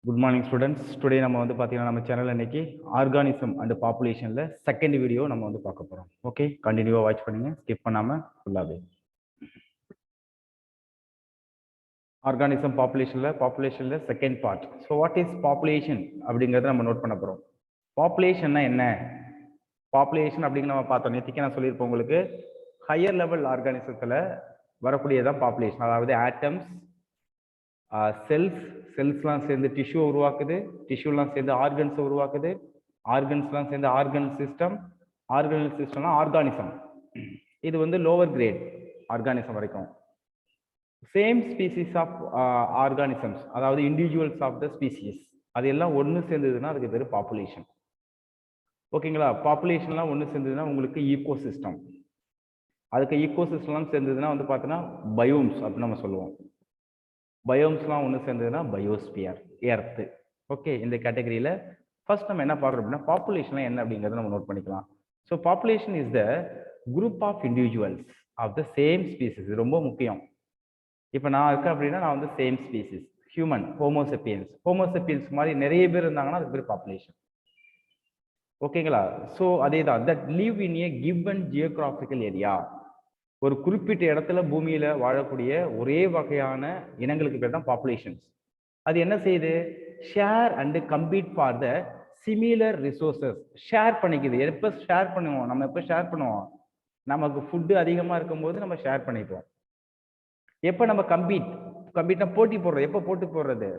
Good morning students. Today நம்ம வந்து பாத்தீங்கன்னா நம்ம சேனல்ல இன்னைக்கு ஆர்கானிசம் அண்ட் பாப்புலேஷன்ல செகண்ட் வீடியோ நம்ம வந்து பார்க்க போறோம். ஓகே, கண்டினியூவா வாட்ச் பண்ணுங்க, ஸ்கிப் பண்ணாம ஃபுல்லாவே. ஆர்கானிசம் பாப்புலேஷன்ல second part. So what is population அப்படிங்கறத நம்ம நோட் பண்ண போறோம். பாப்புலேஷன்னா என்ன? பாப்புலேஷன் அப்படிங்க நம்ம பார்த்தோம். நேத்திக்கு நான் சொல்லியிருப்போம் உங்களுக்கு, ஹையர் லெவல் ஆர்கானிசத்துல வரக்கூடியதான் பாப்புலேஷன். அதாவது ஆட்டம்ஸ், செல்ஸ்லாம் சேர்ந்து டிஷ்யூ உருவாக்குது, டிஷ்யூலாம் சேர்ந்து ஆர்கன்ஸ் உருவாக்குது, ஆர்கன்ஸ்லாம் சேர்ந்து ஆர்கன் சிஸ்டம்னா ஆர்கானிசம். இது வந்து லோவர் கிரேட் ஆர்கானிசம் வரைக்கும். சேம் ஸ்பீசிஸ் ஆஃப் ஆர்கானிசம்ஸ், அதாவது இண்டிவிஜுவல்ஸ் ஆஃப் த ஸ்பீசிஸ், அது எல்லாம் ஒன்று சேர்ந்ததுன்னா அதுக்கு பேர் பாப்புலேஷன். ஓகேங்களா? பாப்புலேஷன்லாம் ஒன்று சேர்ந்ததுன்னா உங்களுக்கு ஈகோ சிஸ்டம். அதுக்கு ஈகோ சிஸ்டம்லாம் சேர்ந்ததுன்னா வந்து பார்த்தீங்கன்னா பயோம்ஸ் அப்படின்னு நம்ம சொல்லுவோம். பயோம்ஸ்லாம் ஒன்று சேர்ந்ததுன்னா பயோஸ்பியர், எர்த்து. ஓகே, இந்த கேட்டகரியில் ஃபர்ஸ்ட் நம்ம என்ன பார்க்குறோம் அப்படின்னா பாப்புலேஷன் என்ன அப்படிங்கிறத நம்ம நோட் பண்ணிக்கலாம். So population is the group of individuals of the same species. இது ரொம்ப முக்கியம். இப்போ நான் இருக்கேன் அப்படின்னா நான் வந்து சேம் ஸ்பீசிஸ், ஹியூமன், ஹோமோசெப்பியன்ஸ் மாதிரி நிறைய பேர் இருந்தாங்கன்னா அதுக்கு பேர் பாப்புலேஷன். ஓகேங்களா? ஸோ அதே தான், that live in a given geographical area. ஒரு குறிப்பிட்ட இடத்துல பூமியில வாழக்கூடிய ஒரே வகையான இனங்களுக்கு பேர் தான் பாப்புலேஷன்ஸ். அது என்ன செய்யுது? Share and compete for the similar resources. Share பண்ணிக்குது. எப்போ ஷேர் பண்ணுவோம்? நம்ம எப்போ ஷேர் பண்ணுவோம்? நமக்கு ஃபுட்டு அதிகமாக இருக்கும்போது நம்ம ஷேர் பண்ணிப்போம். எப்போ நம்ம கம்பீட்னா போட்டி போடுறது. எப்போ போட்டி போடுறது?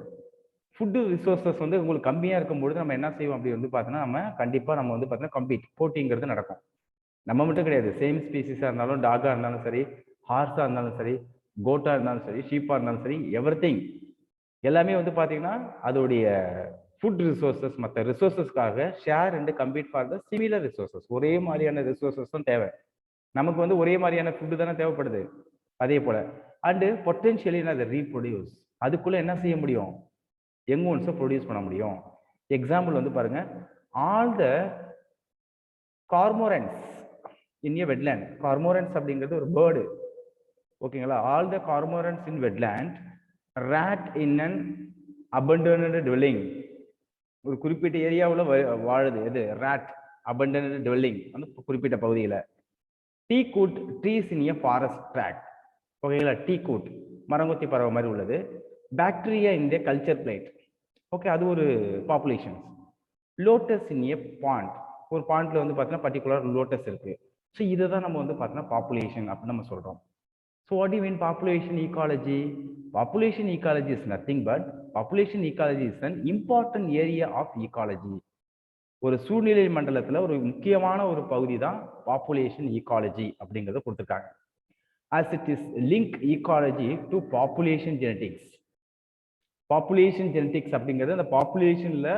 ஃபுட்டு ரிசோர்சஸ் வந்து உங்களுக்கு கம்மியாக இருக்கும்போது நம்ம என்ன செய்வோம் அப்படி வந்து பார்த்தோன்னா நம்ம கண்டிப்பாக நம்ம வந்து பார்த்தீங்கன்னா போட்டிங்கிறது நடக்கும். நம்ம மட்டும் கிடையாது, சேம் ஸ்பீசிஸாக இருந்தாலும், டாகாக இருந்தாலும் சரி, ஹார்ஸாக இருந்தாலும் சரி, கோட்டாக இருந்தாலும் சரி, ஷீப்பாக இருந்தாலும் சரி, எவ்ரிதிங் எல்லாமே வந்து பார்த்தீங்கன்னா அதோடைய ஃபுட் ரிசோர்சஸ் மற்ற ரிசோர்சஸ்க்காக share and compete for the similar resources. ஒரே மாதிரியான ரிசோர்சஸ் தான் தேவை. நமக்கு வந்து ஒரே மாதிரியான ஃபுட்டு தானே தேவைப்படுது. அதே போல அண்டு பொட்டென்ஷியலி அதை ரீப்ரொடியூஸ், அதுக்குள்ள என்ன செய்ய முடியும்? யங் ஒன்ஸை ப்ரொடியூஸ் பண்ண முடியும். எக்ஸாம்பிள் வந்து பாருங்க, all the cormorants in A wetland. கார்மோரன்ஸ் அப்படிங்கிறது ஒரு பேர்டு. ஓகேங்களா? All the cormorants in wetland rot in an abundant dwelling. ஒரு குறிப்பிட்ட ஏரியாவில் வாழுது. எது? ராட், அபண்டன்ட் டுவெல்லிங், அந்த குறிப்பிட்ட பகுதியில். டீ கூட் trees in a forest tract. ஓகேங்களா? டீ கூட் மரங்கொத்தி பறவை மாதிரி உள்ளது. Bacteria in a culture plate. Okay, அது ஒரு population. Lotus in a pond. ஒரு பாண்ட்ல வந்து பார்த்தீங்கன்னா பர்டிகுலர் லோட்டஸ் இருக்கு. ஸோ இதை தான் நம்ம வந்து பார்த்தீங்கன்னா பாப்புலேஷன் அப்படின்னு நம்ம சொல்றோம். So what you mean population ecology? Population ecology is nothing but population ecology is an important area of ecology. ஒரு சூழ்நிலை மண்டலத்தில் ஒரு முக்கியமான ஒரு பகுதி தான் பாப்புலேஷன் ஈகாலஜி அப்படிங்கிறத கொடுத்துருக்காங்க. as it is link ecology to population genetics. Population genetics அப்படிங்கிறது அந்த பாப்புலேஷன்ல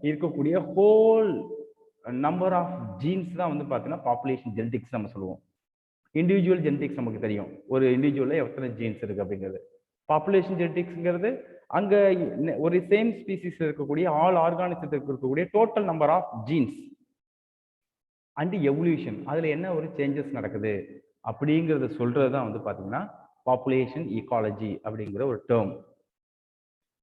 இருக்கக்கூடிய ஹோல் நம்பர் ஆஃப் ஜீன்ஸ் தான் வந்து பார்த்தீங்கன்னா பாப்புலேஷன் ஜெனடிக்ஸ் நம்ம சொல்லுவோம். இண்டிவிஜுவல் ஜெனடிக்ஸ் நமக்கு தெரியும், ஒரு இண்டிவிஜுவல்ல எத்தனை ஜீன்ஸ் இருக்கு அப்படிங்கிறது. பாப்புலேஷன் ஜெனடிக்ஸ்ங்கிறது அங்க ஒரு சேம் ஸ்பீசிஸ் இருக்கக்கூடிய ஆல் ஆர்கானிசத்துக்கு இருக்கக்கூடிய total number of genes and evolution, அதுல என்ன ஒரு சேஞ்சஸ் நடக்குது அப்படிங்கிறத சொல்றது தான் வந்து பார்த்தீங்கன்னா பாப்புலேஷன் ஈகாலஜி அப்படிங்கிற ஒரு term.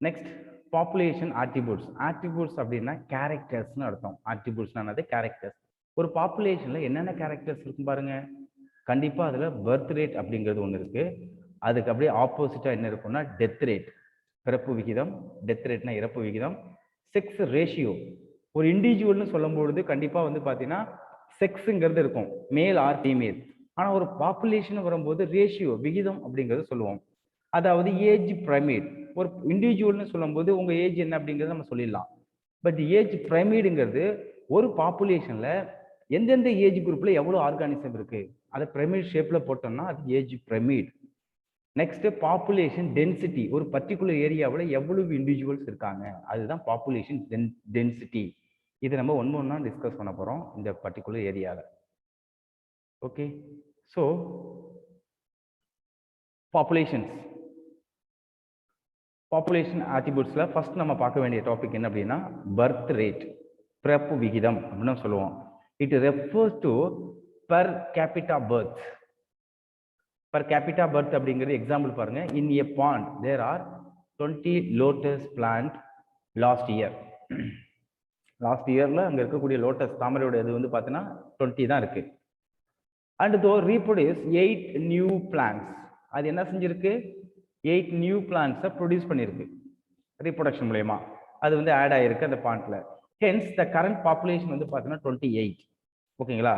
Next, population attributes. Attributes அப்படின்னா கேரக்டர்ஸ்னு அர்த்தம். ஆட்ரிபியூட்ஸ்னானது கேரக்டர்ஸ். ஒரு பாப்புலேஷன்ல என்னென்ன கேரக்டர்ஸ் இருக்கும் பாருங்க. கண்டிப்பா அதுல பர்த் ரேட் அப்படிங்கிறது ஒன்று இருக்கு. அதுக்கு அப்படியே ஆப்போசிட்டா என்ன இருக்கும்னா டெத் ரேட், பிறப்பு விகிதம். டெத் ரேட்னா இறப்பு விகிதம். Sex ratio. ஒரு இண்டிவிஜுவல்னு சொல்லும்பொழுது கண்டிப்பா வந்து பார்த்தீங்கன்னா செக்ஸுங்கிறது இருக்கும், மேல் ஆர் ஃபீமேல். ஆனால் ஒரு பாப்புலேஷன் வரும்போது ரேஷியோ, விகிதம் அப்படிங்கிறது சொல்லுவோம். அதாவது ஏஜ் பிரமிட். ஒரு இண்டிவிஜுவல்னு சொல்லும்போது உங்க ஏஜ் என்ன அப்படிங்கிறது நம்ம சொல்லிடலாம். பட் ஏஜ் பிரமிடுங்கிறது ஒரு பாப்புலேஷன்ல எந்தெந்த ஏஜ் குரூப்ல எவ்வளவு ஆர்கானிசம் இருக்கு அதை பிரமிட் ஷேப்ல போட்டோம்னா அது age pyramid. Next, population density. ஒரு பர்டிகுலர் ஏரியாவில் எவ்வளவு இண்டிவிஜுவல்ஸ் இருக்காங்க, அதுதான் பாப்புலேஷன் டென்சிட்டி. இதை நம்ம ஒன்னா டிஸ்கஸ் பண்ண போறோம் இந்த பர்டிகுலர் ஏரியாவில். ஓகே, ஸோ பாப்புலேஷன் ஆட்ரிபியூட்ஸ்ல ஃபர்ஸ்ட் நம்ம பார்க்க வேண்டிய டாபிக் என்ன அப்படின்னா பர்த் ரேட், பிறப்பு விகிதம் அப்படின்னு சொல்லுவோம். It refers to per capita birth. Per capita birth அப்படிங்கிறது எக்ஸாம்பிள் பாருங்க. In a pond there are 20 lotus plant last year. Last இயரில் அங்கே இருக்கக்கூடிய லோட்டஸ் தாமரையோட இது வந்து பார்த்தீங்கன்னா 20 தான் இருக்கு. அண்ட் தோ ரீப்ரொடியூஸ் 8 நியூ பிளான்ஸ். அது என்ன செஞ்சிருக்கு? 8 நியூ பிளான்ஸை ப்ரொடியூஸ் பண்ணியிருக்கு ரீப்ரொடக்ஷன் மூலயமா. அது வந்து ஆட் ஆகிருக்கு அந்த பாயிண்ட்ல. ஹென்ஸ் த கரண்ட் பாப்புலேஷன் வந்து பார்த்தீங்கன்னா 28. ஓகேங்களா?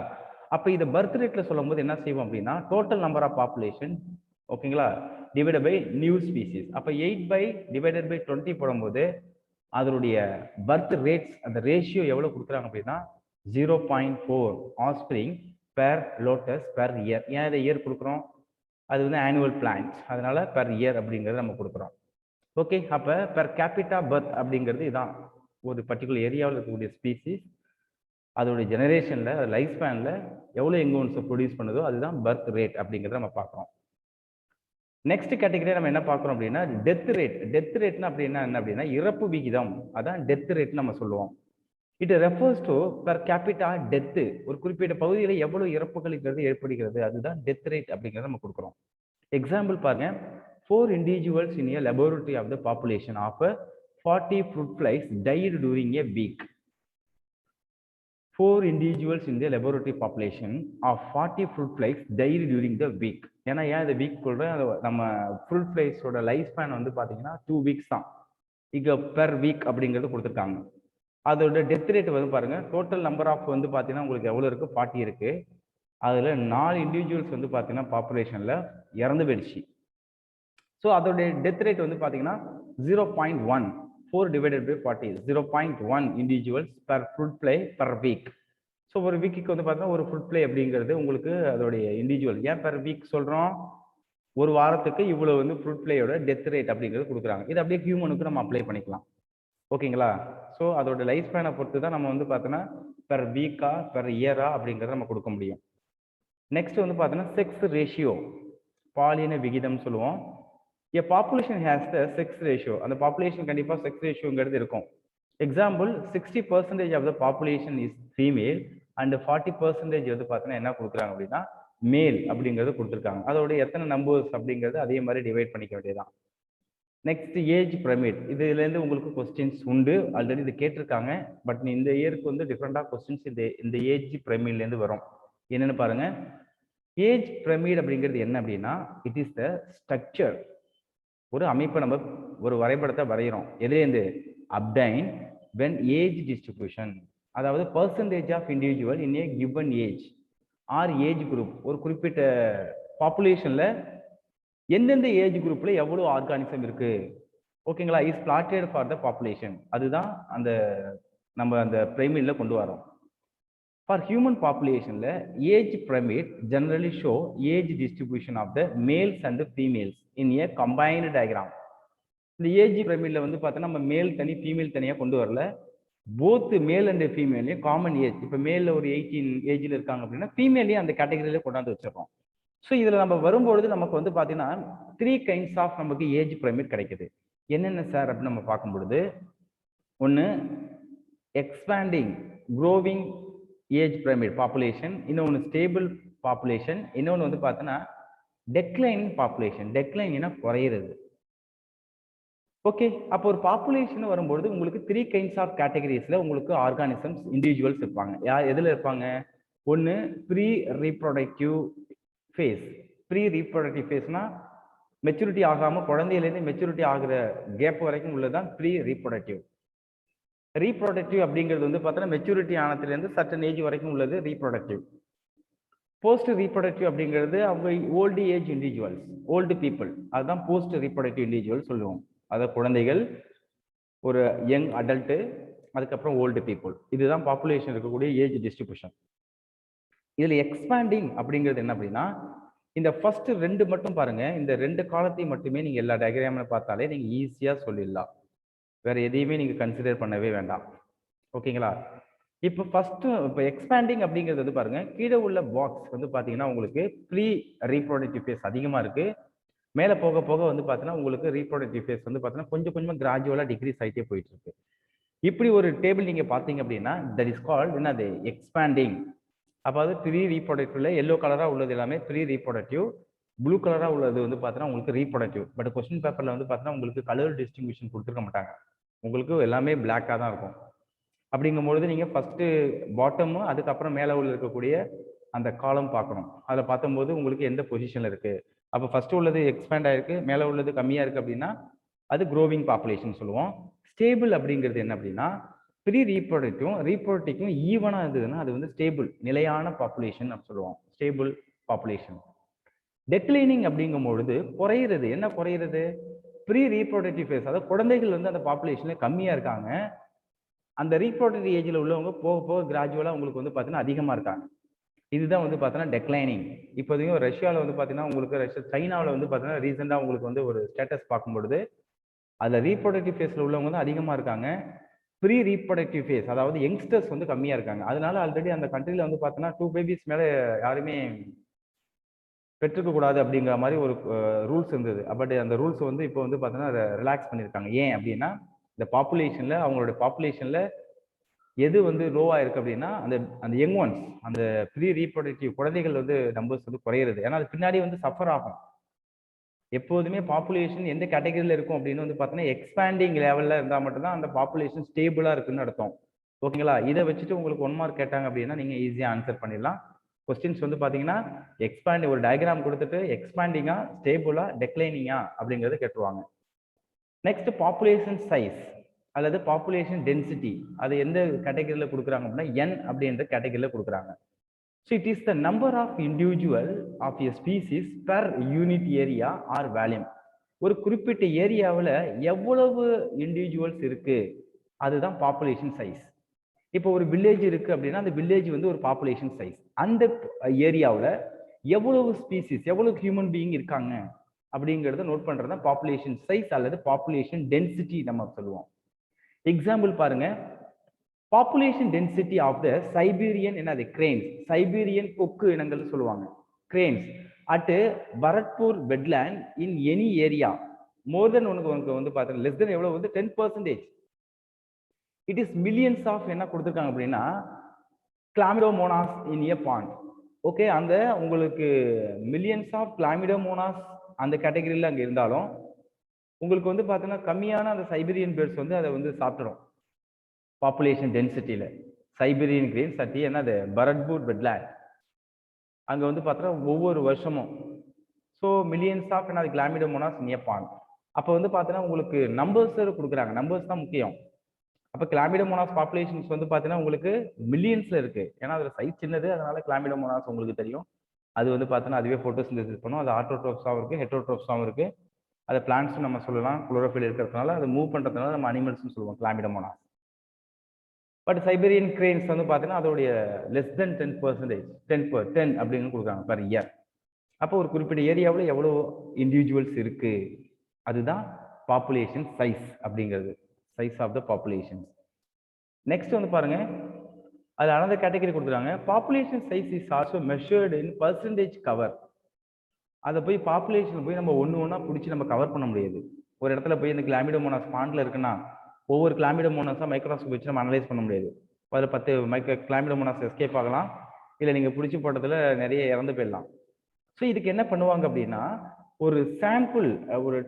அப்போ இதை பர்த் ரேட்ல சொல்லும் போது என்ன செய்வோம் அப்படின்னா டோட்டல் நம்பர் ஆஃப் பாப்புலேஷன், ஓகேங்களா, டிவைடட் பை நியூ ஸ்பீசிஸ். அப்போ 8 பை டிவைடட் பை 20 போடும்போது அதனுடைய பர்த் ரேட்ஸ் அந்த ரேஷியோ எவ்வளவு கொடுக்குறாங்க அப்படின்னா 0.4 offspring per lotus per year. ஏன் இதை இயர் கொடுக்குறோம்? அது வந்து ஆனுவல் பிளான்ட், அதனால பெர் இயர் அப்படிங்கிறது நம்ம கொடுக்குறோம். ஓகே, அப்போ பெர் கேபிட்டா பர்த் அப்படிங்கிறது இதான். ஒரு பர்டிகுலர் ஏரியாவில் இருக்கக்கூடிய ஸ்பீசிஸ் அதோடைய ஜெனரேஷன்ல லைஃப் ஸ்பேன்ல எவ்வளோ எங்கோன்ஸை ப்ரொடியூஸ் பண்ணுதோ அதுதான் பர்த் ரேட் அப்படிங்கிறத நம்ம பார்க்குறோம். நெக்ஸ்ட் கேட்டகரி நம்ம என்ன பார்க்குறோம் அப்படின்னா டெத் ரேட். டெத் ரேட்னா அப்படின்னா என்ன அப்படின்னா இறப்பு விகிதம், அதான் டெத் ரேட் நம்ம சொல்லுவோம். It refers to per capita death. ஒரு குறிப்பிட்ட பகுதியில் எவ்வளவு இறப்புகளுங்கிறது ஏற்படுகிறது, அதுதான் டெத் ரேட் அப்படிங்கிறத நம்ம கொடுக்குறோம். எக்ஸாம்பிள் பாருங்க, 4 individuals in a laboratory of the population of 40 fruit flies died during a week. 4 individuals in the laboratory population of 40 fruit flies died during the week. ஏன்னா ஏன் இந்த வீக் சொல்றேன், நம்ம ஃப்ரூட் ஃப்ளைஸோட லைஃப் ஸ்பேன் வந்து பார்த்தீங்கன்னா 2 weeks தான். இங்கே per week அப்படிங்கிறது கொடுத்துருக்காங்க. அதோட டெத் ரேட் வந்து பாருங்க, டோட்டல் நம்பர் ஆஃப் வந்து பார்த்தீங்கன்னா உங்களுக்கு எவ்வளோ இருக்கு? 40 இருக்கு. அதில் 4 இண்டிவிஜுவல்ஸ் வந்து பார்த்தீங்கன்னா பாப்புலேஷனில் இறந்து போயிடுச்சு. ஸோ அதோட டெத் ரேட் வந்து பார்த்தீங்கன்னா 0.1. 4 divided by 40, 0.1 individuals per fruit fly per week. So ஒரு வீக்குக்கு வந்து பார்த்தீங்கன்னா ஒரு ஃப்ரூட் ஃப்ளை அப்படிங்கிறது உங்களுக்கு அதோடைய இண்டிவிஜுவல். ஏன் பெர் வீக் சொல்கிறோம்? ஒரு வாரத்துக்கு இவ்வளோ வந்து ஃப்ரூட் ஃப்ளையோட டெத் ரேட் அப்படிங்கிறது கொடுக்குறாங்க. இது அப்படியே ஹியூமனுக்கு நம்ம அப்ளை பண்ணிக்கலாம். ஓகேங்களா? ஸோ அதோட லைஃப் ஸ்பேனை பொறுத்து தான் நம்ம வந்து பார்த்தோன்னா பெர் வீக்கா பெர் இயரா அப்படிங்கிறத நம்ம கொடுக்க முடியும். நெக்ஸ்ட் வந்து பார்த்தோன்னா செக்ஸ் ரேஷியோ, பாலின விகிதம் சொல்லுவோம். A population has the sex ratio. அந்த பாப்புலேஷன் கண்டிப்பா செக்ஸ் ரேஷியோங்கிறது இருக்கும். Example 60% of the population is female and 40% வந்து பார்த்தீங்கன்னா என்ன கொடுக்குறாங்க அப்படின்னா மேல் அப்படிங்கிறது கொடுத்துருக்காங்க. அதோட எத்தனை நம்பர்ஸ் அப்படிங்கிறது அதே மாதிரி டிவைட் பண்ணிக்க வேண்டியதான். Next age pyramid. இதுலேருந்து உங்களுக்கு கொஸ்டின்ஸ் உண்டு, ஆல்ரெடி இது கேட்டிருக்காங்க. பட் இந்த இயருக்கு வந்து டிஃப்ரெண்டாக கொஸ்டின்ஸ் இந்த ஏஜ் பிரமிட்லேருந்து வரும். என்னன்னு பாருங்க, ஏஜ் பிரமிட் அப்படிங்கிறது என்ன அப்படின்னா இட் இஸ் த ஸ்ட்ரக்சர், ஒரு அமைப்பை நம்ம ஒரு வரைபடத்தை வரைகிறோம். எதுலேருந்து? அப்டைன் வென் ஏஜ் டிஸ்ட்ரிபியூஷன், அதாவது percentage of individual in a given age or age group. ஒரு குறிப்பிட்ட பாப்புலேஷன்ல எந்தெந்த ஏஜ் குரூப்ல எவ்வளவு ஆர்கானிசம் இருக்கு, ஓகேங்களா, is plotted for the population. அதுதான் அந்த நம்ம அந்த பிரமிட்ல கொண்டு வரோம். ஃபார் ஹியூமன் பாப்புலேஷன்ல age pyramid generally show age distribution of the males and females in a combined diagram. இந்த ஏஜ் பிரமிட்ல வந்து பார்த்தோன்னா நம்ம மேல் தனி ஃபீமேல் தனியாக கொண்டு வரல, both male and ஃபீமேலையும் common age. இப்போ மேலில் ஒரு 18 ஏஜில் இருக்காங்க அப்படின்னா ஃபீமேலையும் அந்த கேட்டகரியில கொண்டாந்து வச்சிருக்கோம். ஸோ இதில் நம்ம வரும்பொழுது நமக்கு வந்து பார்த்தீங்கன்னா 3 kinds ஆஃப் நமக்கு ஏஜ் பிரமிட் கிடைக்குது. என்னென்ன சார் அப்படின்னு நம்ம பார்க்கும் பொழுது, ஒன்று expanding growing age pyramid population, இன்னொன்று ஸ்டேபிள் பாப்புலேஷன், இன்னொன்று வந்து பார்த்தோன்னா டெக்ளைன் பாப்புலேஷன். டெக்ளைன்னா குறையிறது. ஓகே, அப்போ ஒரு பாப்புலேஷன் வரும்பொழுது உங்களுக்கு 3 kinds ஆஃப் கேட்டகரிஸ்ல உங்களுக்கு ஆர்கானிசம்ஸ் இண்டிவிஜுவல்ஸ் இருப்பாங்க. எதில் இருப்பாங்க? ஒன்று pre reproductive phase. Pre reproductive ஃபேஸ்னா மெச்சூரிட்டி ஆகாமல் குழந்தையிலேருந்து மெச்சூரிட்டி ஆகிற கேப் வரைக்கும் உள்ளதான் ப்ரீ ரீப்ரொடக்டிவ். ரீப்ரொடக்டிவ் அப்படிங்கிறது வந்து பார்த்தோன்னா மெச்சூரிட்டி ஆனதுலேருந்து சர்டன் ஏஜ் வரைக்கும் உள்ளது ரீப்ரொடக்டிவ். போஸ்ட் ரீப்ரொடக்டிவ் அப்படிங்கிறது அவங்க old age individuals, old people, அதுதான் போஸ்ட் ரீப்ரொடக்டிவ் இண்டிவிஜுவல் சொல்லுவோம். அதாவது குழந்தைகள், ஒரு யங் அடல்ட்டு, அதுக்கப்புறம் ஓல்டு பீப்புள். இதுதான் பாப்புலேஷன் இருக்கக்கூடிய ஏஜ் டிஸ்ட்ரிபியூஷன். இதில் எக்ஸ்பேண்டிங் அப்படிங்கிறது என்ன அப்படின்னா இந்த ஃபர்ஸ்ட் 2 மட்டும் பாருங்க. இந்த 2 காலத்தை மட்டுமே நீங்கள் எல்லா டயக்ராமில் பார்த்தாலே நீங்கள் ஈஸியாக சொல்லிடலாம். வேற எதையுமே நீங்கள் கன்சிடர் பண்ணவே வேண்டாம். ஓகேங்களா? இப்போ இப்போ எக்ஸ்பேண்டிங் அப்படிங்கிறது வந்து பாருங்க, கீழே உள்ள பாக்ஸ் வந்து பார்த்தீங்கன்னா உங்களுக்கு ப்ரீ ரீப்ரொடக்டிவ் ஃபேஸ் அதிகமாக இருக்கு. மேலே போக போக வந்து பார்த்தீங்கன்னா உங்களுக்கு ரீப்ரொடக்டிவ் ஃபேஸ் வந்து பார்த்தீங்கன்னா கொஞ்சம் கொஞ்சமாக கிராஜுவலாக டிக்ரீஸ் ஆகிட்டே போயிட்டு இருக்கு. இப்படி ஒரு டேபிள் நீங்கள் பார்த்தீங்க அப்படின்னா தட் இஸ் கால்ட் என்னது? எக்ஸ்பேண்டிங். அப்போ அது ப்ரீ ரீப்ரொடக்டிவ்ல எல்லோ கலராக உள்ளது எல்லாமே ப்ரீ ரீப்ரொடக்டிவ், ப்ளூ கலராக உள்ளது வந்து பார்த்தீங்கன்னா உங்களுக்கு ரீப்ரொடக்டிவ். பட் கொஸ்டின் பேப்பரில் வந்து பார்த்தீங்கன்னா உங்களுக்கு கலர் டிஸ்ட்ரிபியூஷன் கொடுத்துருக்க மாட்டாங்க. உங்களுக்கு எல்லாமே பிளாக்காக தான் இருக்கும். அப்படிங்கும்பொழுது நீங்கள் ஃபஸ்ட்டு பாட்டமு அதுக்கப்புறம் மேலே உள்ள இருக்கக்கூடிய அந்த காலம் பார்க்கணும். அதில் பார்க்கும்போது உங்களுக்கு எந்த பொசிஷனில் இருக்குது. அப்போ ஃபஸ்ட்டு உள்ளது எக்ஸ்பேண்ட் ஆகிருக்கு, மேலே உள்ளது கம்மியாக இருக்குது அப்படின்னா அது க்ரோவிங் பாப்புலேஷன் சொல்லுவோம். ஸ்டேபிள் அப்படிங்கிறது என்ன அப்படின்னா ப்ரீ ரீப்ரொடக்டிவும் ஈவனாக இருந்ததுன்னா அது வந்து ஸ்டேபிள், நிலையான பாப்புலேஷன் அப்படின்னு சொல்லுவோம். Stable population. டெக்ளைனிங் அப்படிங்கும் பொழுது குறையிறது. என்ன குறையிறது? ப்ரீ ரீப்ரொடக்டிவ் ஃபேஸ், அதாவது குழந்தைகள் வந்து அந்த பாப்புலேஷன்ல கம்மியாக இருக்காங்க. அந்த ரீப்ரொடக்டிவ் ஏஜில் உள்ளவங்க போக போக கிராஜுவலாக உங்களுக்கு வந்து பார்த்தீங்கன்னா அதிகமாக இருக்காங்க. இதுதான் வந்து பார்த்தீங்கன்னா டெக்ளைனிங். இப்போதையும் ரஷ்யாவில் வந்து பார்த்தீங்கன்னா உங்களுக்கு சைனாவில் வந்து பார்த்தீங்கன்னா ரீசெண்டாக உங்களுக்கு வந்து ஒரு ஸ்டேட்டஸ் பார்க்கும்பொழுது அதில் ரீப்ரொடக்டிவ் ஃபேஸில் உள்ளவங்க வந்து அதிகமாக இருக்காங்க. ப்ரீ ரீப்ரொடக்டிவ் ஃபேஸ், அதாவது யங்ஸ்டர்ஸ் வந்து கம்மியாக இருக்காங்க. அதனால ஆல்ரெடி அந்த கண்ட்ரியில் வந்து பார்த்தீங்கன்னா 2 பேபிஸ் மேலே யாருமே பெற்றுக்க கூடாது அப்படிங்கிற மாதிரி ஒரு ரூல்ஸ் இருந்தது. பட் அந்த ரூல்ஸ் வந்து இப்போ வந்து பார்த்தீங்கன்னா ரிலாக்ஸ் பண்ணியிருக்காங்க. ஏன் அப்படின்னா இந்த பாப்புலேஷன்ல அவங்களோட பாப்புலேஷன்ல எது வந்து லோவாக இருக்கு அப்படின்னா அந்த அந்த யங் ஒன்ஸ், அந்த ப்ரீ ரீப்ரொடக்டிவ் குழந்தைகள் வந்து நம்பர்ஸ் வந்து குறையிறது. ஏன்னா அது பின்னாடி வந்து சஃபர் ஆகும். எப்போதுமே பாப்புலேஷன் எந்த கேட்டகரியில் இருக்கும் அப்படின்னு வந்து பார்த்தீங்கன்னா எக்ஸ்பேண்டிங் லெவலில் இருந்தால் மட்டும்தான் அந்த பாப்புலேஷன் ஸ்டேபிளாக இருக்குன்னு அர்த்தம். ஓகேங்களா? இதை வச்சுட்டு உங்களுக்கு 1 மார்க் கேட்டாங்க அப்படின்னா நீங்கள் ஈஸியாக ஆன்சர் பண்ணிடலாம். கொஸ்டின்ஸ் வந்து பார்த்தீங்கன்னா எக்ஸ்பேண்ட் ஒரு டயக்ராம் கொடுத்துட்டு எக்ஸ்பேண்டிங்கா, ஸ்டேபிளா, டெக்ளைனிங்கா அப்படிங்கிறது கேட்டுருவாங்க. நெக்ஸ்ட் பாப்புலேஷன் சைஸ் அல்லது பாப்புலேஷன் டென்சிட்டி, அது எந்த கேட்டகரியில் கொடுக்குறாங்க அப்படின்னா என் அப்படின்ற கேட்டகரியில் கொடுக்குறாங்க. So it is the number of individual of a species per unit area or volume. ஒரு குறிப்பிட்ட ஏரியாவில் எவ்வளவு இண்டிவிஜுவல்ஸ் இருக்கு அதுதான் பாப்புலேஷன் சைஸ். இப்போ ஒரு வில்லேஜ் இருக்கு அப்படின்னா அந்த வில்லேஜ் வந்து ஒரு பாப்புலேஷன் சைஸ். அந்த ஏரியாவில் எவ்வளவு ஸ்பீசிஸ், எவ்வளவு ஹியூமன் பீயிங் இருக்காங்க அப்படிங்கிறத நோட் பண்றது தான் பாப்புலேஷன் சைஸ் அல்லது பாப்புலேஷன் டென்சிட்டி நம்ம சொல்லுவோம். எக்ஸாம்பிள் பாருங்க, population density of the Siberian என்னது கிரேன்ஸ், சைபீரியன் கொக்கு இனங்கள் சொல்லுவாங்க cranes at Bharatpur wetland in any area more than உனக்கு வந்து பார்த்தீங்கன்னா லெஸ் தென் எவ்வளவு வந்து 10%. இட் இஸ் மில்லியன்ஸ் ஆஃப் என்ன கொடுத்துருக்காங்க அப்படின்னா Chlamydomonas in a bond. Okay, அந்த உங்களுக்கு மில்லியன்ஸ் ஆஃப் கிளாமிடோமோனாஸ் அந்த கேட்டகரியில் அங்கே இருந்தாலும் உங்களுக்கு வந்து பார்த்தீங்கன்னா கம்மியான அந்த சைபீரியன் பேர்ட்ஸ் வந்து அதை வந்து சாப்பிட்டுடும். பாப்புலேஷன் டென்சிட்டியில் சைபீரியன் கிரேன் சட்டி என்னது பரத்பூர் வெட்லேண்ட் அங்கே வந்து பார்த்தீங்கன்னா ஒவ்வொரு வருஷமும் ஸோ மில்லியன்ஸ் ஆஃப் என்னது கிளாமிடோமோனாஸ் இன் ஏ பாண்ட். அப்போ வந்து பார்த்தீங்கன்னா உங்களுக்கு நம்பர்ஸ் கொடுக்குறாங்க, நம்பர்ஸ் தான் முக்கியம். அப்போ கிளாமிடோமோனாஸ் பாப்புலேஷன்ஸ் வந்து பார்த்தீங்கன்னா உங்களுக்கு மில்லியன்ஸ்ல இருக்கு. ஏன்னா அதோட சைஸ் சின்னது, அதனால கிளாமிடோமோனாஸ் உங்களுக்கு தெரியும். அது வந்து பார்த்தீங்கன்னா அதுவே ஃபோட்டோசிந்தசிஸ் பண்ணும். அது ஆட்டோட்ரோப்ஸாகவும் இருக்கு, ஹெட்ரோட்ரோப்ஸாகவும் இருக்கு. அது பிளான்ட்ஸ் நம்ம சொல்லலாம், குளோரோஃபில் இருக்கிறதுனால அது மூவ் பண்றதுனால நம்ம அனிமல்ஸ்னு சொல்லுவோம் கிளாமிடோமோனாஸ். பட் சைபீரியன் கிரேன்ஸ் வந்து பார்த்தீங்கன்னா அதோடைய லெஸ் தென் 10%, 10 அப்படின்னு கொடுக்குறாங்க பர் இயர். அப்போ ஒரு குறிப்பிட்ட ஏரியாவில் எவ்வளோ இண்டிவிஜுவல்ஸ் இருக்கு அதுதான் பாப்புலேஷன் சைஸ் அப்படிங்கிறது, size of the population. Next வந்து பாருங்க, அது அனதர் கேட்டகரி கொடுக்குறாங்க. Population size is also measured in percentage cover. அதை போய் பாப்புலேஷன் போய் நம்ம ஒன்று பிடிச்சி நம்ம கவர் பண்ண முடியாது. ஒரு இடத்துல போய் இந்த கிளாமிடோமோனாஸ் பாண்டில் இருக்குன்னா ஒவ்வொரு கிளாமிடோமோனாஸாக மைக்ரோஸ்கோப் வச்சு நம்ம அனலைஸ் பண்ண முடியாது. அதில் 10 கிளாமிடோமோனாஸ் எஸ்கேப் ஆகலாம், இல்லை நீங்கள் பிடிச்சி போட்டதில் நிறைய இறந்து போயிடலாம். ஸோ இதுக்கு என்ன பண்ணுவாங்க அப்படின்னா ஒரு சாம்பிள் ஒரு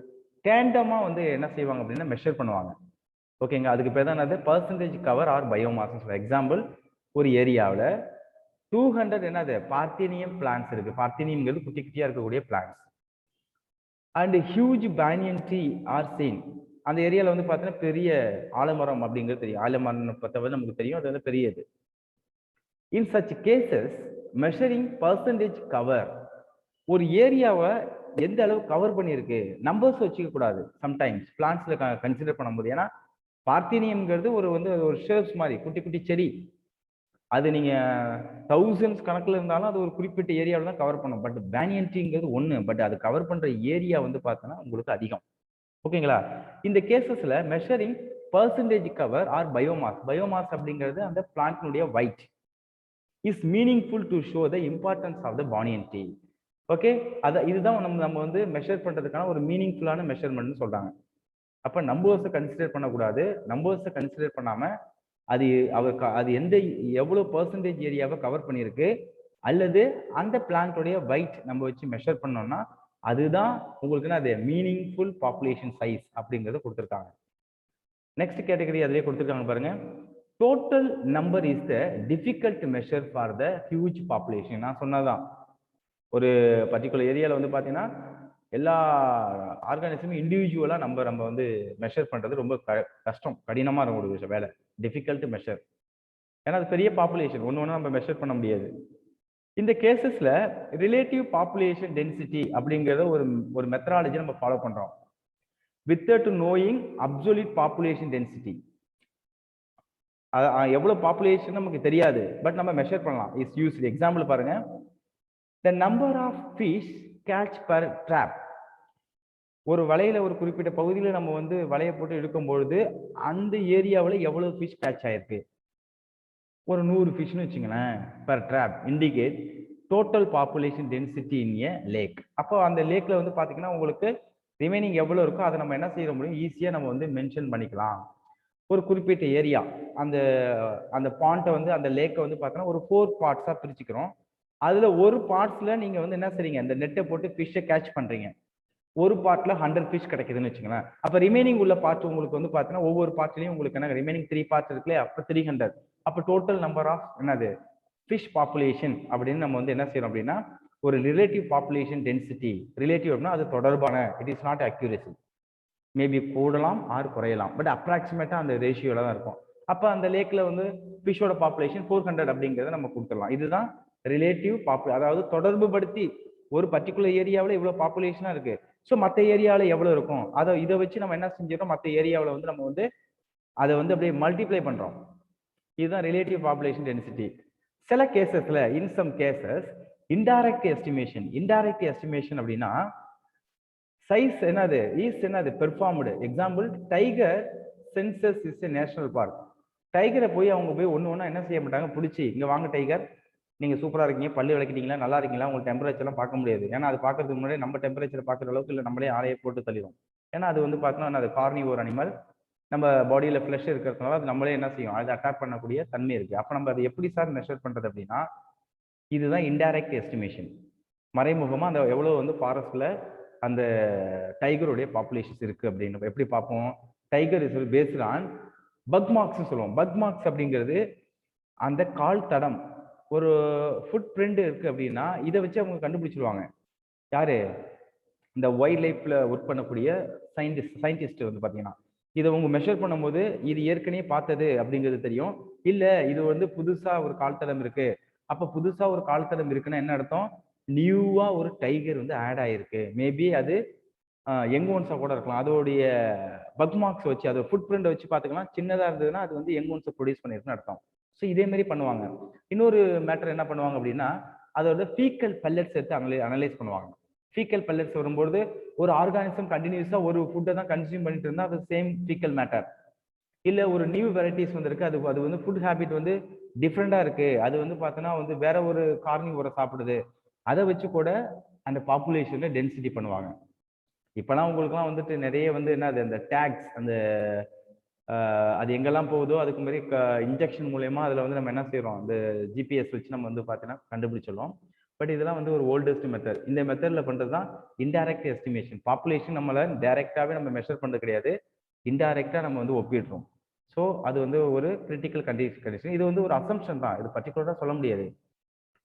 டேண்டமாக வந்து என்ன செய்வாங்க அப்படின்னா மெஷர் பண்ணுவாங்க. ஓகேங்க, அதுக்கு பேர் தான் என்னது percentage cover or biomass. Example, ஒரு ஏரியாவில் 200 என்னது பார்த்தீனியம் பிளான்ஸ் இருக்கு. பார்த்தீனியம்ங்கிறது குட்டி குட்டியாக இருக்கக்கூடிய plants and huge banyan tree are seen. அந்த ஏரியாவில் வந்து பார்த்தீங்கன்னா பெரிய ஆலமரம் அப்படிங்கிறது தெரியும். ஆலமரம் பார்த்தவரை நமக்கு தெரியும், அது வந்து பெரியது. In such cases measuring percentage cover, ஒரு ஏரியாவை எந்த அளவு கவர் பண்ணியிருக்கு நம்பர்ஸ் வச்சுக்க கூடாது. சம்டைம்ஸ் பிளான்ஸ்ல கன்சிடர் பண்ணும்போது, ஏன்னா பார்த்தீனியம்ங்கிறது ஒரு வந்து ஒரு ஷேப்ஸ் மாதிரி குட்டி குட்டி செடி, அது நீங்க தௌசண்ட்ஸ் கணக்கில் இருந்தாலும் அது ஒரு குறிப்பிட்ட ஏரியாவில் தான் கவர் பண்ணும். பட் பேனியன் ட்ரீங்கிறது ஒன்று, பட் அது கவர் பண்ற ஏரியா வந்து பார்த்தோன்னா உங்களுக்கு அதிகம். ஓகேங்களா? இந்த கேசஸ்ல measuring percentage cover or biomass, biomass அப்படிங்கிறது அந்த பிளான்ட்னுடைய weight is meaningful to show the importance of the banyan tree. Okay, இதுதான் நம்ம வந்து மெஷர் பண்றதுக்கான ஒரு மீனிங்ஃபுல்லான மெஷர்மெண்ட்னு சொல்றாங்க. அப்ப நம்பர்ஸை கன்சிடர் பண்ணக்கூடாது. நம்பர்ஸை கன்சிடர் பண்ணாம அது எவ்வளவு பர்சன்டேஜ் ஏரியாவை கவர் பண்ணியிருக்கு அல்லது அந்த பிளான்ட்டோடைய weight நம்ம வச்சு மெஷர் பண்ணோம்னா அதுதான் உங்களுக்கு அது மீனிங்ஃபுல் பாப்புலேஷன் சைஸ் அப்படிங்கிறத கொடுத்துருக்காங்க. நெக்ஸ்ட் கேட்டகரி அதிலே கொடுத்துருக்காங்க பாருங்க. Total number is the difficult measure for the huge population. நான் சொன்னதான், ஒரு பர்டிகுலர் ஏரியாவில் வந்து பார்த்தீங்கன்னா எல்லா ஆர்கானிசமும் இண்டிவிஜுவலாக நம்ம வந்து மெஷர் பண்ணுறது ரொம்ப கஷ்டம், கடினமாக இருக்கும் ஒரு விஷயம் வேலை, டிஃபிகல்ட் மெஷர். ஏன்னா அது பெரிய பாப்புலேஷன், ஒன்று ஒன்று நம்ம மெஷர் பண்ண முடியாது. இந்த கேசஸில் ரிலேட்டிவ் பாப்புலேஷன் டென்சிட்டி அப்படிங்கிறத ஒரு மெத்தடாலஜி நம்ம ஃபாலோ பண்ணுறோம். Without knowing absolute population density, எவ்வளோ பாப்புலேஷன் நமக்கு தெரியாது, பட் நம்ம மெஷர் பண்ணலாம். Is used. எக்ஸாம்பிள் பாருங்க, the number of fish catch per trap. ஒரு வலையில ஒரு குறிப்பிட்ட பகுதியில் நம்ம வந்து வலையை போட்டு எடுக்கும்பொழுது அந்த ஏரியாவில் எவ்வளவு ஃபிஷ் கேட்ச் ஆயிருக்கு, ஒரு 100 ஃபிஷ்னு வச்சுங்களேன் per trap, indicate total population density in a lake. அப்போ அந்த லேக்ல வந்து பார்த்தீங்கன்னா உங்களுக்கு ரிமைனிங் எவ்வளோ இருக்கோ அதை நம்ம என்ன செய்ய முடியும், ஈஸியாக நம்ம வந்து மென்ஷன் பண்ணிக்கலாம். ஒரு குறிப்பிட்ட ஏரியா, அந்த பாண்ட்டை வந்து அந்த லேக்கை வந்து பார்த்தீங்கன்னா ஒரு 4 பார்ட்ஸாக பிரிச்சுக்கிறோம். அதுல ஒரு பார்ட்ஸ்ல நீங்க வந்து என்ன செய்றீங்க, இந்த நெட்டை போட்டு ஃபிஷ்ஷை கேட்ச் பண்றீங்க. ஒரு பார்ட்ல 100 ஃபிஷ் கிடைக்குதுன்னு வச்சுங்களேன். அப்ப ரிமைனிங் உள்ள பார்ட் உங்களுக்கு வந்து பார்த்தீங்கன்னா ஒவ்வொரு பார்ட்லயும் உங்களுக்கு என்ன ரிமைனிங் 3 பார்ட்ஸ் இருக்குல்ல, அப்ப 300. அப்ப டோட்டல் நம்பர் ஆஃப் என்னது ஃபிஷ் பாப்புலேஷன் அப்படின்னு நம்ம வந்து என்ன செய்யறோம் அப்படின்னா ஒரு ரிலேட்டிவ் பாப்புலேஷன் டென்சிட்டி. ரிலேட்டிவ் அப்படின்னா அது தொடர்பான, it is not accuracy, maybe கூடலாம் ஆர் குறையலாம், பட் அப்ராக்சிமேட்டா அந்த ரேஷியோல தான் இருக்கும். அப்ப அந்த லேக்ல வந்து ஃபிஷோட பாப்புலேஷன் 400 அப்படிங்கிறத நம்ம கொடுத்துடலாம். இதுதான் ரிலேட்டிவ் அதாவது தொடர்பு படுத்தி ஒரு பர்டிகுலர் ஏரியாவில் இவ்வளவு பாப்புலேஷனா இருக்கு, ஸோ மற்ற ஏரியாவில் எவ்வளவு இருக்கும் இதை வச்சு நம்ம என்ன செஞ்சிடறோம், மற்ற ஏரியாவில் வந்து நம்ம வந்து அதை வந்து அப்படியே மல்டிப்ளை பண்றோம். இதுதான் ரிலேட்டிவ் பாப்புலேஷன் டென்சிட்டி. சில கேசஸ்ல, in some cases, indirect estimation. Indirect estimation அப்படின்னா சைஸ் என்னது இஸ் என்னது performed. Example, tiger census is a national park. டைகரை போய் அவங்க போய் ஒன்று ஒன்றா என்ன செய்ய மாட்டாங்க, பிடிச்சி இங்கே வாங்க டைகர், நீங்கள் சூப்பராக இருக்கீங்க, பல்லு விளக்கிட்டீங்களா, நல்லா இருக்கீங்களா, உங்களுக்கு டெம்பரேச்சர்லாம் பார்க்க முடியாது. ஏன்னா அது பார்க்கறதுக்கு முன்னாடி நம்ம டெம்பரேச்சர் பார்க்குற அளவுக்கு இல்லை, நம்மளே ஆலையை போட்டு தள்ளிடும். ஏன்னா அது வந்து பார்த்தோன்னா அது கார்னிவோர் அனிமல், நம்ம பாடியில் ஃப்ளஷ் இருக்கிறதுனால அது நம்மளே என்ன செய்யும், அதை அட்டாக் பண்ணக்கூடிய தன்மை இருக்குது. அப்போ நம்ம அதை எப்படி சார் மெஷர் பண்ணுறது அப்படின்னா, இதுதான் இன்டைரக்ட் எஸ்டிமேஷன். மறைமுகமாக அந்த எவ்வளோ வந்து ஃபாரஸ்ட்டில் அந்த டைகருடைய பாப்புலேஷன்ஸ் இருக்குது அப்படின்னு எப்படி பார்ப்போம். Tiger is based on pug marks சொல்லுவோம். பக் மார்க்ஸ் அப்படிங்கிறது அந்த கால் தடம், ஒரு ஃபுட் பிரிண்ட் இருக்கு அப்படின்னா இதை வச்சு அவங்க கண்டுபிடிச்சிருவாங்க. யாரு, இந்த வைல்ட் லைஃப்ல ஒர்க் பண்ணக்கூடிய சயின்டிஸ்ட் வந்து பாத்தீங்கன்னா இதை அவங்க மெஷர் பண்ணும்போது இது ஏற்கனவே பார்த்தது அப்படிங்கிறது தெரியும். இல்ல இது வந்து புதுசா ஒரு கால்தடம் இருக்கு, அப்ப புதுசா ஒரு கால்தடம் இருக்குன்னா என்ன அர்த்தம், நியூவா ஒரு டைகர் வந்து ஆட் ஆயிருக்கு. மேபி அது யங் ஒன்ஸா கூட இருக்கலாம். அதோடைய பக் மார்க்ஸ் வச்சு, அதோட ஃபுட் பிரிண்ட் வச்சு பார்த்துக்கலாம். சின்னதா இருந்ததுன்னா அது வந்து யங் ஒன்ஸை ப்ரொடியூஸ் பண்ணிருக்குன்னு அர்த்தம். ஸோ இதே மாதிரி பண்ணுவாங்க. இன்னொரு மேட்டர் என்ன பண்ணுவாங்க அப்படின்னா, அதோட ஃபீக்கல் பல்லட்ஸ் எடுத்து அனலைஸ் பண்ணுவாங்க. ஃபீக்கல் பல்லட்ஸ் வரும்போது ஒரு ஆர்கானிசம் கண்டினியூஸா ஒரு ஃபுட்டை தான் கன்சியூம் பண்ணிட்டு இருந்தா அது சேம் ஃபீக்கல் மேட்டர். இல்லை ஒரு நியூ வெரைட்டிஸ் வந்துருக்கு, அது வந்து ஃபுட் ஹேபிட் வந்து டிஃப்ரெண்டா இருக்கு, அது வந்து பார்த்தோன்னா வந்து வேற ஒரு கார்னிவோரை சாப்பிடுது, அதை வச்சு கூட அந்த பாப்புலேஷன்ல டென்சிட்டி பண்ணுவாங்க. இப்பெல்லாம் உங்களுக்குலாம் வந்துட்டு நிறைய வந்து என்னது அந்த டேக்ஸ், அந்த அது எங்கெல்லாம் போகுதோ அதுக்கு மாதிரி இன்ஜெக்ஷன் மூலயமா அதில் வந்து நம்ம என்ன செய்யறோம், அந்த ஜிபிஎஸ் வச்சு நம்ம வந்து பார்த்தீங்கன்னா கண்டுபிடிச்சிடலாம். பட் இதெல்லாம் வந்து ஒரு ஓல்டஸ்ட் மெத்தட். இந்த மெத்தட்ல பண்றது தான் இன்டைரக்ட் எஸ்டிமேஷன். பாப்புலேஷன் நம்மள டைரக்டாவே நம்ம மெஷர் பண்ணுறது கிடையாது, இன்டைரக்டா நம்ம வந்து ஒப்பிடுறோம். ஸோ அது வந்து ஒரு கிரிட்டிக்கல் கண்டிஷன். இது வந்து ஒரு அசம்ஷன் தான், இது பர்டிகுலராக சொல்ல முடியாது.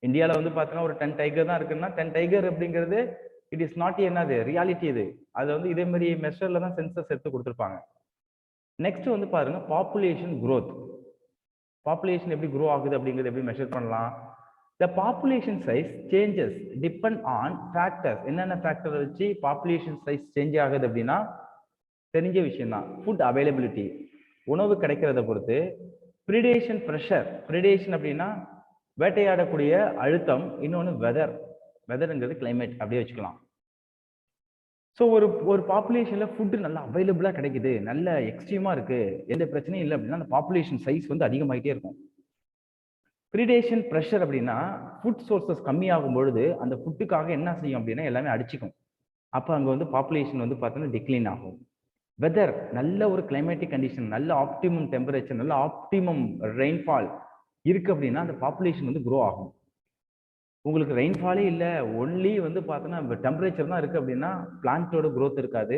இந்தியாவில் வந்து பார்த்தீங்கன்னா ஒரு 10 டைகர் தான் இருக்குன்னா 10 டைகர் அப்படிங்கிறது இட் இஸ் நாட் என்னது ரியாலிட்டி. இது அது வந்து இதே மாதிரி மெஷர்ல தான் சென்சஸ் எடுத்து கொடுத்துருப்பாங்க. நெக்ஸ்ட் வந்து பாருங்க பாப்புலேஷன் growth. பாப்புலேஷன் எப்படி grow ஆகுது அப்படிங்கிறது எப்படி மெஷர் பண்ணலாம். the population size changes depend on factors. என்னென்ன ஃபேக்டர் வச்சு பாப்புலேஷன் சைஸ் சேஞ்ச் ஆகுது அப்படின்னா தெரிஞ்ச விஷயம் தான். ஃபுட் அவைலபிலிட்டி, உணவு கிடைக்கிறத பொறுத்து. பிரிடேஷன் ப்ரெஷர், பிரிடேஷன் அப்படின்னா வேட்டையாடக்கூடிய அழுத்தம். இன்னொன்று வெதர்ங்கிறது கிளைமேட், அப்படியே வச்சுக்கலாம். ஸோ ஒரு பாப்புலேஷன்ல ஃபுட்டு நல்லா அவைலபிளாக கிடைக்குது, நல்ல எக்ஸ்ட்ரீமா இருக்கு, எந்த பிரச்சனையும் இல்லை அப்படின்னா அந்த பாப்புலேஷன் சைஸ் வந்து அதிகமாகிட்டே இருக்கும். ப்ரிடேஷன் ப்ரெஷர் அப்படின்னா ஃபுட் சோர்சஸ் கம்மியாகும் பொழுது அந்த ஃபுட்டுக்காக என்ன செய்யும் அப்படின்னா எல்லாமே அடிச்சுக்கும். அப்போ அங்கே வந்து பாப்புலேஷன் வந்து பார்த்தோன்னா டிக்ளைன் ஆகும். வெதர், நல்ல ஒரு கிளைமேட்டிக் கண்டிஷன், நல்ல ஆப்டிமம் டெம்பரேச்சர், நல்ல ஆப்டிமம் ரெயின்ஃபால் இருக்கு அப்படின்னா அந்த பாப்புலேஷன் வந்து க்ரோ ஆகும். உங்களுக்கு ரெயின்ஃபாலே இல்லை, ஒன்லி வந்து பார்த்தோன்னா டெம்பரேச்சர் தான் இருக்குது அப்படின்னா பிளான்ட்டோட க்ரோத் இருக்காது.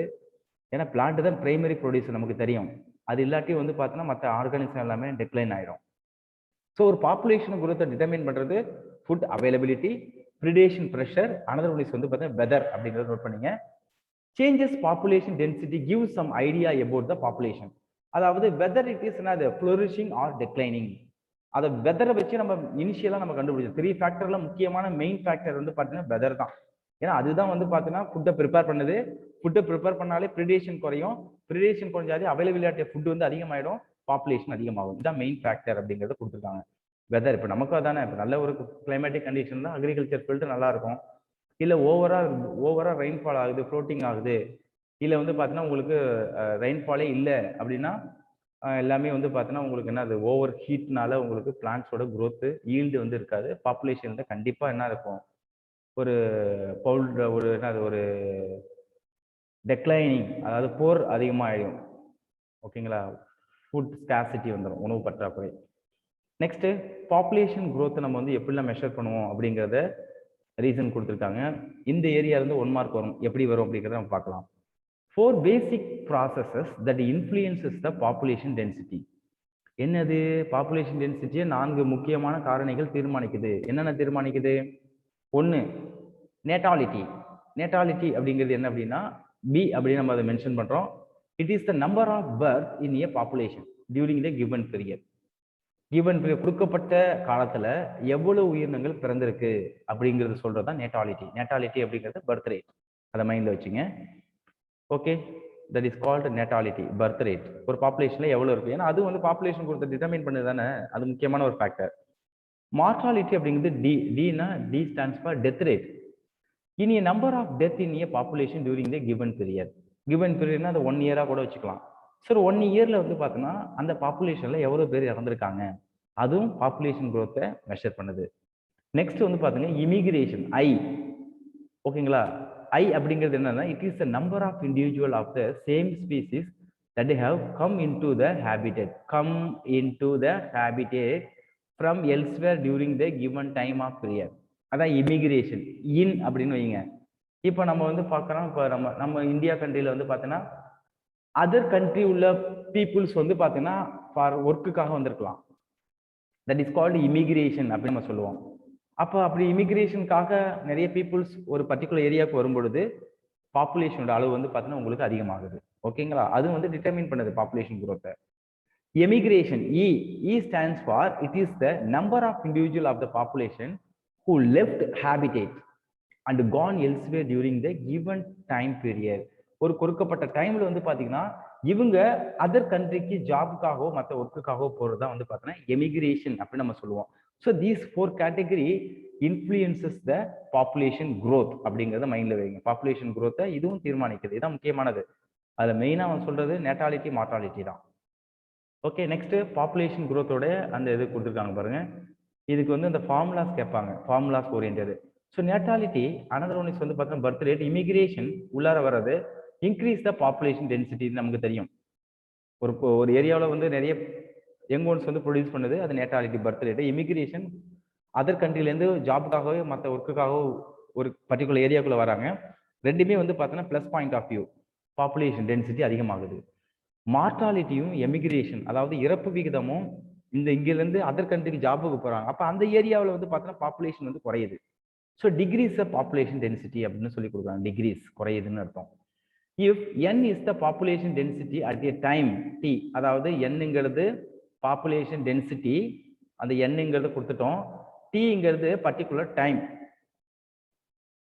ஏன்னா பிளான்ட் தான் பிரைமரி ப்ரொடியூசர் நமக்கு தெரியும். அது இல்லாட்டி வந்து பார்த்தீங்கன்னா மற்ற ஆர்கானிசம் எல்லாமே டிக்ளைன் ஆயிடும். ஸோ ஒரு பாப்புலேஷன் குரோத்தை டிட்டர்மைன் பண்ணுறது food availability, predation pressure, another one is வந்து பார்த்தீங்கன்னா வெதர் அப்படிங்கிறத நோட் பண்ணிங்க. Changes population density give some idea about the population. அதாவது வெதர் இட் இஸ் அது ஃப்ளோரிஷிங் ஆர் டிக்ளைனிங். அதை வெதரை வச்சு நம்ம இனிஷியலாக நம்ம கண்டுபிடிச்சோம். 3 ஃபேக்டர்ல முக்கியமான மெயின் ஃபேக்டர் வந்து பார்த்தீங்கன்னா வெதர் தான். ஏன்னா அதுதான் வந்து பார்த்தீங்கன்னா ஃபுட்டை ப்ரிப்பேர் பண்ணுது. ஃபுட்டை ப்ரிப்பேர் பண்ணாலே ப்ரிடேஷன் குறையும். ப்ரிடேஷன் குறைஞ்சாலே அவைலபிலிட்டி ஃபுட் வந்து அதிகமாயிடும், பாப்புலேஷன் அதிகமாகும். இதுதான் மெயின் ஃபேக்டர் அப்படிங்கிறத கொடுத்துருக்காங்க. வெதர் இப்போ நமக்கு அதானே, இப்போ நல்ல ஒரு கிளைமேட்டிக் கண்டிஷன் தான் அக்ரிகல்ச்சர் ஃபீல்டு நல்லா இருக்கும். இல்லை ஓவரா ரெயின்ஃபால் ஆகுது, ஃப்ளோட்டிங் ஆகுது, இல்லை வந்து பார்த்தீங்கன்னா உங்களுக்கு ரெயின்ஃபாலே இல்லை அப்படின்னா எல்லாமே வந்து பார்த்தீங்கன்னா உங்களுக்கு என்ன, அது ஓவர் ஹீட்னால உங்களுக்கு பிளான்ட்ஸோட க்ரோத்து ஈல்டு வந்து இருக்காது. பாப்புலேஷன்ல கண்டிப்பாக என்ன இருக்கும், ஒரு ஒரு என்னது ஒரு டெக்ளைனிங், அதாவது போர் அதிகமாகிடும். ஓகேங்களா, ஃபுட் ஸ்கார்சிட்டி வந்துடும், உணவு பற்றாக்குறை. நெக்ஸ்ட் பாப்புலேஷன் க்ரோத்தை நம்ம வந்து எப்படிலாம் மெஷர் பண்ணுவோம் அப்படிங்கிறத ரீசன் கொடுத்துருக்காங்க. இந்த ஏரியா இருந்து 1 மார்க் வரும், எப்படி வரும் அப்படிங்கிறத நம்ம பார்க்கலாம். 4 basic processes that influences the population density. என்னது பாப்புலேஷன் டென்சிட்டியை 4 முக்கியமான காரணிகள் தீர்மானிக்குது. என்னென்ன தீர்மானிக்குது? 1 நேட்டாலிட்டி. நேட்டாலிட்டி அப்படிங்கிறது என்ன அப்படின்னா பி அப்படின்னு நம்ம அதை மென்ஷன் பண்றோம். It is the number of birth in a population during the given period. Given period கொடுக்கப்பட்ட காலத்துல எவ்வளவு உயிரினங்கள் பிறந்திருக்கு அப்படிங்கிறது சொல்றதுதான் நேட்டாலிட்டி. நேட்டாலிட்டி அப்படிங்கிறது பர்த் ரேட், அதை மைண்ட்ல வச்சுங்க. Okay, that is called natality, birth rate. ஒரு பாப்புலேஷன்ல எவ்வளவு இருக்கு, ஏன்னா அது வந்து பாப்புலேஷன் கொடுத்து டிட்டர்மைன் பண்ணுது தானே, அது முக்கியமான ஒரு ஃபேக்டர். மார்டாலிட்டி அப்படிங்கிறது டினா d stands for death rate. இனி number of death in a population during the given period. Given பீரியட்னா அது 1 இயரா கூட வச்சுக்கலாம். சார் 1 இயர்ல வந்து பார்த்தோன்னா அந்த பாப்புலேஷன்ல எவ்வளவு பேர் இறந்துருக்காங்க, அதுவும் பாப்புலேஷன் குரோத்தை மெஷர் பண்ணுது. நெக்ஸ்ட் வந்து பார்த்தீங்கன்னா இமிகிரேஷன், ஐ. ஓகேங்களா, ஐ அப்படிங்கிறது என்னன்னா it is the number of individual of the same species that have come into the habitat from elsewhere during the given time of period. அதான் இமிகிரேஷன் இன் அப்படின்னு வைங்க. இப்போ நம்ம வந்து பார்க்குறோம், இப்போ நம்ம இந்தியா கண்ட்ரியில் வந்து பார்த்தீங்கன்னா அதர் கண்ட்ரி உள்ள பீப்புள்ஸ் வந்து பார்த்தீங்கன்னா ஃபார் ஒர்க்குக்காக வந்திருக்கலாம். தட் இஸ் கால்டு இமிகிரேஷன் அப்படின்னு நம்ம சொல்லுவோம். அப்போ அப்படி இமிகிரேஷனுக்காக நிறைய பீப்புள்ஸ் ஒரு பர்டிகுலர் ஏரியாவுக்கு வரும்பொழுது பாப்புலேஷனோட அளவு வந்து பார்த்தீங்கன்னா உங்களுக்கு அதிகமாகுது. ஓகேங்களா, அது வந்து டிட்டர்மின் பண்ணுது பாப்புலேஷன் குரோத்தை. Emigration e stands for it is the number of individual of the population who left habitat and gone elsewhere during the given time period. ஒரு கொடுக்கப்பட்ட டைம்ல வந்து பாத்தீங்கன்னா இவங்க அதர் கண்ட்ரிக்கு ஜாபுக்காகவோ மற்ற ஒர்க்குக்காகவோ போறதா வந்து பார்த்தீங்கன்னா எமிகிரேஷன் அப்படின்னு நம்ம சொல்லுவோம். So these 4 category influences the population growth அப்படிங்கிறத மைண்ட்ல வைங்க. பாப்புலேஷன் growth இதுவும் தீர்மானிக்குது, இதுதான் முக்கியமானது. அதுல மெயினா அவன் சொல்றது நேட்டாலிட்டி, மார்டாலிட்டி தான். ஓகே, நெக்ஸ்ட் பாப்புலேஷன் growthோட அந்த இது கொடுத்துருக்காங்க பாருங்க. இதுக்கு வந்து அந்த ஃபார்முலாஸ் கேட்பாங்க, ஃபார்முலாஸ் ஓரியன்டது. So natality another one is வந்து பார்த்தீங்கன்னா பர்த் ரேட். இமிகிரேஷன் உள்ளார வர்றது இன்க்ரீஸ் த பாப்புலேஷன் டென்சிட்டி, நமக்கு தெரியும். ஒரு ஏரியாவில் வந்து நிறைய யங் ஒன்ஸ் வந்து ப்ரொடியூஸ் பண்ணுது, அது natality, birth rate. Immigration other கண்ட்ரிலேருந்து ஜாபுக்காகவோ மற்ற ஒர்க்குக்காகவோ ஒரு பர்டிகுலர் ஏரியாக்குள்ள வராங்க. ரெண்டுமே வந்து பார்த்தீங்கன்னா plus point of view, population density அதிகமாகுது. மார்டாலிட்டியும் எமிகிரேஷன், அதாவது இறப்பு விகிதமும் இங்கிருந்து அதர் கண்ட்ரிக்கு ஜாபுக்கு போறாங்க, அப்ப அந்த ஏரியாவில் வந்து பார்த்தீங்கன்னா பாப்புலேஷன் வந்து குறையுது. ஸோ டிகிரீஸ் பாப்புலேஷன் டென்சிட்டி அப்படின்னு சொல்லி கொடுக்குறாங்க. டிகிரீஸ் குறையுதுன்னு அர்த்தம். If n is the population density at a time t, அதாவது nங்கிறது பாப்புலேஷன் டென்சிட்டி, அந்த nங்கிறது கொடுத்துட்டோம், tங்கிறது particular time,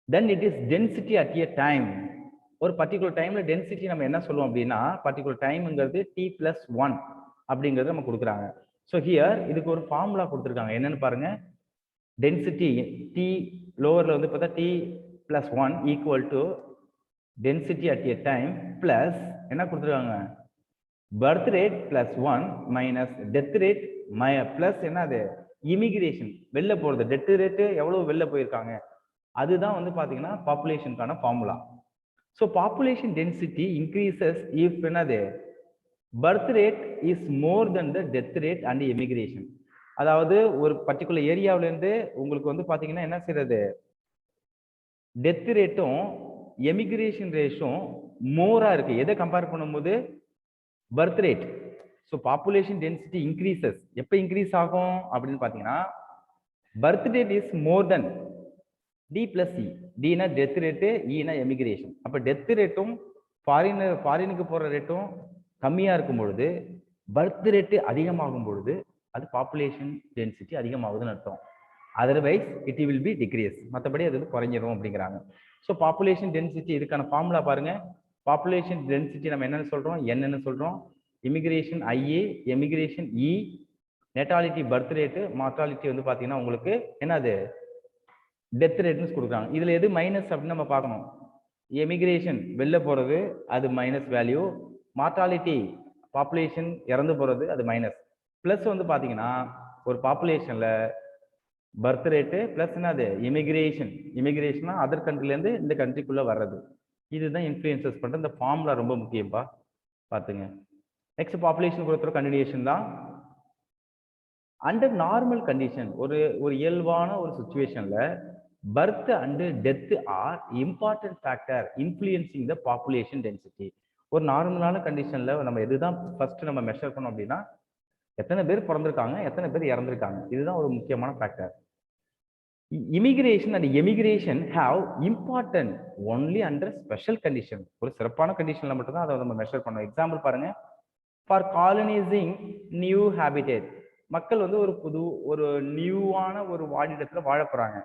then it is density at a time. ஒரு பர்டிகுலர் டைம்ல டென்சிட்டி நம்ம என்ன சொல்லுவோம் அப்படின்னா பர்டிகுலர் டைம்ங்கிறது t+1 அப்படிங்கிறது நம்ம கொடுக்குறாங்க. ஸோ ஹியர் இதுக்கு ஒரு ஃபார்முலா கொடுத்துருக்காங்க, என்னன்னு பாருங்க. டென்சிட்டி டி லோவர்ல வந்து பார்த்தா t+1 equal to density at a time plus என்ன கொடுத்துருக்காங்க, birth rate +1 minus death rate plus என்ன அது இமிகிரேஷன், வெளில போறது. டெத் ரேட்டு எவ்வளவு வெளில போயிருக்காங்க, அதுதான் வந்து பாத்தீங்கன்னா பாப்புலேஷனுக்கான formula. So population density increases if என்னது birth rate is more than the death rate and emigration. அதாவது ஒரு பர்டிகுலர் ஏரியாவில இருந்து உங்களுக்கு வந்து பாத்தீங்கன்னா என்ன செய்யறது, டெத் ரேட்டும் எமிகிரேஷன் ரேட்டும் மோரா இருக்கு. எதை கம்பேர் பண்ணும்போது birth rate so population density increases. எப்போ இன்க்ரீஸ் ஆகும் அப்படின்னு பார்த்தீங்கன்னா, birth rate is more than d plus c. டினா டெத் ரேட்டு, இனா எமிகிரேஷன். அப்போ டெத் ரேட்டும் ஃபாரினுக்கு போகிற ரேட்டும் கம்மியாக இருக்கும் பொழுது, பர்த் ரேட்டு அதிகமாகும் பொழுது அது பாப்புலேஷன் டென்சிட்டி அதிகமாகுதுன்னு அர்த்தம். Otherwise it will be decrease. மற்றபடி அது வந்து குறைஞ்சிரும் அப்படிங்கிறாங்க. ஸோ பாப்புலேஷன் டென்சிட்டி இதுக்கான ஃபார்முலா பாருங்க. பாப்புலேஷன் டென்சிட்டி நம்ம என்னன்னு சொல்றோம்? என்னன்னு சொல்றோம். Immigration I A, emigration E, natality birth rate, mortality வந்து பார்த்தீங்கன்னா உங்களுக்கு என்னது டெத் ரேட்னு கொடுக்குறாங்க. இதில் எது மைனஸ் அப்படின்னு நம்ம பார்க்கணும். எமிகிரேஷன் வெளில போகிறது அது மைனஸ் வேல்யூ, மார்டாலிட்டி பாப்புலேஷன் இறந்து போகிறது அது மைனஸ். ப்ளஸ் வந்து பார்த்தீங்கன்னா ஒரு பாப்புலேஷனில் பர்த் ரேட்டு ப்ளஸ் என்னது இமிகிரேஷன். இமிகிரேஷனா அதர் கண்ட்ரிலேருந்து இந்த கண்ட்ரிக்குள்ளே வர்றது. இதுதான் இன்ஃப்ளூயன்சஸ் பண்ணுற. இந்த ஃபார்முலா ரொம்ப முக்கியப்பா, பார்த்துங்க. நெக்ஸ்ட் பாப்புலேஷன் குரோத்தோட கண்டினியூஷன் தான். அண்டர் நார்மல் கண்டிஷன், ஒரு இயல்பான ஒரு சுச்சுவேஷன்ல birth and death are important factor influencing the population density. ஒரு நார்மலான கண்டிஷன்ல நம்ம எதுதான் ஃபர்ஸ்ட் நம்ம மெஷர் பண்ணோம் அப்படின்னா, எத்தனை பேர் பிறந்திருக்காங்க, எத்தனை பேர் இறந்திருக்காங்க. இதுதான் ஒரு முக்கியமான factor. Immigration and emigration have important only under special condition. ஒரு சிறப்பான கண்டிஷன்ல மட்டும் தான் அதை நம்ம மெஷர் பண்ணோம். எக்ஸாம்பிள் பாருங்க. ஃபார் காலனைசிங் நியூ ஹேபிடேட், மக்கள் வந்து ஒரு நியூவான ஒரு வாழிடத்துல வாழ போறாங்க.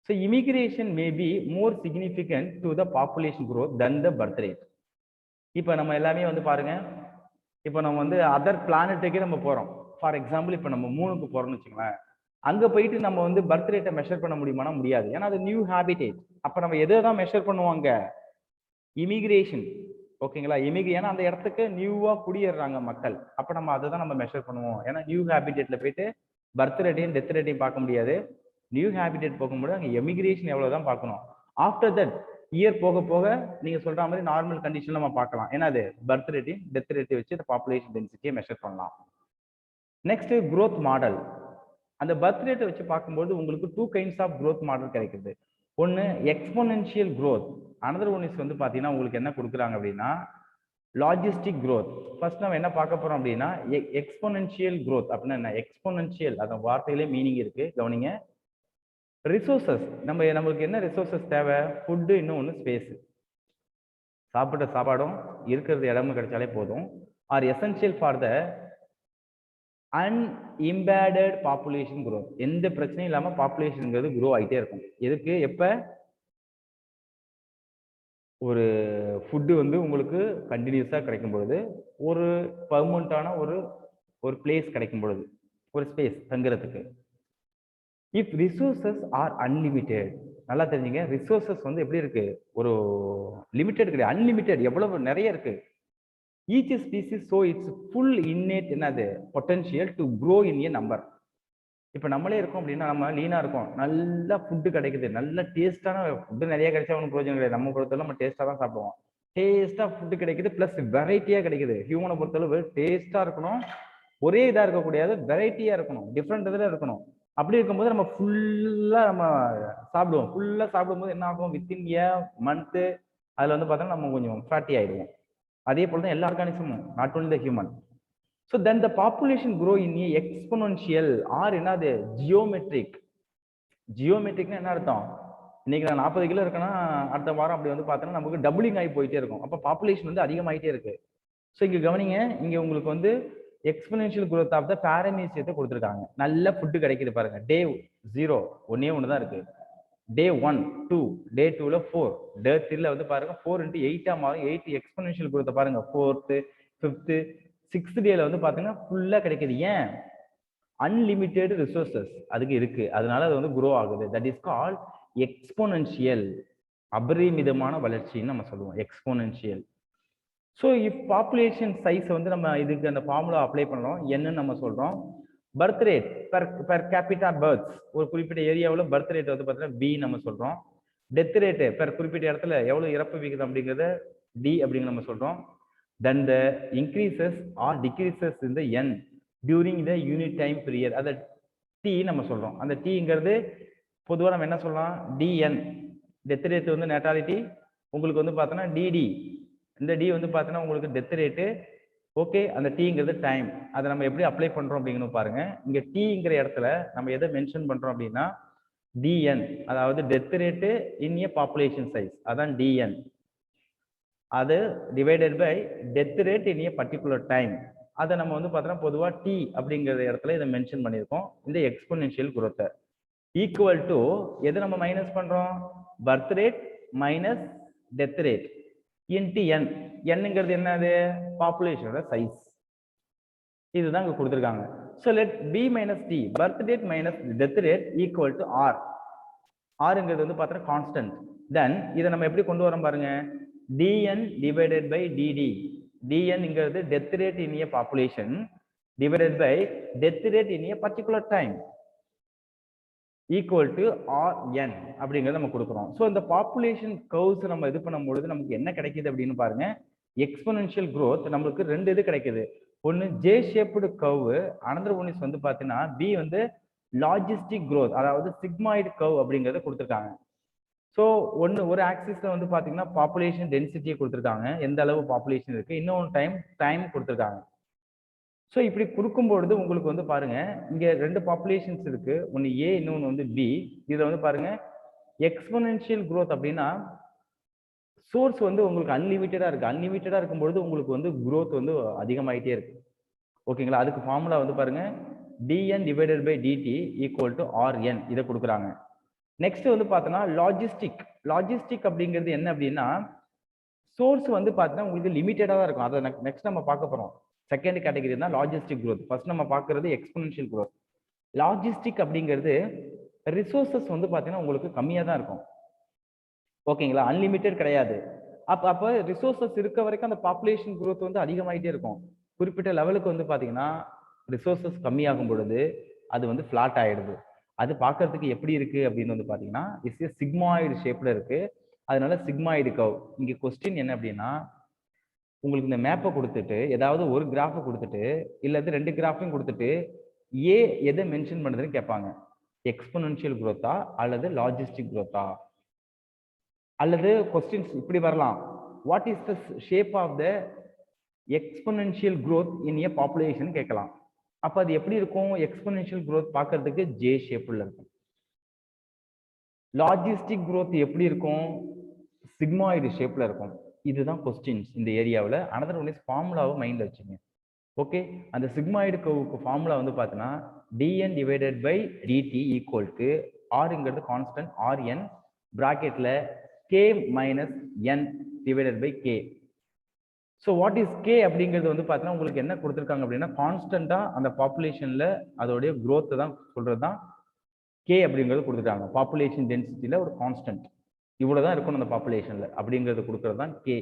So immigration may be more significant to the population growth than the birth rate. இப்போ நம்ம எல்லாமே வந்து பாருங்க, இப்போ நம்ம வந்து அதர் பிளானட்டுக்கே நம்ம போறோம். ஃபார் எக்ஸாம்பிள் இப்போ நம்ம மூணுக்கு போறோம்னு வச்சுங்களேன். அங்க போயிட்டு நம்ம வந்து பர்த் ரேட்டை மெஷர் பண்ண முடியுமானா முடியாது. ஏன்னா அது நியூ ஹேபிடேட். அப்ப நம்ம எதை தான் மெஷர் பண்ணுவாங்க? இமிகிரேஷன். ஓகேங்களா? ஏன்னா அந்த இடத்துக்கு நியூவா குடியேறாங்க மக்கள். அப்ப நம்ம அதை தான் நம்ம மெஷர் பண்ணுவோம். ஏன்னா நியூ ஹேபிடேட்ல போயிட்டு பர்த் ரேட்டையும் டெத் ரேட்டையும் பார்க்க முடியாது. நியூ ஹேபிடேட் போகும்போது அங்கே எமிகிரேஷன் எவ்வளவுதான் பார்க்கணும். ஆஃப்டர் தட் இயர் போக போக நீங்க சொல்ற மாதிரி நார்மல் கண்டிஷன் நம்ம பார்க்கலாம். ஏன்னா அது பர்த் ரேட்டையும் டெத் ரேட்டையும் வச்சு இந்த பாப்புலேஷன் டென்சிட்டியை மெஷர் பண்ணலாம். Next growth model. அந்த பர்த் ரேட்டை வச்சு பார்க்கும்போது உங்களுக்கு 2 கைண்ட்ஸ் ஆஃப் growth மாடல் கிடைக்குது. ஒன்று exponential growth, another one is வந்து பார்த்தீங்கன்னா உங்களுக்கு என்ன கொடுக்குறாங்க அப்படின்னா லாஜிஸ்டிக் growth. ஃபர்ஸ்ட் நம்ம என்ன பார்க்க போறோம் அப்படின்னா எக்ஸ்போனென்ஷியல் growth அப்படின்னா என்ன? எக்ஸ்போனென்ஷியல் அந்த வார்த்தையிலே மீனிங் இருக்கு, கவனிங்க. ரிசோர்சஸ், நம்மளுக்கு என்ன ரிசோர்சஸ் தேவை? ஃபுட்டு, இன்னொன்று ஸ்பேஸ். சாப்பிட்ட சாப்பாடும் இருக்கிறது இடமும் கிடைச்சாலே போதும். Are essential for the unimpeded population growth. எந்த பிரச்சனையும் இல்லாம பாப்புலேஷன்ங்கிறது க்ரோ ஆகிட்டே இருக்கும். எதுக்கு? எப்ப ஒரு ஃபுட்டு வந்து உங்களுக்கு கண்டினியூஸா கிடைக்கும் பொழுது, ஒரு பர்மனண்டான ஒரு பிளேஸ் கிடைக்கும் பொழுது, ஒரு ஸ்பேஸ் தங்குறதுக்கு. இஃப் ரிசோர்சஸ் ஆர் அன்லிமிட்டெட், நல்லா தெரிஞ்சுங்க, ரிசோர்சஸ் வந்து எப்படி இருக்கு? ஒரு லிமிட்டெட் கிடையாது, அன்லிமிட்டெட், எவ்வளவு நிறைய இருக்கு. Each species so it's full innate என்னது potential to grow in a number. இப்போ நம்மளே இருக்கோம் அப்படின்னா நம்ம லீனா இருக்கோம், நல்லா ஃபுட்டு கிடைக்குது, நல்ல டேஸ்டான ஃபுட்டு நிறைய கிடைச்சா ஒன்றும் பிரயோஜனம் கிடையாது. நம்ம பொறுத்தவரை நம்ம டேஸ்ட்டாக தான் சாப்பிடுவோம். டேஸ்ட்டாக ஃபுட்டு கிடைக்குது, ப்ளஸ் வெரைட்டியாக கிடைக்குது. ஹியூமனை பொறுத்தளவு டேஸ்ட்டாக இருக்கணும், ஒரே இதாக இருக்கக்கூடாது, வெரைட்டியாக இருக்கணும், டிஃப்ரெண்ட் இதில் இருக்கணும். அப்படி இருக்கும்போது நம்ம ஃபுல்லாக நம்ம சாப்பிடுவோம். ஃபுல்லாக சாப்பிடும்போது என்ன ஆகும்? வித்தின் ஏ மந்த்து அதில் வந்து பார்த்தோன்னா நம்ம கொஞ்சம் ஃபேட்டி ஆகிடுவோம். அதே போல தான் எல்லா ஆர்கானிசமும், not only the human. So then the population grow in a exponential or என்னது ஜியோமெட்ரிக். ஜியோமெட்ரிக்னா என்ன அர்த்தம்? இன்னைக்கு நான் 40 கிலோ இருக்கேன்னா அடுத்த வாரம் அப்படி வந்து பார்த்தோன்னா நமக்கு டபுளிங் ஆகி போயிட்டே இருக்கும். அப்போ பாப்புலேஷன் வந்து அதிகமாகிட்டே இருக்கு. ஸோ இங்கே கவனிங்க, இங்கே உங்களுக்கு வந்து எக்ஸ்போனென்ஷியல் growth ஆஃப் த பாரமீசியத்தை கொடுத்துருக்காங்க. நல்ல ஃபுட்டு கிடைக்குது பாருங்க. டே 0 ஒன்னே ஒன்று தான் இருக்கு. டே 1 2, டே 2ல 4, டே 3ல வந்து பாருங்க 4 × 8 மாறும். 8 எக்ஸ்போனென்ஷியல் growth பாருங்க. 4th 5th 6th டேல வந்து பாத்தீங்கன்னா ஃபுல்லா கிடைக்குது. ஏன்? அன்லிமிட்டெட் ரிசோர்சஸ் அதுக்கு இருக்கு, அதனால அது வந்து க்ரோ ஆகுது. தட் இஸ் கால்ட் எக்ஸ்போனென்ஷியல், அபரிமிதமான வளர்ச்சின்னு நம்ம சொல்லுவோம், exponential. So if population size வந்து நம்ம இதுக்கு அந்த ஃபார்முலா அப்ளை பண்றோம். என்னன்னு நம்ம சொல்றோம்? Birth rate per capita births, ஒரு குறிப்பிட்ட ஏரியாவில் பர்த் ரேட் வந்து பார்த்தீங்கன்னா பி நம்ம சொல்றோம். டெத் ரேட்டு பெர் குறிப்பிட்ட இடத்துல எவ்வளவு இறப்பு விகிதம் அப்படிங்கிறத டி அப்படிங்க நம்ம சொல்றோம். Then the increases or decreases இந்த n during the unit time period, அதை டி நம்ம சொல்றோம். அந்த டிங்கிறது பொதுவாக நம்ம என்ன சொல்லலாம்? டிஎன். டெத் ரேட் வந்து நேட்டாலிட்டி உங்களுக்கு வந்து பார்த்தோன்னா டிடி. இந்த டி வந்து பார்த்தோன்னா உங்களுக்கு டெத் ரேட்டு, ஓகே, அந்த டீங்கிறது டைம். அதை நம்ம எப்படி அப்ளை பண்றோம் அப்படிங்கணும் பாருங்க. இங்க டீங்கிற இடத்துல நம்ம எதை மென்ஷன் பண்றோம் அப்படின்னா dn, அதாவது death rate in a population size, அதான் dn. அது divided by death rate in a particular time. அதை நம்ம வந்து பார்த்தோம்னா பொதுவா டி அப்படிங்கிற இடத்துல இதை மென்ஷன் பண்ணியிருக்கோம். இந்த எக்ஸ்போனென்ஷியல் குரோத்தை ஈக்குவல் டு எதை நம்ம மைனஸ் பண்றோம்? Birth rate minus death rate into n. என்னங்கிறது என்னது? பாப்புலேஷனோட சைஸ். இதுதான் இங்க கொடுத்துருக்காங்க. So let b minus d, birth rate minus death rate equal to r. ஆருங்கிறது வந்து பார்த்தோன்னா கான்ஸ்டன்ட். தென் இதை நம்ம எப்படி கொண்டு வரோம் பாருங்க, dn divided by dd. dnங்கிறது death rate in a population divided by death rate in a particular time equal to rn அப்படிங்கிறத நம்ம கொடுக்குறோம். ஸோ இந்த பாப்புலேஷன் கர்வ்ஸ் நம்ம இது பண்ணும்பொழுது நமக்கு என்ன கிடைக்குது அப்படின்னு பாருங்க, எக்ஸ்போனென்ஷியல் growth நம்மளுக்கு ரெண்டு இது கிடைக்குது. ஒன்று J shaped curve, another one is வந்து பார்த்தீங்கன்னா பி வந்து லாஜிஸ்டிக் growth, அதாவது சிக்மாய்டு கர்வ் அப்படிங்கிறத கொடுத்துருக்காங்க. ஸோ ஒரு ஆக்சிஸ்ல வந்து பார்த்தீங்கன்னா பாப்புலேஷன் டென்சிட்டியை கொடுத்துருக்காங்க, எந்த அளவு பாப்புலேஷன் இருக்கு, இன்னொன்று டைம் கொடுத்துருக்காங்க. ஸோ இப்படி கொடுக்கும்பொழுது உங்களுக்கு வந்து பாருங்க, இங்க ரெண்டு பாப்புலேஷன்ஸ் இருக்கு, ஒன்று ஏ இன்னொன்று வந்து பி. இதில் வந்து பாருங்க எக்ஸ்போனென்ஷியல் growth அப்படின்னா சோர்ஸ் வந்து உங்களுக்கு அன்லிமிட்டடா இருக்கு. அன்லிமிட்டடா இருக்கும்பொழுது உங்களுக்கு வந்து growth வந்து அதிகமாயிட்டே இருக்கு. ஓகேங்களா? அதுக்கு ஃபார்முலா வந்து பாருங்க dn divided by dt equal to rn, இதை கொடுக்குறாங்க. நெக்ஸ்ட் வந்து பார்த்தோன்னா லாஜிஸ்டிக் அப்படிங்கிறது என்ன அப்படின்னா சோர்ஸ் வந்து பார்த்தீங்கன்னா உங்களுக்கு லிமிட்டடா தான் இருக்கும். அதை நெக்ஸ்ட் நம்ம பார்க்க போறோம். செகண்ட் கேட்டகரி தான் லாஜிஸ்டிக் growth. ஃபர்ஸ்ட் நம்ம பார்க்கறது எக்ஸ்போனென்ஷியல் growth. லாஜிஸ்டிக் அப்படிங்கிறது ரிசோர்சஸ் வந்து பார்த்தீங்கன்னா உங்களுக்கு கம்மியாக தான் இருக்கும். ஓகேங்களா? அன்லிமிட்டட் கிடையாது. அப்போ ரிசோர்சஸ் இருக்க வரைக்கும் அந்த பாப்புலேஷன் growth வந்து அதிகமாயிட்டே இருக்கும். குறிப்பிட்ட லெவலுக்கு வந்து பார்த்தீங்கன்னா ரிசோர்சஸ் கம்மியாகும் பொழுது அது வந்து ஃபிளாட் ஆயிடுது. அது பார்க்கறதுக்கு எப்படி இருக்கு அப்படின்னு வந்து பார்த்தீங்கன்னா இட்ஸ் சிக்மாய்டு ஷேப்ல இருக்கு. அதனால சிக்மாய்டு கர்வ். இங்க கொஸ்டின் என்ன அப்படின்னா உங்களுக்கு இந்த மேப்பை கொடுத்துட்டு ஏதாவது ஒரு கிராஃபை கொடுத்துட்டு இல்லது ரெண்டு கிராஃபையும் கொடுத்துட்டு ஏ எதை மென்ஷன் பண்ணுதுன்னு கேட்பாங்க. எக்ஸ்போனென்ஷியல் growth-ஆ அல்லது லாஜிஸ்டிக் growth-ஆ? அல்லது கொஸ்டின்ஸ் இப்படி வரலாம், what is the shape of the exponential growth in a population கேட்கலாம். அப்ப அது எப்படி இருக்கும்? எக்ஸ்போனென்ஷியல் growth பார்க்கறதுக்கு ஜே ஷேப்ல இருக்கும். லாஜிஸ்டிக் growth எப்படி இருக்கும்? சிக்மாய்டு ஷேப்ல இருக்கும். இதுதான் கொஸ்டின்ஸ் இந்த ஏரியாவில். அனதர் ஒன் இஸ் ஃபார்முலாவை மைண்ட்ல வச்சுங்க. ஓகே, அந்த சிக்மாய்டு கர்வுக்கு ஃபார்முலா வந்து பார்த்தீங்கன்னா dn divided by dt equal to rங்கிறது கான்ஸ்டன்ட் rn பிராக்கெட்ல k minus n divided by k. So what is k அப்படிங்கிறது வந்து பார்த்தீங்கன்னா உங்களுக்கு என்ன கொடுத்துருக்காங்க அப்படின்னா கான்ஸ்டன்டா அந்த பாப்புலேஷன்ல அதோடைய growth தான் சொல்றது தான் கே அப்படிங்கிறது கொடுத்துருக்காங்க. பாப்புலேஷன் டென்சிட்டியில ஒரு கான்ஸ்டன்ட் இவ்வளவுதான் இருக்கணும் அந்த பாப்புலேஷன்ல அப்படிங்கிறது கொடுக்கறது தான் கே.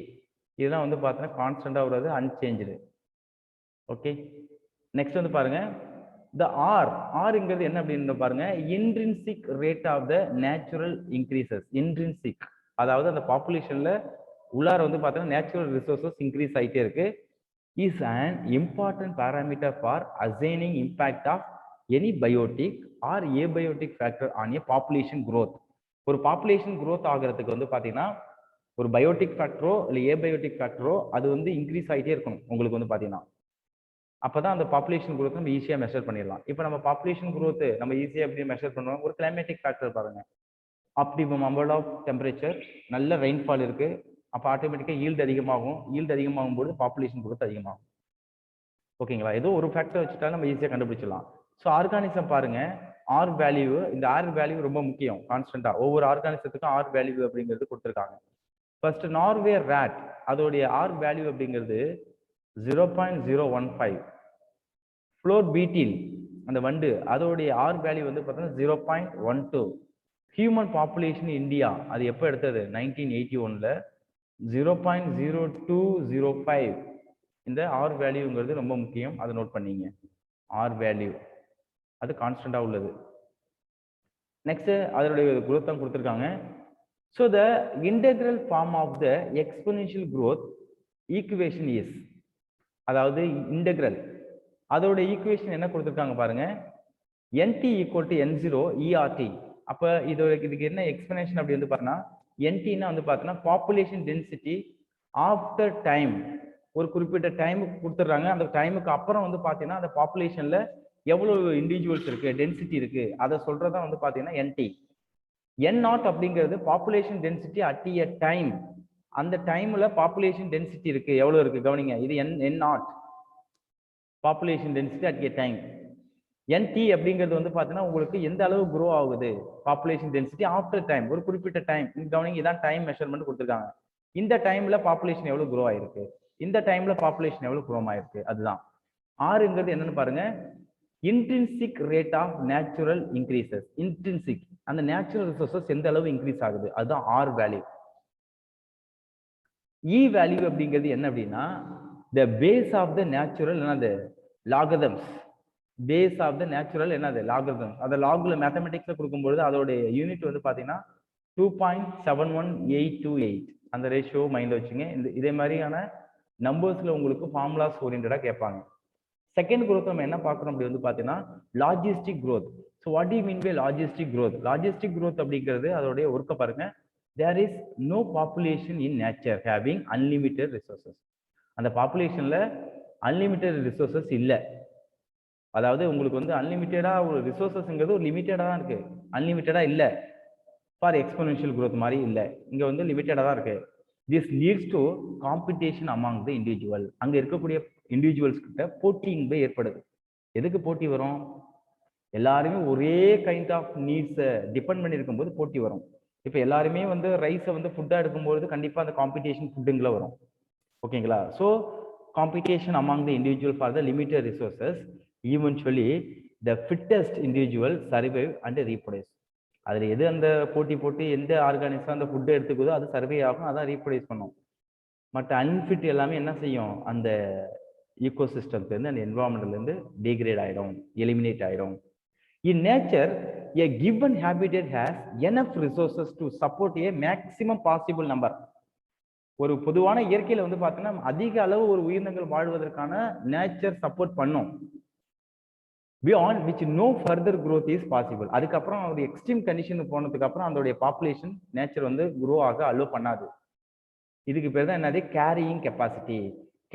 இதெல்லாம் வந்து பார்த்தீங்கன்னா கான்ஸ்டன்டா வருது, அன்சேஞ்சு. ஓகே, நெக்ஸ்ட் வந்து பாருங்க the rங்கிறது என்ன அப்படின்னு பாருங்க, intrinsic rate of the natural increases. Intrinsic அதாவது அந்த பாப்புலேஷன்ல உள்ளார வந்து பார்த்தீங்கன்னா நேச்சுரல் ரிசோர்சஸ் இன்க்ரீஸ் ஆகிட்டே இருக்கு. Is an important parameter for assigning impact of any biotic or abiotic factor on a population growth. ஒரு பாப்புலேஷன் growth ஆகிறதுக்கு வந்து பார்த்தீங்கன்னா ஒரு பயோட்டிக் ஃபேக்டரோ இல்லை ஏபயோட்டிக் ஃபேக்டரோ அது வந்து இன்க்ரீஸ் ஆகிட்டே இருக்கணும் உங்களுக்கு வந்து பார்த்தீங்கன்னா. அப்பதான் அந்த பாப்புலேஷன் growth நம்ம ஈஸியாக மெஷர் பண்ணிடலாம். இப்போ நம்ம பாப்புலேஷன் growth நம்ம ஈஸியாக எப்படி மெஷர் பண்ணுவோம்? ஒரு கிளைமேட்டிக் ஃபேக்டர் பாருங்க, ஆப்டிமம் அமௌண்ட் ஆஃப் டெம்பரேச்சர், நல்ல ரெயின்ஃபால் இருக்கு, அப்போ ஆட்டோமேட்டிக்காக ஈல்டு அதிகமாகும். ஈல்டு அதிகமாகும் போது பாப்புலேஷன் growth அதிகமாகும். ஓகேங்களா? ஏதோ ஒரு ஃபேக்டர் வச்சுட்டா நம்ம ஈஸியாக கண்டுபிடிச்சிடலாம். ஸோ ஆர்கானிசம் பாருங்க, ஆர் வேல்யூ, இந்த ஆர் வேல்யூ ரொம்ப முக்கியம். கான்ஸ்டன்டா ஒவ்வொரு ஆர்கானிசத்துக்கும் ஆர் வேல்யூ அப்படிங்கிறது கொடுத்துருக்காங்க. ஃபர்ஸ்ட் நார்வே ரேட், அதோடைய ஆர் வேல்யூ அப்படிங்கிறது 0.015. ஃப்ளோர் பீட்டில் அந்த வண்டு, அதோடைய ஆர் வேல்யூ வந்து பார்த்தீங்கன்னா 0.12. ஹியூமன் பாப்புலேஷன் இந்தியா அது எப்போ எடுத்தது? 1981ல 0.0205. இந்த ஆர் வேல்யூங்கிறது ரொம்ப முக்கியம், அதை நோட் பண்ணீங்க. ஆர் வேல்யூ அது கான்ஸ்டன்டா உள்ளது. நெக்ஸ்ட் அதனுடைய growth தான் கொடுத்துருக்காங்க. So the integral form of the exponential growth equation is, அதாவது இன்டெக்ரல் அதோட ஈக்குவேஷன் என்ன கொடுத்துருக்காங்க பாருங்க, nt equal to n0 ERT. அப்போ இதுக்கு என்ன எக்ஸ்பிளனேஷன் அப்படி வந்து பார்த்தீங்கன்னா ntனா வந்து பார்த்தீங்கன்னா பாப்புலேஷன் டென்சிட்டி ஆஃப்டர் டைம் ஒரு குறிப்பிட்ட டைமுக்கு கொடுத்துட்றாங்க. அந்த டைமுக்கு அப்புறம் வந்து பார்த்தீங்கன்னா அந்த பாப்புலேஷன்ல எவ்வளவு இண்டிவிஜுவல்ஸ் இருக்கு, டென்சிட்டி இருக்கு, அதை சொல்றதா வந்து பார்த்தீங்கன்னா என்டி. என் நாட் அப்படிங்கிறது population density at a time. அந்த டைம்ல பாப்புலேஷன் டென்சிட்டி இருக்கு, எவ்வளவு இருக்கு கவனிங்க. இது n naught population density at a time. N t அப்படிங்கிறது வந்து பார்த்தீங்கன்னா உங்களுக்கு எந்த அளவு க்ரோ ஆகுது பாப்புலேஷன் டென்சிட்டி ஆஃப்டர் டைம், ஒரு குறிப்பிட்ட டைம். கவனிங்க, இதான் டைம் மெஷர்மெண்ட் கொடுத்துருக்காங்க. இந்த டைம்ல பாப்புலேஷன் எவ்வளவு க்ரோ ஆயிருக்கு, இந்த டைம்ல பாப்புலேஷன் எவ்வளவு க்ரோ ஆயிருக்கு, அதுதான். ஆறுங்கிறது என்னன்னு பாருங்க, intrinsic rate of natural increases. Intrinsic, அந்த நேச்சுரல் ரிசோர்சஸ் எந்த அளவு இன்க்ரீஸ் ஆகுது, அதுதான் ஆர் வேல்யூ. இ வேல்யூ அப்படிங்கிறது என்ன அப்படின்னா, the base of the natural என்னது logarithms. Base of the natural என்னது லாகதம்ஸ். அந்த லாக்ல மேத்தமெட்டிக்ஸ்ல கொடுக்கும்போது அதோட யூனிட் வந்து பாத்தீங்கன்னா 2.71828. அந்த ரேஷியோ மைண்ட்ல வச்சுங்க. இதே மாதிரியான நம்பர்ஸ்ல உங்களுக்கு ஃபார்முலாஸ் ஓரியன்டா கேட்பாங்க. செகண்ட் growth நம்ம என்ன பார்க்கறோம் அப்படி வந்து பாத்தீங்கன்னா logistic growth. So what do you mean by logistic growth? Logistic growth அப்படிங்கிறது அதோடைய ஒர்க்கை பாருங்க. there is no population in nature having unlimited resources. அந்த பாப்புலேஷன்ல அன்லிமிட்டெட் ரிசோர்சஸ் இல்லை. அதாவது உங்களுக்கு வந்து அன்லிமிட்டடா ஒரு ரிசோர்சஸ்ங்கிறது ஒரு லிமிட்டடா தான் இருக்கு, அன்லிமிட்டடா இல்லை. ஃபார் எக்ஸ்போனென்ஷியல் growth மாதிரி இல்லை, இங்க வந்து லிமிட்டடா தான் இருக்கு. This leads to competition among the individual. அங்க இருக்கக்கூடிய இண்டிவிஜுவல்ஸ் கிட்ட போட்டியின்மை ஏற்படுது. எதுக்கு போட்டி வரும்? எல்லாருமே ஒரே கைண்ட் ஆஃப் நீட்ஸை டிபெண்ட் பண்ணி இருக்கும்போது போட்டி வரும். இப்போ எல்லாருமே வந்து ரைஸை வந்து ஃபுட்டா எடுக்கும்போது கண்டிப்பா அந்த காம்படிஷன் ஃபுட்டுங்கள வரும். ஓகேங்களா? So competition among the individual for the limited resources, eventually the fittest individual survive and reproduce. அதில் எது அந்த போட்டி போட்டு எந்த ஆர்கானிசம் அந்த ஃபுட்டை எடுத்துக்குதோ அது சர்வே ஆகும், அதான் ரீப்ரொடியூஸ் பண்ணும். மற்ற அன்ஃபிட் எல்லாமே என்ன செய்யும், அந்த ஈகோசிஸ்டம்லேருந்து அந்த என்வரான்மெண்ட்லேருந்து டிகிரேட் ஆகிடும், எலிமினேட் ஆகிடும். In nature a given habitat has enough resources to support a maximum possible number. ஒரு பொதுவான இயற்கையில வந்து பார்த்தீங்கன்னா அதிக அளவு ஒரு உயிரினங்கள் வாழ்வதற்கான நேச்சர் சப்போர்ட் பண்ணும். beyond which no further growth is possible. அதுக்கப்புறம் ஒரு எக்ஸ்ட்ரீம் கண்டிஷன் போனதுக்கு அப்புறம் அதோடைய பாப்புலேஷன் நேச்சர் வந்து க்ரோ ஆக அலோ பண்ணாது. இதுக்கு பேர் தான் என்னது கேரியிங் கெப்பாசிட்டி.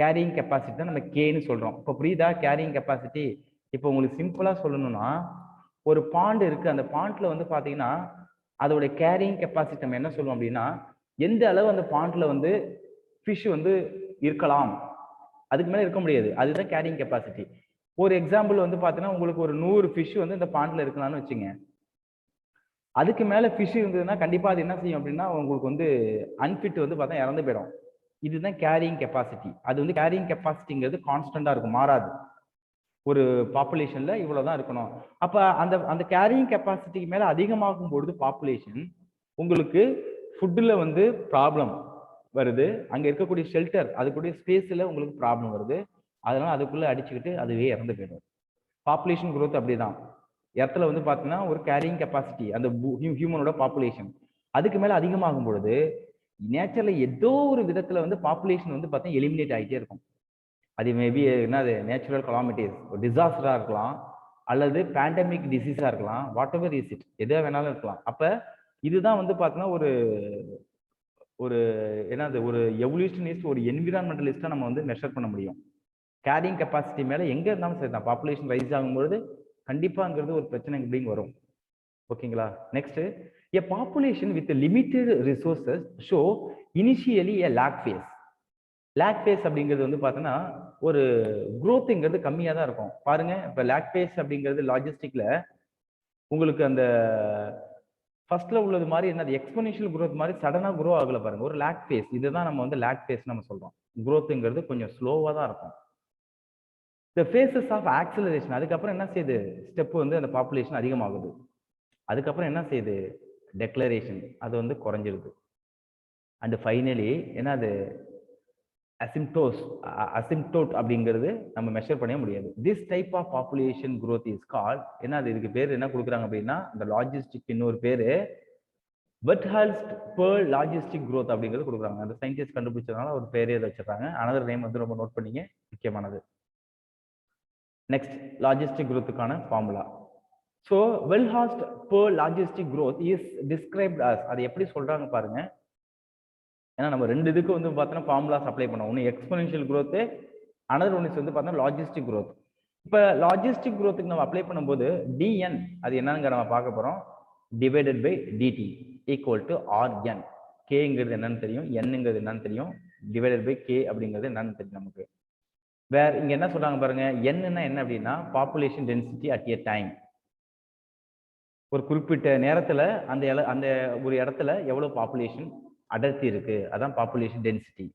கேரியிங் கெப்பாசிட்டி தான் நம்ம கேன்னு சொல்றோம். இப்போ புரியுதா கேரியிங் கெப்பாசிட்டி? இப்போ உங்களுக்கு சிம்பிளா சொல்லணும்னா, ஒரு பாண்ட் இருக்கு, அந்த பாண்ட்ல வந்து பாத்தீங்கன்னா அதோட கேரியிங் கெப்பாசிட்டி நம்ம என்ன சொல்லுவோம் அப்படின்னா, எந்த அளவு அந்த பாண்ட்ல வந்து ஃபிஷ் வந்து இருக்கலாம், அதுக்கு மேல இருக்க முடியாது, அதுதான் கேரியிங் கெப்பாசிட்டி. ஒரு எக்ஸாம்பிள் வந்து பாத்தீங்கன்னா உங்களுக்கு ஒரு 100 ஃபிஷ் வந்து இந்த பாண்ட்ல இருக்கலாம்னு வச்சுங்க. அதுக்கு மேல ஃபிஷ் இருந்ததுன்னா கண்டிப்பா அது என்ன செய்யும் அப்படின்னா உங்களுக்கு வந்து அன்ஃபிட் வந்து பார்த்தா இறந்து போயிடும். இதுதான் கேரியிங் கெப்பாசிட்டி. அது வந்து கேரியிங் கெப்பாசிட்டிங்கிறது கான்ஸ்டன்டா இருக்கும், மாறாது. ஒரு பாப்புலேஷன்ல இவ்வளவுதான் இருக்கணும். அப்ப அந்த அந்த கேரியிங் கெப்பாசிட்டிக்கு மேல அதிகமாகும் பொழுது பாப்புலேஷன் உங்களுக்கு ஃபுட்ல வந்து ப்ராப்ளம் வருது, அங்க இருக்கக்கூடிய ஷெல்டர் அதுக்குடைய ஸ்பேஸ்ல உங்களுக்கு ப்ராப்ளம் வருது, அதனால அதுக்குள்ள அடிச்சுக்கிட்டு அதுவே இறந்து போயிடும். பாப்புலேஷன் growth அப்படிதான். இடத்துல வந்து பார்த்தீங்கன்னா ஒரு கேரியிங் கெப்பாசிட்டி அந்த ஹியூமனோட பாப்புலேஷன் அதுக்கு மேல அதிகமாகும் பொழுது நேச்சர்ல ஏதோ ஒரு விதத்துல வந்து பாப்புலேஷன் வந்து பார்த்தீங்கன்னா எலிமினேட் ஆகிட்டே இருக்கும். அது மேபி என்னது நேச்சுரல் கலாமிட்டிஸ், ஒரு டிசாஸ்டரா இருக்கலாம், அல்லது பேண்டமிக் டிசீஸா இருக்கலாம், வாட் எவர் இஸ் இட், எதா வேணாலும் இருக்கலாம். அப்ப இதுதான் வந்து பார்த்தீங்கன்னா ஒரு ஒரு என்னது ஒரு எவல்யூஷனிஸ்ட், ஒரு என்விரான்மெண்டலிஸ்டா நம்ம வந்து மெஷர் பண்ண முடியும். கேரியிங் கெப்பாசிட்டி மேல எங்க இருந்தாலும் சரி தான், பாப்புலேஷன் ரைஸ் ஆகும்பொழுது கண்டிப்பாங்கிறது ஒரு பிரச்சனை இப்படிங்க வரும். ஓகேங்களா? Next, a population with limited resources show initially a lag phase. lag phase அப்படிங்கிறது வந்து பார்த்தீங்கன்னா ஒரு growthங்கிறது கம்மியா தான் இருக்கும். பாருங்க, இப்ப lag phase அப்படிங்கிறது லாஜிஸ்டிக்ல உங்களுக்கு அந்த ஃபர்ஸ்ட்ல உள்ளது மாதிரி என்னது எக்ஸ்போனென்ஷியல் growth மாதிரி சடனா grow ஆகல பாருங்க, ஒரு lag phase. இதுதான் நம்ம வந்து lag phase நம்ம சொல்றோம். growthங்கிறது கொஞ்சம் ஸ்லோவா தான் இருக்கும். the phases of acceleration, அதுக்கப்புறம் என்ன செய்யுது, ஸ்டெப் வந்து அந்த பாப்புலேஷன் அதிகமாகுது. அதுக்கப்புறம் என்ன செய்யுது, டெக்ளரேஷன், அது வந்து குறைஞ்சிருது. அண்ட் ஃபைனலி என்னது அசிம்டோட் அப்படிங்கிறது நம்ம மெஷர் பண்ணவே முடியாது. This type of population growth is called என்னது, இதுக்கு பேர் என்ன கொடுக்குறாங்க அப்படின்னா, இந்த லாஜிஸ்டிக் இன்னொரு பேரு பெர்ட்ஹால்ஸ்ட் பெர்ல் லாஜிஸ்டிக் growth அப்படிங்கிறது கொடுக்குறாங்க. அந்த சயின்டிஸ்ட் கண்டுபிடிச்சதுனால ஒரு பேரே அதை வச்சிருக்காங்க. அனதர் நேம் வந்து ரொம்ப நோட் பண்ணிங்க, முக்கியமானது. நெக்ஸ்ட், லாஜிஸ்டிக் growthக்கான formula. So Verhulst Pearl logistic growth is described as, அது எப்படி சொல்றாங்க பாருங்க. ஏன்னா நம்ம ரெண்டு இதுக்கு வந்து பார்த்தோன்னா ஃபார்முலாஸ் அப்ளை பண்ணோம். ஒன்று exponential growth, another one is வந்து பார்த்தோன்னா லாஜிஸ்டிக் growth. இப்போ லாஜிஸ்டிக் growthக்கு நம்ம அப்ளை பண்ணும்போது dn அது என்னன்னு நம்ம பார்க்க போறோம். Divided by dt equal to rn. கேங்கிறது என்னன்னு தெரியும், என்னங்கிறது என்னன்னு தெரியும், டிவைடட் பை கே அப்படிங்கிறது என்னன்னு தெரியும் நமக்கு. வேற இங்க என்ன சொல்றாங்க பாருங்க, என்னன்னா என்ன அப்படின்னா population density at a time. ஒரு குறிப்பிட்ட நேரத்துல அந்த ஒரு இடத்துல எவ்வளவு பாப்புலேஷன் அடர்த்தி இருக்கு, அதான் பாப்புலேஷன் டென்சிட்டி.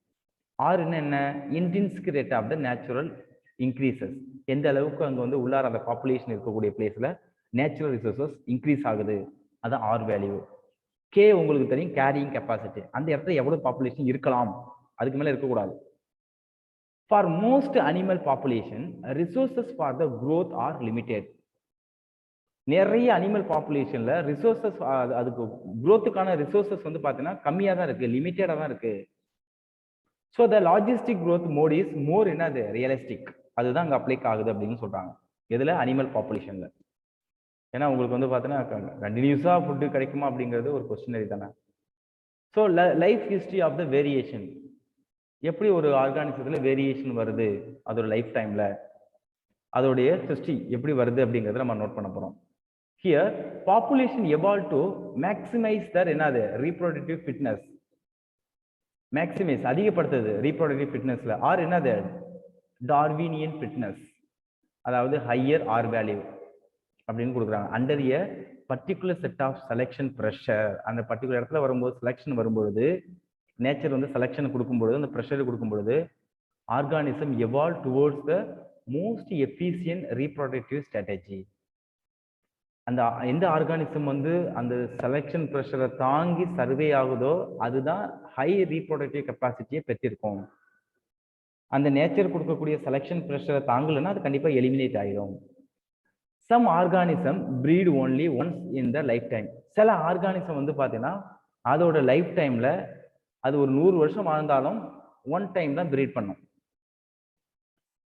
ஆறுன்னு என்ன, intensity rate of the natural increases. எந்த அளவுக்கு அங்க வந்து உள்ளார அந்த பாப்புலேஷன் இருக்கக்கூடிய பிளேஸ்ல நேச்சுரல் ரிசோர்சஸ் இன்க்ரீஸ் ஆகுது, அதான் ஆர் வேல்யூ. கே உங்களுக்கு தெரியும் கேரியிங் கெப்பாசிட்டி, அந்த இடத்துல எவ்வளவு பாப்புலேஷன் இருக்கலாம், அதுக்கு மேல இருக்கக்கூடாது. For most animal population resources for the growth R limited. நிறைய அனிமல் பாப்புலேஷன்ல ரிசோர்சஸ், அதுக்கு growthக்கான ரிசோர்சஸ் வந்து பாத்தீங்கன்னா கம்மியா தான் இருக்கு, லிமிட்டடா தான் இருக்கு. So the logistic growth mode is more என்னது ரியலிஸ்டிக். அதுதான் அங்க அப்ளை ஆகுது அப்படின்னு சொல்றாங்க. எதுல, அனிமல் பாப்புலேஷன்ல. ஏன்னா உங்களுக்கு வந்து பாத்தீங்கன்னா கண்டினியூஸா ஃபுட்டு கிடைக்குமா அப்படிங்கிறது ஒரு கொஸ்டினரி தானே. So life history of the variation, எப்படி ஒரு ஆர்கானிசத்துல வேரியேஷன் வருது அதோட லைஃப் டைம்ல, அதோடைய ஹிஸ்டரி எப்படி வருது அப்படிங்கறத நம்ம நோட் பண்ண போறோம். Here population evolve to maximise their என்னது ரீப்ரொடக்டிவ் ஃபிட்னஸ். மேக்ஸிமைஸ் அதிகப்படுத்துது ரீப்ரொடக்டிவ் ஃபிட்னஸ்ல. ஆர் என்னது டார்வினியன் ஃபிட்னஸ், அதாவது ஹையர் ஆர் வேல்யூ அப்படின்னு கொடுக்குறாங்க. Under a particular set of selection pressure. அந்த பர்டிகுலர் இடத்துல வரும்போது செலெக்ஷன் வரும்பொழுது, நேச்சர் வந்து செலெக்ஷன் கொடுக்கும்பொழுது, அந்த ப்ரெஷர் கொடுக்கும்பொழுது organism evolve towards the most efficient reproductive strategy. அந்த எந்த ஆர்கானிசம் வந்து அந்த செலெக்ஷன் ப்ரெஷரை தாங்கி சர்வே ஆகுதோ அதுதான் ஹை ரீப்ரொடக்டிவ் கெப்பாசிட்டியை பெற்றிருக்கும். அந்த நேச்சர் கொடுக்கக்கூடிய செலெக்ஷன் ப்ரெஷரை தாங்கலைன்னா அது கண்டிப்பா எலிமினேட் ஆயிடும். Some organism breed only once in the lifetime. சில ஆர்கானிசம் வந்து பார்த்தீங்கன்னா அதோட லைஃப் டைம்ல அது ஒரு 100 வருஷம் வாழ்ந்தாலும் ஒன் டைம் தான் பிரீட் பண்ணும்.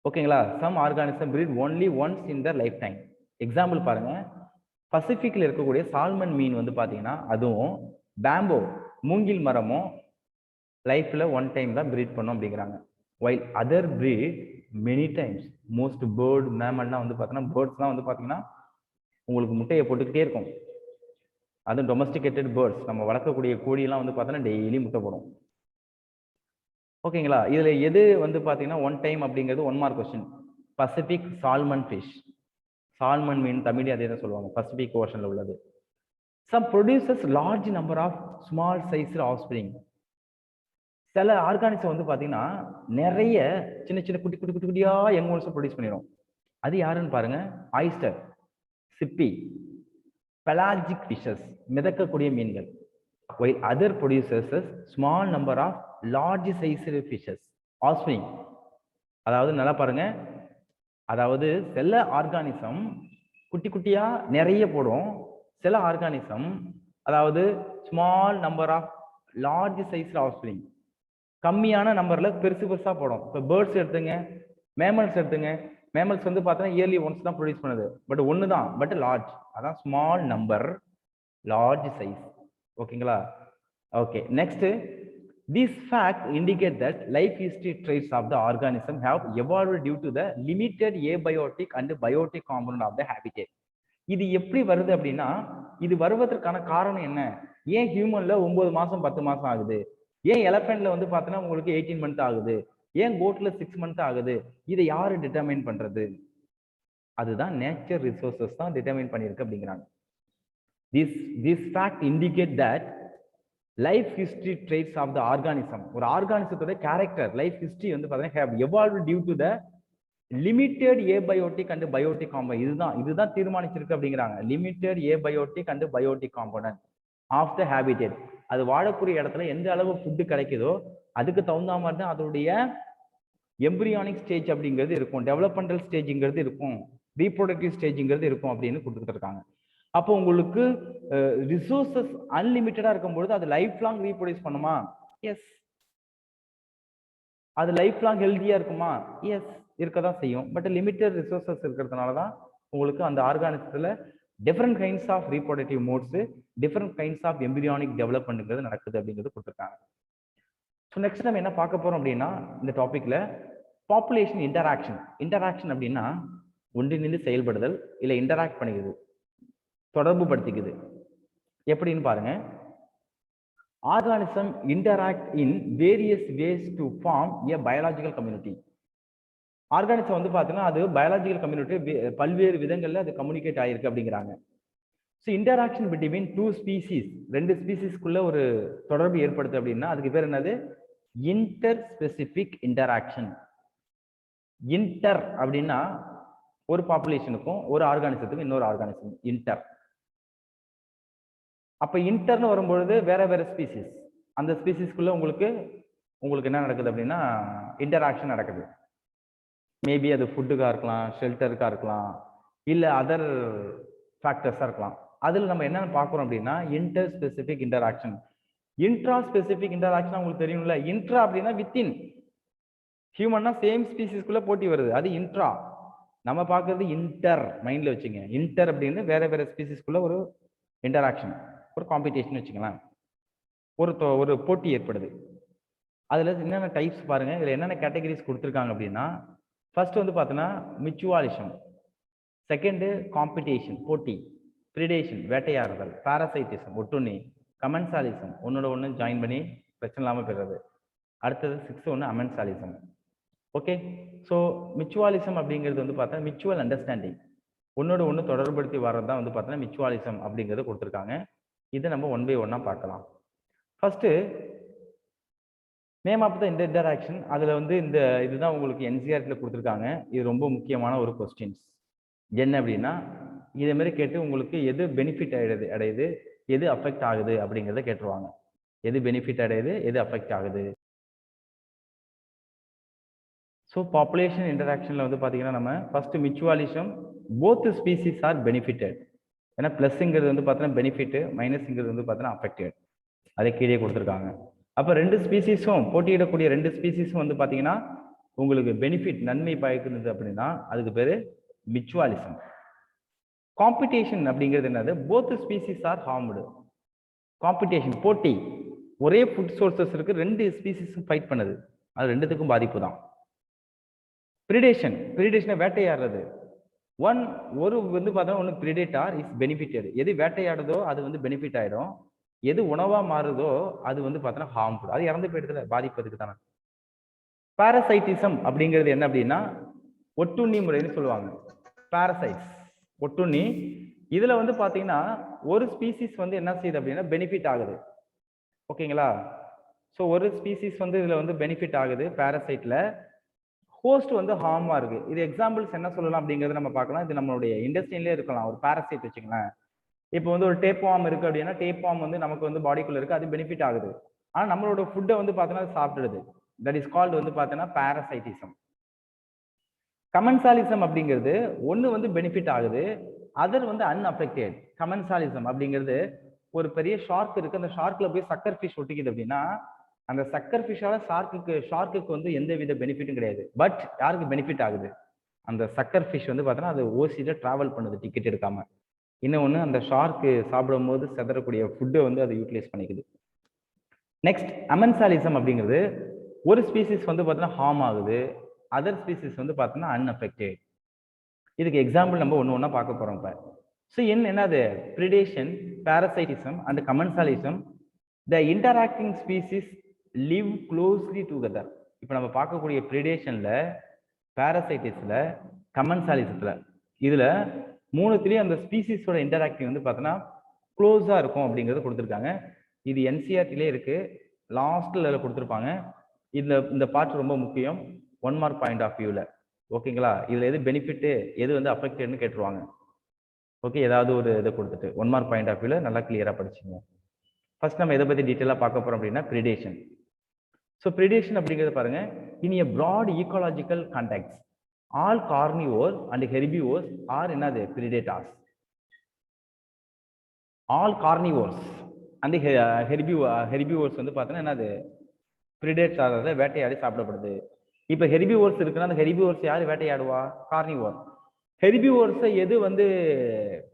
ஓகேங்களா. Some organism breed only once in the lifetime. Example பாருங்க, பசிபிக்ல இருக்கக்கூடிய சால்மன் மீன் வந்து பார்த்தீங்கன்னா அதுவும் பேம்போ மூங்கில் மரமும் லைஃப்ல ஒன் டைம் தான் பிரீட் பண்ணும் அப்படிங்கிறாங்க. While other breed many times. Most bird மேமல்லாம் வந்து பார்த்தீங்கன்னா பேர்ட்ஸ்லாம் வந்து பார்த்தீங்கன்னா உங்களுக்கு முட்டையை போட்டுக்கிட்டே இருக்கும். அதுவும் டொமஸ்டிகேட்டட் பேர்ட்ஸ், நம்ம வளர்க்கக்கூடிய கோழியெல்லாம் வந்து பார்த்தீங்கன்னா டெய்லி முட்டை போடும். ஓகேங்களா. இதுல எது வந்து பார்த்தீங்கன்னா ஒன் டைம் அப்படிங்கிறது 1 mark question. Pacific salmon fish. Salmon மீன் தமிழ் அதே தான் சொல்லுவாங்க, பசிபிக் ஓஷன்ல உள்ளது. Some produces large number of small size offspring. சில ஆர்கானிசம் வந்து பாத்தீங்கன்னா நிறைய சின்ன சின்ன குட்டி குட்டி குட்டி குட்டியா யங் ஒன்ஸ் ப்ரொடியூஸ் பண்ணிடும். அது யாருன்னு பாருங்க, ஆயிஸ்டர், சிப்பி, பெலாஜிக் ஃபிஷஸ், மிதக்கக்கூடிய மீன்கள். while other produces a small number of large size fishes offspring. அதாவது நல்லா பாருங்க, அதாவது சில ஆர்கானிசம் குட்டி குட்டியா நிறைய போடும், சில ஆர்கானிசம் அதாவது small number of large size offspring, கம்மியான நம்பர்ல பெருசு பெருசா போடும். இப்போ பேர்ட்ஸ் எடுத்துங்க, மேமல்ஸ் எடுத்துங்க. மேமல்ஸ் வந்து பார்த்தீங்கன்னா இயர்லி ஒன்ஸ் தான் ப்ரொடியூஸ் பண்ணுது, பட் ஒன்று தான், பட் லார்ஜ். அதான் ஸ்மால் நம்பர் லார்ஜ் சைஸ். ஓகேங்களா. Okay, next, these facts indicate that life history traits of the organism have evolved due to the limited abiotic and biotic component of the habitat. இது எப்படி வருது அப்படின்னா, இது வருவதற்கான காரணம் என்ன? ஏன் ஹியூமன்ல 9 மாசம் 10 மாசம் ஆகுது, ஏன் எலஃபென்ட்ல வந்து பார்த்தீங்கன்னா உங்களுக்கு 18 மந்த் ஆகுது, ஏன் கோட்ல 6 மந்த் ஆகுது, இதை யாரு டிட்டர்மைன் பண்றது? அதுதான் நேச்சர் ரிசோர்சஸ் தான் டிட்டர்மைன் பண்ணிருக்கு அப்படிங்கிறாங்க. This fact indicate that life history traits of the organism, ஒரு ஆர்கானிசத்தோட கேரக்டர் லைஃப் ஹிஸ்டரி வந்து பார்த்தீங்கன்னா have evolved due to the limited abiotic and biotic component. இதுதான் தீர்மானிச்சிருக்கு அப்படிங்கிறாங்க. Limited abiotic and biotic component of the habitat. அது வாழக்கூடிய இடத்துல எந்த அளவு ஃபுட்டு கிடைக்குதோ அதுக்கு தகுந்த மாதிரி தான் அதோடைய எம்பிரியானிக் ஸ்டேஜ் அப்படிங்கிறது இருக்கும், டெவலப்மெண்டல் ஸ்டேஜ்ங்கிறது இருக்கும், ரீப்ரொடக்டிவ் ஸ்டேஜ்ங்கிறது இருக்கும் அப்படின்னு கொடுத்துருக்காங்க. அப்போ உங்களுக்கு ரிசோர்சஸ் அன்லிமிட்டடா இருக்கும்பொழுது அது லைஃப் லாங் ரீப்ரொடியூஸ் பண்ணுமா? எஸ். அது லைஃப் லாங் ஹெல்தியா இருக்குமா? எஸ், இருக்கதான் செய்யும். பட் லிமிட்டட் ரிசோர்சஸ் இருக்கிறதுனால தான் உங்களுக்கு அந்த ஆர்கானிசத்துல different kinds of reproductive modes, different kinds of embryonic டெவலப்மெண்ட்ங்கிறது நடக்குது அப்படிங்கிறது கொடுத்துருக்காங்க. ஸோ நெக்ஸ்ட் நம்ம என்ன பார்க்க போறோம் அப்படின்னா இந்த டாபிக்ல பாப்புலேஷன் இன்டராக்ஷன் அப்படின்னா ஒன்றிணைந்து செயல்படுதல் இல்லை இன்டராக்ட் பண்ணிக்குது, தொடர்பு படுத்திக்குது. எப்படின்னு பாருங்க. Organism interact in various ways to form a biological community. Organism வந்து பார்த்தீங்கன்னா அது பயாலஜிக்கல் கம்யூனிட்டி பல்வேறு விதங்களில் அது கம்யூனிகேட் ஆயிருக்கு அப்படிங்கிறாங்க. So interaction between two species, ரெண்டு ஸ்பீசிஸ்க்குள்ள ஒரு தொடர்பு ஏற்படுத்து அப்படின்னா அதுக்கு பேர் என்னது? Inter specific interaction. இன்டர் அப்படின்னா ஒரு பாப்புலேஷனுக்கும் ஒரு ஆர்கானிசத்துக்கும் இன்னொரு ஆர்கானிசம் இன்டர். அப்ப இன்டர்னு வரும்பொழுது வேற வேற ஸ்பீசிஸ், அந்த ஸ்பீசிஸ்க்குள்ள உங்களுக்கு என்ன நடக்குது அப்படின்னா இன்டராக்ஷன் நடக்குது. மேபி அது ஃபுட்டுக்காக இருக்கலாம், ஷெல்டருக்காக இருக்கலாம், இல்லை அதர் ஃபேக்டர்ஸாக இருக்கலாம். அதில் நம்ம என்னென்னு பார்க்குறோம் அப்படின்னா inter specific interaction. Intra specific interaction உங்களுக்கு தெரியும்ல. இன்ட்ரா அப்படின்னா வித்தின். ஹியூமன்னா சேம் ஸ்பீசிஸ்க்குள்ள போட்டி வருது, அது இன்ட்ரா. நம்ம பார்க்கறது இன்டர், மைண்ட்ல வச்சுங்க. இன்டர் அப்படின்னு வேற வேற ஸ்பீசிஸ்க்குள்ள ஒரு இன்டராக்ஷன், ஒரு காம்படிஷன் வச்சுக்கலாம், ஒரு போட்டி ஏற்படுது. அதுல என்னென்ன டைப்ஸ் பாருங்க, இதுல என்னென்ன கேட்டகரிஸ் கொடுத்துருக்காங்க அப்படின்னா ஃபர்ஸ்ட் வந்து பார்த்தோன்னா மிச்சுவாலிசம், செகண்டு காம்படிஷன் போட்டி, பிரிடேஷன் வேட்டையாடுதல், பாரசைட்டிசம் ஒட்டுண்ணி, கமென்சாலிசம் ஒன்னோட ஒன்று ஜாயின் பண்ணி பிரச்சனை இல்லாமல் பெறுறது, அடுத்தது 6 ஒன்று அமென்சாலிசம். ஓகே. ஸோ மிச்சுவாலிசம் அப்படிங்கிறது வந்து பார்த்தா மிச்சுவல் அண்டர்ஸ்டாண்டிங், ஒன்னோட ஒன்று தொடர்படுத்தி வர்றது தான் வந்து பார்த்தோன்னா மிச்சுவாலிசம் அப்படிங்கிறது கொடுத்துருக்காங்க. இதை நம்ம 1 by 1 பார்க்கலாம். First name of the interaction. அதில் வந்து இதுதான் உங்களுக்கு என்சிஆர்டியில் கொடுத்துருக்காங்க. இது ரொம்ப முக்கியமான ஒரு கொஸ்டின்ஸ். என்ன அப்படின்னா இதே மாதிரி கேட்டு உங்களுக்கு எது பெனிஃபிட் அடையுது, எது அஃபெக்ட் ஆகுது அப்படிங்கிறத கேட்டுருவாங்க. எது பெனிஃபிட் அடையுது, எது அஃபெக்ட் ஆகுது. ஸோ பாப்புலேஷன் இன்டராக்ஷனில் வந்து பார்த்தீங்கன்னா நம்ம first mutualism, both species are benefited. ஏன்னா ப்ளஸ்ங்கிறது வந்து பார்த்தீங்கன்னா பெனிஃபிட், மைனஸ்ங்கிறது வந்து பார்த்தீங்கன்னா அஃபெக்டட். அதை கீழே கொடுத்துருக்காங்க. அப்போ ரெண்டு ஸ்பீசிஸும் போட்டியிடக்கூடிய ரெண்டு ஸ்பீசிஸும் வந்து பார்த்தீங்கன்னா உங்களுக்கு பெனிஃபிட் நன்மை பயக்குது அப்படின்னா அதுக்கு பேர் மிச்சுவாலிசம். காம்படிஷன் அப்படிங்கிறது என்னது? Both species are harmed. Competition போட்டி, ஒரே ஃபுட் சோர்சஸ் இருக்கு, ரெண்டு ஸ்பீசிஸும் ஃபைட் பண்ணுது, அது ரெண்டுத்துக்கும் பாதிப்பு தான். பிரிடேஷனை வேட்டையாடுறது. ஒரு வந்து பார்த்தோன்னா ஒன்று பிரிடேட்டார் இஸ் பெனிஃபிட்டட். எது வேட்டையாடுதோ அது வந்து பெனிஃபிட் ஆயிடும், எது உணவா மாறுதோ அது வந்து பார்த்தோன்னா ஹார்ம்ஃபுல், அது இறந்து போயிடுதுல, பாதிப்பதுக்கு தானே. பாரசைட்டிசம் அப்படிங்கிறது என்ன அப்படின்னா ஒட்டுண்ணி முறைன்னு சொல்லுவாங்க. பாரசைட்ஸ் ஒட்டுண்ணி. இதுல வந்து பாத்தீங்கன்னா ஒரு ஸ்பீசிஸ் வந்து என்ன செய்யுது அப்படின்னா பெனிஃபிட் ஆகுது. ஓகேங்களா? ஸோ ஒரு ஸ்பீசிஸ் வந்து இதுல வந்து பெனிஃபிட் ஆகுது பாரசைட்ல, ஹோஸ்ட் வந்து ஹார்மா இருக்கு. இது எக்ஸாம்பிள்ஸ் என்ன சொல்லலாம் அப்படிங்கறத நம்ம பார்க்கலாம். இது நம்மளுடைய இண்டஸ்ட்ரியிலே இருக்கலாம். ஒரு பாரசைட் வச்சுக்கலாம். இப்போ வந்து ஒரு டேப்வார்ம் இருக்கு அப்படின்னா டேப்வார்ம் வந்து நமக்கு வந்து பாடிக்குள்ள இருக்கு, அது பெனிஃபிட் ஆகுது. ஆனா நம்மளோட ஃபுட்டை வந்து பார்த்தோன்னா சாப்பிடுறது. தட் இஸ் கால்டு வந்து பார்த்தோன்னா பாரசைட்டிசம். கமென்சாலிசம் அப்படிங்கிறது ஒன்று வந்து பெனிஃபிட் ஆகுது, அதர் வந்து அன்அஃபெக்டட். கமென்சாலிசம் அப்படிங்கிறது ஒரு பெரிய ஷார்க் இருக்கு, அந்த ஷார்க்ல போய் சக்கர் ஃபிஷ் ஒட்டிக்குது அப்படின்னா அந்த சக்கர் ஃபிஷ்ஷால ஷார்க்குக்கு வந்து எந்த வித பெனிஃபிட்டும் கிடையாது. பட் யாருக்கு பெனிஃபிட் ஆகுது? அந்த சக்கர் ஃபிஷ் வந்து பார்த்தோன்னா அது ஓசியில டிராவல் பண்ணுது டிக்கெட் எடுக்காம. இன்னொன்று அந்த ஷார்க்கு சாப்பிடும் போது செதறக்கூடிய ஃபுட்டை வந்து அதை யூட்டிலைஸ் பண்ணிக்குது. நெக்ஸ்ட் அமென்சாலிசம் அப்படிங்கிறது ஒரு ஸ்பீசிஸ் வந்து பார்த்தோன்னா ஹார்ம் ஆகுது, அதர் ஸ்பீசிஸ் வந்து பார்த்தோன்னா அன்அஃபெக்டட். இதுக்கு எக்ஸாம்பிள் நம்ம ஒன்று ஒன்றா பார்க்க போகிறோம் இப்போ. ஸோ என்னது? Predation, parasitism and commensalism. The interacting species live closely together. இப்போ நம்ம பார்க்கக்கூடிய பிரிடேஷனில், பாரசைட்டிஸில், கமென்சாலிசத்தில், இதில் மூணுத்துலேயும் அந்த ஸ்பீசிஸோட இன்டராக்டிங் வந்து பார்த்தோன்னா க்ளோஸாக இருக்கும் அப்படிங்கிறது கொடுத்துருக்காங்க. இது என்சிஆர்டிலே இருக்குது, லாஸ்ட்டில் கொடுத்துருப்பாங்க. இந்த பார்ட் ரொம்ப முக்கியம் 1 மார்க் பாயிண்ட் ஆஃப் வியூவில். ஓகேங்களா? இதில் எது பெனிஃபிட்டு, எது வந்து அஃபெக்டட்னு கேட்டுருவாங்க. ஓகே, ஏதாவது ஒரு இதை கொடுத்துட்டு 1 மார்க் பாயிண்ட் ஆஃப் வியூவில் நல்லா கிளியராக படிச்சுங்க. ஃபர்ஸ்ட் நம்ம எதை பற்றி டீட்டெயிலாக பார்க்க போகிறோம் அப்படின்னா பிரிடேஷன். ஸோ பிரிடேஷன் அப்படிங்கிறது பாருங்க, in a broad ecological context all carnivores and herbivores are என்னது? Predators. All carnivores and herbivores வந்து பார்த்தோன்னா என்னது? பிரிடேட்ஸ், ஆகிறத வேட்டையாடி சாப்பிடப்படுது. இப்போ ஹெர்பிவோர்ஸ் இருக்குன்னா அந்த ஹெர்பிவோர்ஸ் யார் வேட்டையாடுவா? கார்னிவோர். ஹெர்பிவோர்ஸை எது வந்து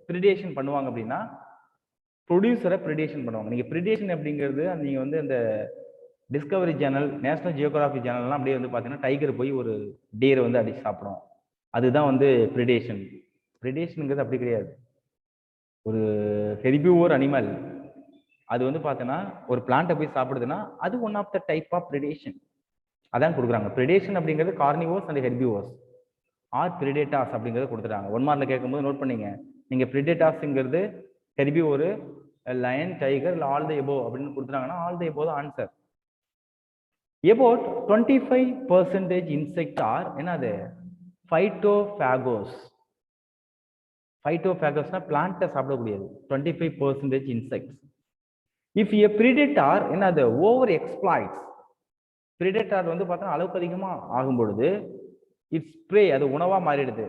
பிரிடேஷன் பண்ணுவாங்க அப்படின்னா ப்ரொடியூசரை பிரிடேஷன் பண்ணுவாங்க. நீங்கள் பிரிடேஷன் அப்படிங்கிறது நீங்கள் வந்து அந்த டிஸ்கவரி சேனல், நேஷனல் ஜியோகிராஃபி சேனல்லாம் அப்படியே வந்து பார்த்தீங்கன்னா டைகர் போய் ஒரு டீரை வந்து அடிச்சு சாப்பிடும். அதுதான் வந்து ப்ரிடேஷன். ப்ரிடேஷனுங்கிறது அப்படி கிடையாது. ஒரு ஹெர்பிவோர் அனிமல் அது வந்து பார்த்தோன்னா ஒரு பிளான்ட்டை போய் சாப்பிடுதுன்னா அது one of the type of predation. அதான் கொடுக்குறாங்க. ப்ரிடேஷன் அப்படிங்கிறது carnivores and herbivores are predators அப்படிங்கிறத கொடுத்துட்டாங்க. 1 மார்க்ல கேட்கும்போது நோட் பண்ணீங்க. நீங்க பிரிடேட்டாஸ்ங்கிறது ஹெர்பிவோர், லயன், டைகர் இல்லை ஆல் த எபோ அப்படின்னு கொடுத்துட்டாங்கன்னா ஆல் த எபோ தான் ஆன்சர். About 25% insect are என்னது phytophagous. Phytophagous plant சாப்பிடக்கூடியது. 25% insects. If a predator என்னது over exploits, predator வந்து பார்த்தா அளவுக்கு அதிகமா ஆகும் பொழுது its prey அது உணவா மாறிடுது.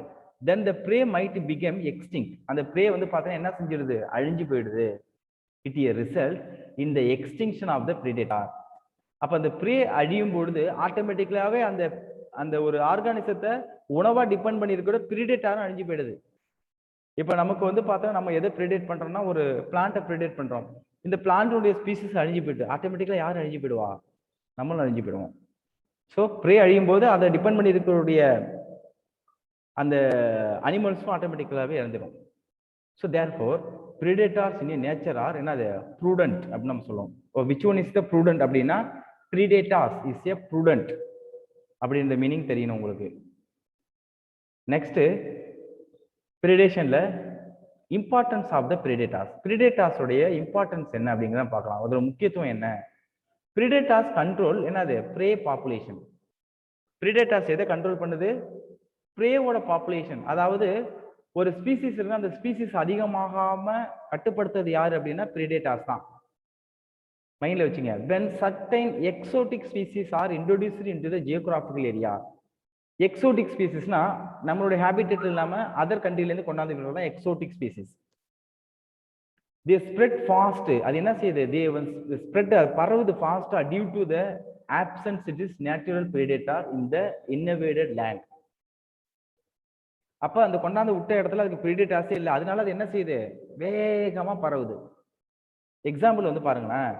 Then the prey might become extinct. அந்த prey வந்து பார்த்தா என்ன செஞ்சிடுது, அழிஞ்சு போயிடுது. It is a result in the extinction of the predator. அப்ப அந்த ப்ரே அழியும் பொழுது ஆட்டோமேட்டிக்கலாவே அந்த அந்த ஒரு ஆர்கானிசத்தை உணவா டிபெண்ட் பண்ணிருக்கிற பிரிடேட்டாரும் அழிஞ்சு போயிடுது. இப்ப நமக்கு வந்து பார்த்தா நம்ம எதை பிரிடேட் பண்றோம்னா ஒரு பிளான்ட்டை பிரிடேட் பண்றோம். இந்த பிளான்டோடைய ஸ்பீசிஸ் அழிஞ்சு போயிட்டு ஆட்டோமேட்டிக்கலா யாரும் அழிஞ்சு போயிடுவா, நம்மளும் அழிஞ்சு போயிடுவோம். ஸோ ப்ரே அழியும் போது அதை டிபெண்ட் பண்ணி இருக்கிற அந்த அனிமல்ஸும் ஆட்டோமேட்டிக்கலாவே இறந்துடும். So therefore predators in nature are என்னது prudent அப்படின்னு நம்ம சொல்லுவோம். which one is the prudent அப்படின்னா predators is a prudent அப்படின்ற மீனிங் தெரியணும் உங்களுக்கு. நெக்ஸ்ட் predationல importance of the predators. predators உடைய இம்பார்ட்டன்ஸ் என்ன அப்படிங்கிறத பார்க்கலாம். அதோட முக்கியத்துவம் என்ன? predators கண்ட்ரோல் என்னது prey population. predators எதை கண்ட்ரோல் பண்ணுது? preyவோட பாப்புலேஷன். அதாவது ஒரு ஸ்பீசிஸ் இருக்கு, அந்த ஸ்பீசிஸ் அதிகமாகாம கட்டுப்படுத்துறது யாரு அப்படின்னா predators தான். மைண்ட்ல வச்சுங்க. when certain exotic species are introduced into the geographical area. Exotic ஸ்பீசிஸ்னா நம்மளுடைய ஹேபிட்டட் இல்லாம அதர் கண்ட்ரில இருந்து கொண்டாந்து விடுறது தான் exotic species. they spread fast. அது என்ன செய்யுது? they spread பரவுது ஃபாஸ்டா due to the absence of this natural predator in the invaded land. அப்ப அந்த கொண்டாந்து விட்ட இடத்துல அதுக்கு predators இல்லை, அதனால அது என்ன செய்யுது? வேகமா பரவுது. எக்ஸாம்பிள் வந்து பாருங்களேன்,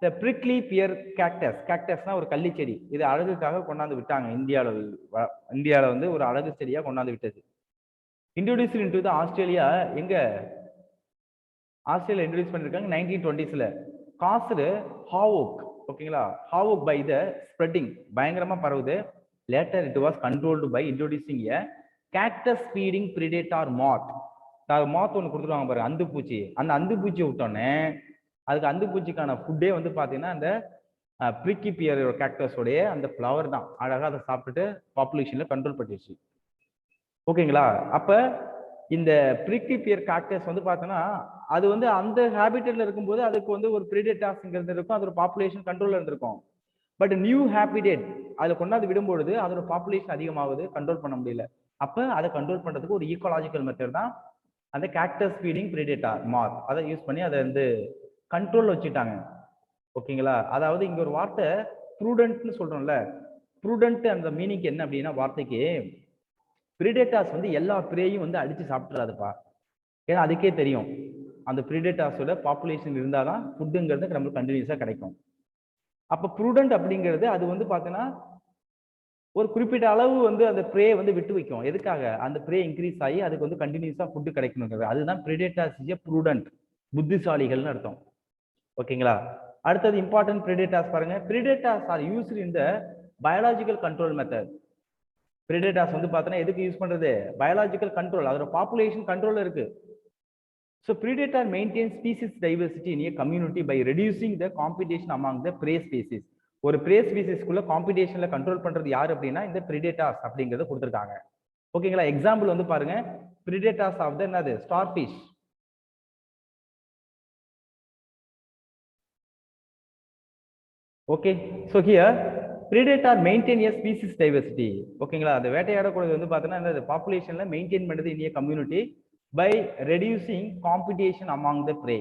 the prickly pear cactus. cactusனா ஒரு கள்ளி செடி. இது அழகுக்காக கொண்டாந்து விட்டாங்க. இந்தியாவில் வந்து ஒரு அழகு செடியா கொண்டாந்து விட்டது. Introduce into the Australia. எங்க ஆஸ்திரேலியா இன்ட்ரோடியூஸ் பண்ணிருக்காங்க 1920s. Caused havoc. ஓகேங்களா, ஹாவோக் பை த ஸ்ப்ரெட்டிங் பயங்கரமா பரவுது. Later it was controlled by introducing a cactus feeding predator moth. Moth ஒன்று கொடுத்துருவாங்க பாருங்க, அந்து பூச்சி. அந்த அந்து பூச்சியை விட்டோன்னே அதுக்கு அந்து பூச்சிக்கான ஃபுட்டே வந்து பார்த்தீங்கன்னா அந்த பிரிக்கி பியர் கேக்டஸோடைய அந்த ஃப்ளவர் தான். அழகாக அதை சாப்பிட்டுட்டு பாப்புலேஷனில் கண்ட்ரோல் பண்ணிடுச்சு. ஓகேங்களா, அப்போ இந்த பிரிக்கி பியர் கேக்டஸ் வந்து பார்த்தோன்னா அது வந்து அந்த ஹேபிட்டட்ல இருக்கும்போது அதுக்கு வந்து ஒரு பிரிடேட்டாஸ்ங்கிறது இருக்கும், அதோட பாப்புலேஷன் கண்ட்ரோலில் இருந்திருக்கும். பட் நியூ ஹேபிடேட் அதில் கொண்டாந்து விடும்பொழுது அதோட பாப்புலேஷன் அதிகமாகுது, கண்ட்ரோல் பண்ண முடியல. அப்போ அதை கண்ட்ரோல் பண்ணுறதுக்கு ஒரு ஈக்கோலாஜிக்கல் மெத்தட் தான் அந்த கேக்டஸ் ஃபீடிங் பிரிடேட்டார் மாத். அதை யூஸ் பண்ணி அதை வந்து கண்ட்ரோல் வச்சுட்டாங்க. ஓகேங்களா, அதாவது இங்க ஒரு வார்த்தை ப்ரூடென்ட்னு சொல்றோம்ல, ப்ரூடென்ட் அந்த மீனிங் என்ன அப்படின்னா வார்த்தைக்கு பிரிடேட்டாஸ் வந்து எல்லா பிரேயும் வந்து அடிச்சு சாப்பிட்டுறாதுப்பா. ஏன்னா அதுக்கே தெரியும் அந்த பிரிடேட்டாஸோட பாப்புலேஷன் இருந்தாதான் ஃபுட்டுங்கிறது நம்மளுக்கு கண்டினியூஸா கிடைக்கும். அப்ப ப்ரூடென்ட் அப்படிங்கிறது அது வந்து பார்த்தீங்கன்னா ஒரு குறிப்பிட்ட அளவு வந்து அந்த ப்ரே வந்து விட்டு வைக்கும். எதுக்காக? அந்த ப்ரே இன்க்ரீஸ் ஆகி அதுக்கு வந்து கண்டினியூஸா ஃபுட்டு கிடைக்கணுங்கிறது. அதுதான் பிரிடேட்டாஸ் இஸ் எ ப்ரூடென்ட், புத்திசாலிகள்னு அர்த்தம். ஓகேங்களா, அடுத்தது இம்பார்ட்டன்ட் பிரிடேட்டாஸ் பாருங்க. Predators are used in the biological control method. Predators வந்து பார்த்தீங்கன்னா எதுக்கு யூஸ் பண்றது? பயாலஜிக்கல் கண்ட்ரோல், அதோட பாப்புலேஷன் கண்ட்ரோல் இருக்கு. So predator maintain species diversity in a community by reducing the competition among the prey species. ஒரு prey ஸ்பீசிஸ்க்குள்ள காம்படிஷன்ல control பண்றது யாரு அப்படின்னா இந்த பிரிடேட்டாஸ் அப்படிங்கறத கொடுத்துருக்காங்க. ஓகேங்களா, எக்ஸாம்பிள் வந்து பாருங்க, பிரிடேட்டாஸ் ஆஃப் த என்னது star fish. Okay, so here predator maintain a species diversity. ஓகேங்களா, அந்த வேட்டையாடக்கூடியது வந்து பார்த்தீங்கன்னா இந்த பாப்புலேஷன்ல மெயின்டைன் பண்ணுறது in a community by reducing competition among the prey.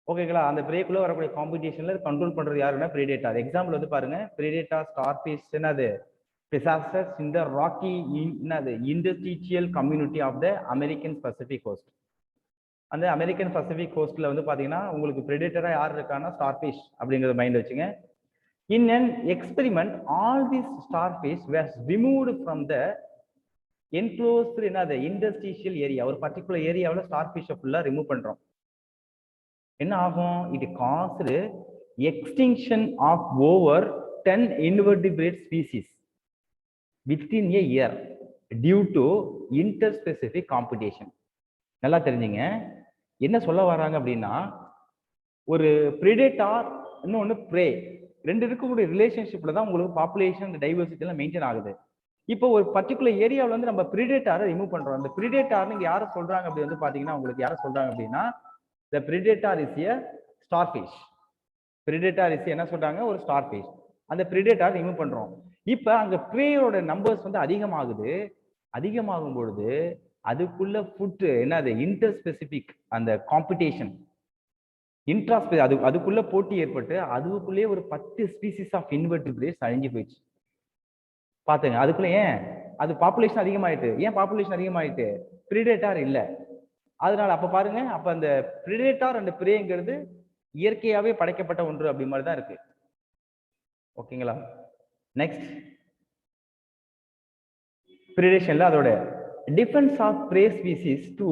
ஓகேங்களா, அந்த ப்ரேக்குள்ள வரக்கூடிய காம்படிஷன்ல கண்ட்ரோல் பண்றது யாருன்னா predator. எக்ஸாம்பிள் வந்து பாருங்க, predator starfish என்னது possesses in the rocky என்னது interstitial community of the American Pacific coast. அந்த அமெரிக்கன் பசிபிக் கோஸ்ட்ல வந்து பாத்தீங்கன்னா உங்களுக்கு பிரெடேட்டரா யார் இருக்கான்னா ஸ்டார்ஃபிஷ் அப்படிங்கறத மைண்ட் வச்சுங்க. In an experiment, all these starfish were removed from the enclosed the interstitial area. ஒரு particular ஏரியாவில் starfish ஃபுல்லா ரிமூவ் பண்றோம். என்ன ஆகும்? It caused extinction of over 10 invertebrate species within a year due to interspecific competition. நல்லா தெரிஞ்சுங்க, என்ன சொல்ல வராங்க அப்படின்னா, ஒரு பிரிடேட்டார் இன்னொன்று ப்ரே, ரெண்டு இருக்கக்கூடிய ரிலேஷன்ஷிப்ல தான் உங்களுக்கு பாப்புலேஷன் டைவர்சிட்டி எல்லாம் மெயின்டைன் ஆகுது. இப்போ ஒரு பர்டிகுலர் ஏரியாவில் வந்து நம்ம பிரிடேட்டாரை ரிமூவ் பண்றோம். அந்த பிரிடேட்டார் நீங்க யாரை சொல்றாங்க அப்படி வந்து பாத்தீங்கன்னா, உங்களுக்கு யாரை சொல்றாங்க அப்படின்னா, the predator is a starfish. predator is என்ன சொல்றாங்க? ஒரு starfish. அந்த predator ரிமூவ் பண்றோம். இப்போ அங்க preyயோட நம்பர்ஸ் வந்து அதிகமாகுது. அதிகமாகும் பொழுது அதுக்குள்ள ஃபுட் என்னது இன்டர்ஸ்பெசிபிக் அந்த காம்படிஷன் இன்ட்ராஸ்பெ அதுக்குள்ள போட்டி ஏற்பட்டு அதுக்குள்ளே ஒரு 10 ஸ்பீசிஸ் ஆஃப் இன்வெர்டிபிரேட்ஸ் அழிஞ்சு போயிடுச்சு. பாத்துங்க, அதுக்குள்ள ஏன் அது பாப்புலேஷன் அதிகமாயிட்டு. ஏன் பாப்புலேஷன் அதிகமாயிட்டு? பிரிடேட்டார் இல்ல. அதனால அப்ப பாருங்க, அப்ப அந்த பிரிடேட்டார் அண்ட் பிரேங்கிறது இயற்கையாவே படைக்கப்பட்ட ஒன்று அப்படி மாதிரி தான் இருக்கு. ஓகேங்களா? நெக்ஸ்ட் பிரிடேஷன்ல அதோட defence of prey species to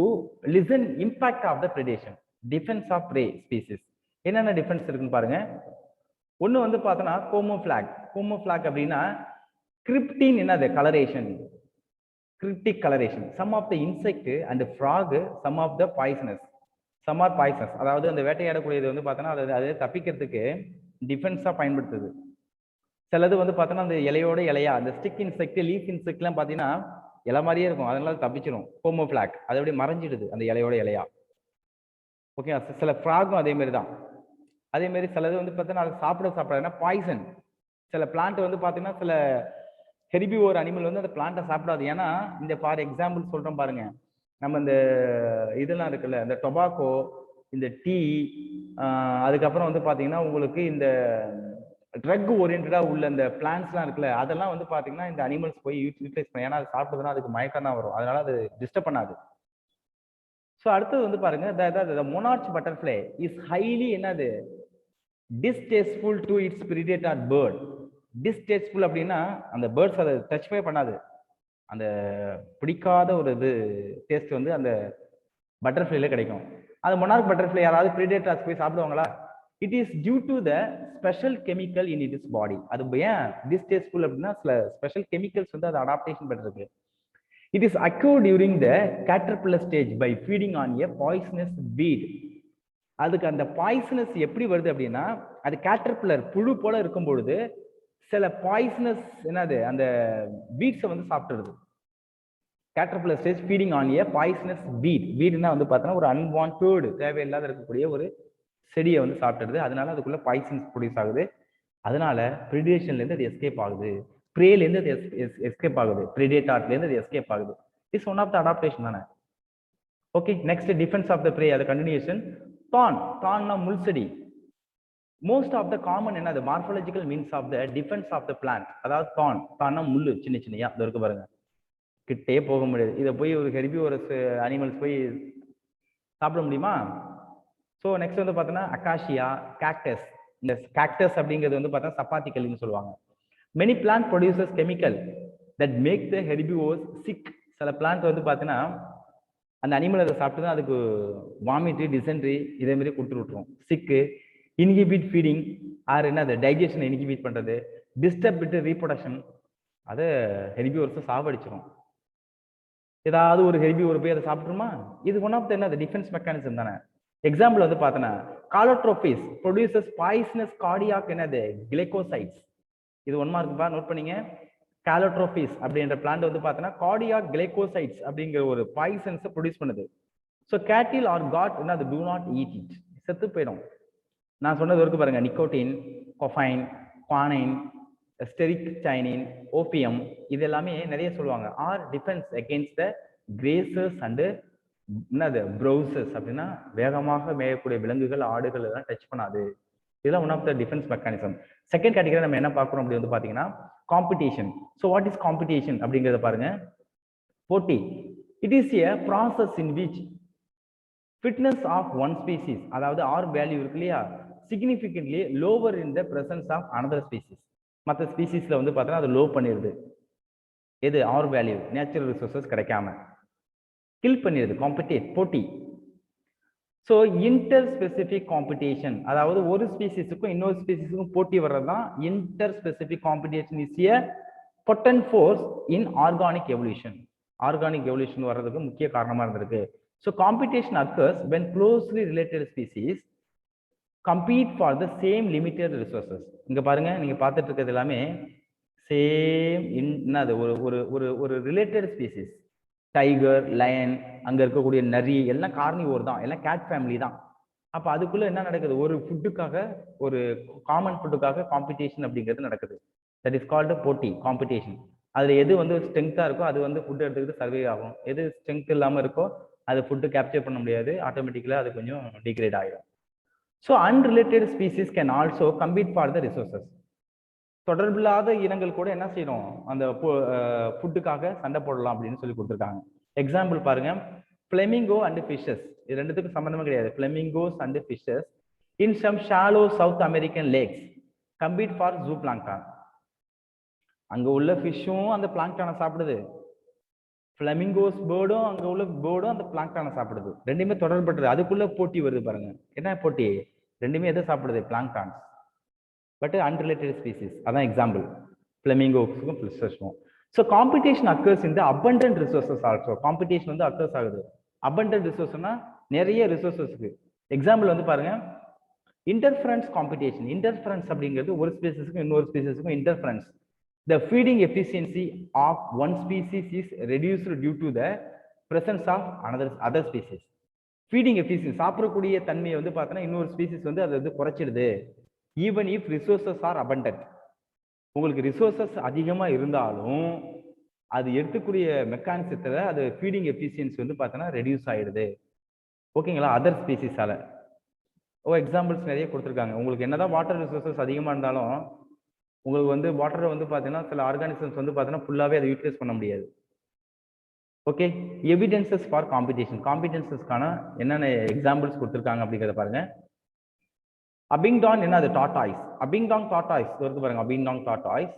lessen impact of the predation. Defence of prey species என்னென்ன டிஃபென்ஸ் இருக்குன்னு பாருங்க. ஒண்ணு வந்து பார்த்தோன்னா கோமோஃபிளாக். கோமோஃபிளாக் அப்படின்னா கிரிப்டின் என்னது coloration, cryptic coloration. Some of the insect and frog, some of the poisonous, some are poisonous. அதாவது அந்த வேட்டையாடக்கூடியது வந்து பார்த்தோன்னா அது தப்பிக்கிறதுக்கு டிஃபென்ஸா பயன்படுத்துது. சிலது வந்து பார்த்தோன்னா அந்த இலையோட இலையா, அந்த ஸ்டிக் இன்செக்ட், லீஃப் இன்செக்ட்லாம் பார்த்தீங்கன்னா இலை மாதிரியே இருக்கும், அதனால தப்பிச்சிடும். கோமோஃபிளாக் அது அப்படியே மறைஞ்சிடுது அந்த இலையோட இலையா. ஓகே, சில ஃப்ராகும் அதே மாதிரி தான். அதே மாதிரி சிலது வந்து பார்த்தோன்னா அதை சாப்பிடாதுன்னா பாய்சன். சில பிளான்ட் வந்து பார்த்தீங்கன்னா சில ஹெர்பிவோர் அனிமல் வந்து அந்த பிளான்ட்டை சாப்பிடாது. ஏன்னா இந்த ஃபார் எக்ஸாம்பிள் சொல்றோம் பாருங்க, நம்ம இந்த இதெல்லாம் இருக்குல்ல, இந்த டொபாக்கோ, இந்த டீ, அதுக்கப்புறம் வந்து பார்த்தீங்கன்னா உங்களுக்கு இந்த ட்ரக் ஓரியன்டா உள்ள இந்த பிளான்ட்ஸ்லாம் இருக்குல்ல, அதெல்லாம் வந்து பார்த்தீங்கன்னா இந்த அனிமல்ஸ் போய் யூட்டிலைஸ் பண்ணி, ஏன்னா அது சாப்பிட்டதுன்னா அதுக்கு மயக்கம் தான் வரும், அதனால அது டிஸ்டர்ப் பண்ணாது. ஸோ அடுத்தது வந்து பாருங்க, மொனார்ச் பட்டர்ஃப்ளை இஸ் ஹைலி என்னது டிஸ்டேஸ்ட்ஃபுல் டு இட்ஸ் பிரிடேட்டர் பேர்ட். டிஸ்டேஸ்ட்ஃபுல் அப்படின்னா அந்த பேர்ட்ஸ் அதை டச்மே பண்ணாது, அந்த பிடிக்காத ஒரு இது டேஸ்ட் வந்து அந்த பட்டர்ஃப்ளைல கிடைக்கும். அந்த மொனார்க் பட்டர்ஃப்ளை யாராவது பிரிடேட்டர்ஸ் போய் சாப்பிடுவாங்களா? It is due to the special chemical in its body. அது ஏன் டிஸ்டேஸ்ட்ஃபுல் அப்படின்னா சில ஸ்பெஷல் கெமிக்கல்ஸ் வந்து அது அடாப்டேஷன் பண்ணிருக்கு. It is acquire during the caterpillar stage by feeding on a poisonous weed. அதுக்கு அந்த பாய்சனஸ் எப்படி வருது அப்படின்னா, அது கேட்டர்பில்லர் புழு போல இருக்கும் பொழுது சில பாய்சனஸ் என்னது அந்த வீட்ஸை வந்து சாப்பிட்டுருது. Caterpillar stage feeding on a poisonous weed. வீட்னா வந்து பார்த்தோன்னா ஒரு அன்வான்ட் தேவையில்லாத இருக்கக்கூடிய ஒரு செடியை வந்து சாப்பிட்டுருது. அதனால அதுக்குள்ள பாய்சன்ஸ் ப்ரொடியூஸ் ஆகுது. அதனால பிரிடேஷன்லேருந்து அது எஸ்கேப் ஆகுது, ப்ரேலேருந்து அது எஸ்கேப் ஆகுது, பிரிடேட்டார்லேருந்து அது எஸ்கேப் ஆகுது. It's one of the adaptation தானே. Okay, next defence of the prey, அது கண்டினியூஷன். தான் தான்னா முள்செடி. மோஸ்ட் ஆஃப் த காமன் என்ன morphological means of the defence of the plant. அதாவது தான்னா முள்ளு சின்ன சின்னையா அது இருக்கு பாருங்க, கிட்டே போக முடியாது. இதை போய் ஒரு ஹெர்பிவோரஸ் அனிமல்ஸ் போய் சாப்பிட முடியுமா? ஸோ நெக்ஸ்ட் வந்து பார்த்தோன்னா அக்காஷியா, கேக்டஸ். இந்த கேக்டஸ் அப்படிங்கிறது வந்து பார்த்தா சப்பாத்தி கல்லின்னு சொல்லுவாங்க. Many plant produces chemical that make the herbivores sick. சில பிளான்ட் வந்து பார்த்தீங்கன்னா அந்த அனிமல் அதை சாப்பிட்டு தான் அதுக்கு வாமிட்டு, டிசென்ட்ரி இதே மாதிரி கொடுத்து விட்டுரும். சிக்கு, இன்ஹிபிட் ஃபீடிங், ஆர் என்ன அது டைஜஷன் இன்ஹிபிட் பண்ணுறது, டிஸ்டர்ப் விட்டு ரீப்ரொடக்ஷன், அதை ஹெர்பிவோர்ஸை சாவடிச்சிடும். ஏதாவது ஒரு ஹெர்பிவோர் போய் அதை சாப்பிட்டுருமா? இது ஒன் ஆஃப் த என்ன டிஃபென்ஸ் மெக்கானிசம் தானே. எக்ஸாம்பிள் வந்து பார்த்தோன்னா காலோட்ரோபிஸ் ப்ரொடியூசஸ் பாய்சனஸ் கார்டியாக் என்னது கிளைகோசைட்ஸ். இது ஒன் மார்க் நோட் பண்ணீங்க. காலோட்ரோபிஸ் அப்படின்ற பிளான்ட் வந்து பார்த்தோன்னா கார்டியாக் கிளைகோசைட்ஸ் அப்படிங்கிற ஒரு பாய்சன்ஸை ப்ரொடியூஸ் பண்ணுது. ஸோ கேட்டில் ஆர் காட் என்ன அது டூ நாட் ஈட் இட், செத்து போயிடும். நான் சொன்னது வரைக்கும் பாருங்க, nicotine, caffeine, quinine, strychnine, opium, இது எல்லாமே நிறைய சொல்லுவாங்க. Are defence against the grazers and என்னது ப்ரௌசர்ஸ். அப்படின்னா வேகமாக மேயக்கூடிய விலங்குகள், ஆடுகள் எல்லாம் டச் பண்ணாது. இதெல்லாம் one of the defence mechanism. Second category நம்ம என்ன பார்க்குறோம் அப்படி வந்து பார்த்தீங்கன்னா competition. So what is competition அப்படிங்கிறத பாருங்க. போட்டி. It is a process in which fitness of one species, அதாவது ஆர் வேல்யூ இருக்கு இல்லையா, significantly lower in the presence of another species. மற்ற ஸ்பீசிஸ்ல வந்து பார்த்தோன்னா அது லோ பண்ணிடுது. எது ஆர் வேல்யூ நேச்சுரல் ரிசோர்சஸ் கிடைக்காம கில் பண்ணிடுது. காம்படிட் போட்டி. ஸோ இன்டர் ஸ்பெசிபிக் காம்படிஷன், அதாவது ஒரு ஸ்பீசிஸுக்கும் இன்னொரு ஸ்பீசிஸுக்கும் போட்டி வர்றது தான் interspecific competition is a potent force in organic evolution. Organic evolution வர்றதுக்கு முக்கிய காரணமா இருந்திருக்கு. So competition occurs when closely related species compete for the same limited resources. இங்க பாருங்க, நீங்க பார்த்துட்டு இருக்கிறது எல்லாமே சேம் என்னது ஒரு ஒரு ஒரு ஒரு ரிலேட்டட் ஸ்பீசிஸ். டைகர், லயன், அங்க இருக்கக்கூடிய நரி எல்லாம் கார்னிவோர் தான், எல்லாம் கேட் ஃபேமிலி தான். அப்ப அதுக்குள்ள என்ன நடக்குது, ஒரு ஃபுட்டுக்காக, ஒரு காமன் ஃபுட்டுக்காக காம்படிஷன் அப்படிங்கிறது நடக்குது. தட் இஸ் கால்டு போட்டி, காம்படிஷன். அதுல எது வந்து ஸ்ட்ரென்த்தா இருக்கோ அது வந்து ஃபுட் எடுத்துக்கிட்டு சர்வே ஆகும். எது ஸ்ட்ரென்த் இல்லாம இருக்கோ அது ஃபுட்டு கேப்சர் பண்ண முடியாது, ஆட்டோமேட்டிக்கலா அது கொஞ்சம் டிகிரேட் ஆகிடும். So unrelated species can also compete for the resources. தொடர்பில்லாத இனங்கள் கூட என்ன செய்யணும், அந்த ஃபுட்டுக்காக சண்டை போடலாம் அப்படின்னு சொல்லி கொடுத்துருக்காங்க. எக்ஸாம்பிள் பாருங்க, ஃபிளெமிங்கோ அண்ட் ஃபிஷஸ். இது ரெண்டுத்துக்கும் சம்பந்தமே கிடையாது. Flamingos and fishes in some shallow South American lakes compete for zooplankton. அங்க உள்ள ஃபிஷ்ஷும் அந்த பிளாங்கானை சாப்பிடுது, ஃபிளமிங்கோஸ் பேர்டும் அங்க உள்ள பேர்டும் அந்த பிளாங்கானை சாப்பிடுது. ரெண்டுமே தொடர்பட்டது. அதுக்குள்ள போட்டி வருது பாருங்க. என்ன போட்டி? ரெண்டுமே எதை சாப்பிடுது? பிளாங்கான்ஸ். But unrelated species. அதான் எக்ஸாம்பிள், ஃபிளமிங்கோஸுக்கும் ஃபிஷஸும். ஸோ காம்படிஷன் அக்கர்ஸ் இந்த அபண்டன்ட் ரிசோர்சஸ் ஆல்சோ. காம்படிஷன் வந்து அக்கர்ஸ் ஆகுது. அபண்டன்ட் ரிசோர்ஸ்னா நிறைய ரிசோர்சஸ்க்கு. எக்ஸாம்பிள் வந்து பாருங்க, இன்டர்ஃபரன்ஸ் காம்படிஷன். இன்டர்ஃபரன்ஸ் அப்படிங்கிறது ஒரு ஸ்பீசிஸுக்கும் இன்னொரு ஸ்பீசிஸுக்கும் interference. The feeding efficiency of one species is reduced due to the presence of other species. Feeding efficiency, சாப்பிடக்கூடிய தன்மையை வந்து பார்த்தோன்னா இன்னொரு ஸ்பீசிஸ் வந்து அதை வந்து குறைச்சிடுது. Even if resources are abundant. உங்களுக்கு ரிசோர்சஸ் அதிகமாக இருந்தாலும் அது எடுத்துக்கூடிய மெக்கானிசத்தில் அது ஃபீடிங் எஃபிஷியன்சி வந்து பார்த்தோன்னா ரெடியூஸ் ஆகிடுது. ஓகேங்களா? அதர் ஸ்பீசிஸால. எக்ஸாம்பிள்ஸ் நிறைய கொடுத்துருக்காங்க. உங்களுக்கு என்னதான் வாட்டர் ரிசோர்சஸ் அதிகமாக இருந்தாலும் உங்களுக்கு வந்து வாட்டரை வந்து பார்த்தீங்கன்னா சில ஆர்கானிசம்ஸ் வந்து பார்த்தீங்கன்னா ஃபுல்லாகவே அதை யூட்டிலைஸ் பண்ண முடியாது. Okay, evidences for competition. காம்படிஷன்ஸ்க்கான என்னென்ன எக்ஸாம்பிள்ஸ் கொடுத்துருக்காங்க அப்படிங்கிறத பாருங்க. அபிங்டான் என்ன, அது டாட்டாய்ஸ். அபிங்டாங் டாட்டாய்ஸ் வருது பாருங்க. அபிங்டாங் டாட்டாய்ஸ்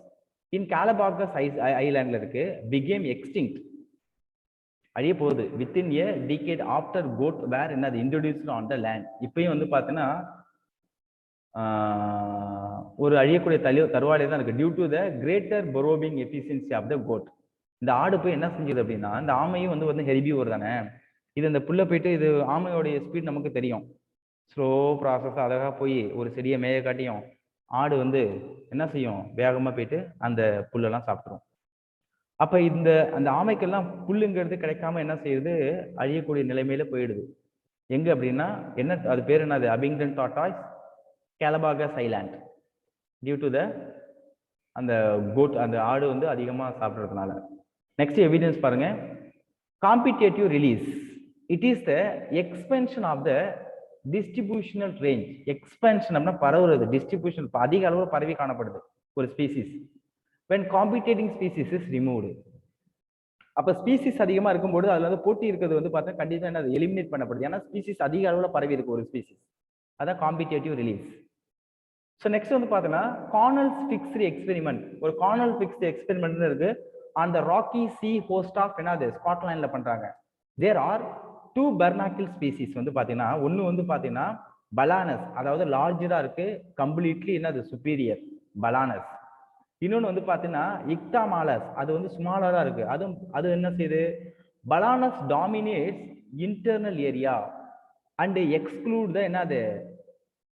இன் காலபாகஸ் ஐலாண்ட்ல இருக்கு. பிகேம் எக்ஸ்டிங்க்ட், அழிய போகுது. Within a decade after goat were என்னது இன்ட்ரோடியூஸ்ட் ஆன் த லேண்ட். இப்பயும் வந்து பார்த்தீங்கன்னா ஒரு அழியக்கூடிய தருவாயிலே தான் இருக்கு. Due to the greater browsing efficiency of the goat. இந்த ஆடு போய் என்ன செஞ்சது அப்படின்னா, இந்த ஆமையும் வந்து ஹெர்பிவோர் தானே. இது இந்த புல்லை போயிட்டு, இது ஆமையோடைய ஸ்பீட் நமக்கு தெரியும். ஸ்லோ ப்ராசஸ் அழகாக போய் ஒரு செடியை மேய காட்டியும் ஆடு வந்து என்ன செய்யும், வேகமாக போயிட்டு அந்த புல்லெல்லாம் சாப்பிட்ரும். அப்போ அந்த ஆமைக்கெல்லாம் புல்லுங்கிறது கிடைக்காம என்ன செய்யுது, அழியக்கூடிய நிலைமையில போயிடுது. எங்க அப்படின்னா என்ன, அது பேர் என்னது, Abingdon tortoise Galapagos island. Due to the அந்த கோட், அந்த ஆடு வந்து அதிகமாக சாப்பிட்றதுனால. நெக்ஸ்ட் எவிடன்ஸ் பாருங்க. Competitive release. It is the expansion of the distributional range. Expansion அப்படின்னா பரவுறது, டிஸ்ட்ரிபியூஷன் அதிக அளவில் பரவி காணப்படுது ஒரு species. when competing species is removed. அப்போ ஸ்பீசிஸ் அதிகமாக இருக்கும்போது அதில் வந்து போட்டி இருக்கிறது வந்து பார்த்தா கண்டிப்பாக அது எலிமினேட் பண்ணப்படுது. ஏன்னா ஸ்பீசிஸ் அதிக அளவில் பரவி இருக்கு ஒரு ஸ்பீசிஸ். அதான் காம்படிட்டிவ் ரிலீஸ். ஸோ நெக்ஸ்ட் வந்து பார்த்தோன்னா கார்னல் ஃபிக்ஸ்டு எக்ஸ்பெரிமெண்ட். ஒரு கார்னல் ஃபிக்ஸ்டு எக்ஸ்பெரிமெண்ட் இருக்கு. அந்த ராக்கி சி ஹோஸ்ட் ஆஃப் என்னது ஸ்காட்லாண்ட்ல பண்றாங்க. தேர் ஆர் 2 பெர்னாக்கிள் ஸ்பீசிஸ் வந்து பார்த்தீங்கன்னா, ஒன்று வந்து பார்த்தீங்கன்னா பலானஸ், அதாவது லார்ஜரா இருக்கு, கம்ப்ளீட்லி என்னது சுப்பீரியர் பலானஸ். இன்னொன்று வந்து பார்த்தீங்கன்னா இக்டாமாலஸ், அது வந்து ஸ்மாலரா இருக்கு. அது என்ன செய்யுது, Balanus dominates internal area and exclude the என்னது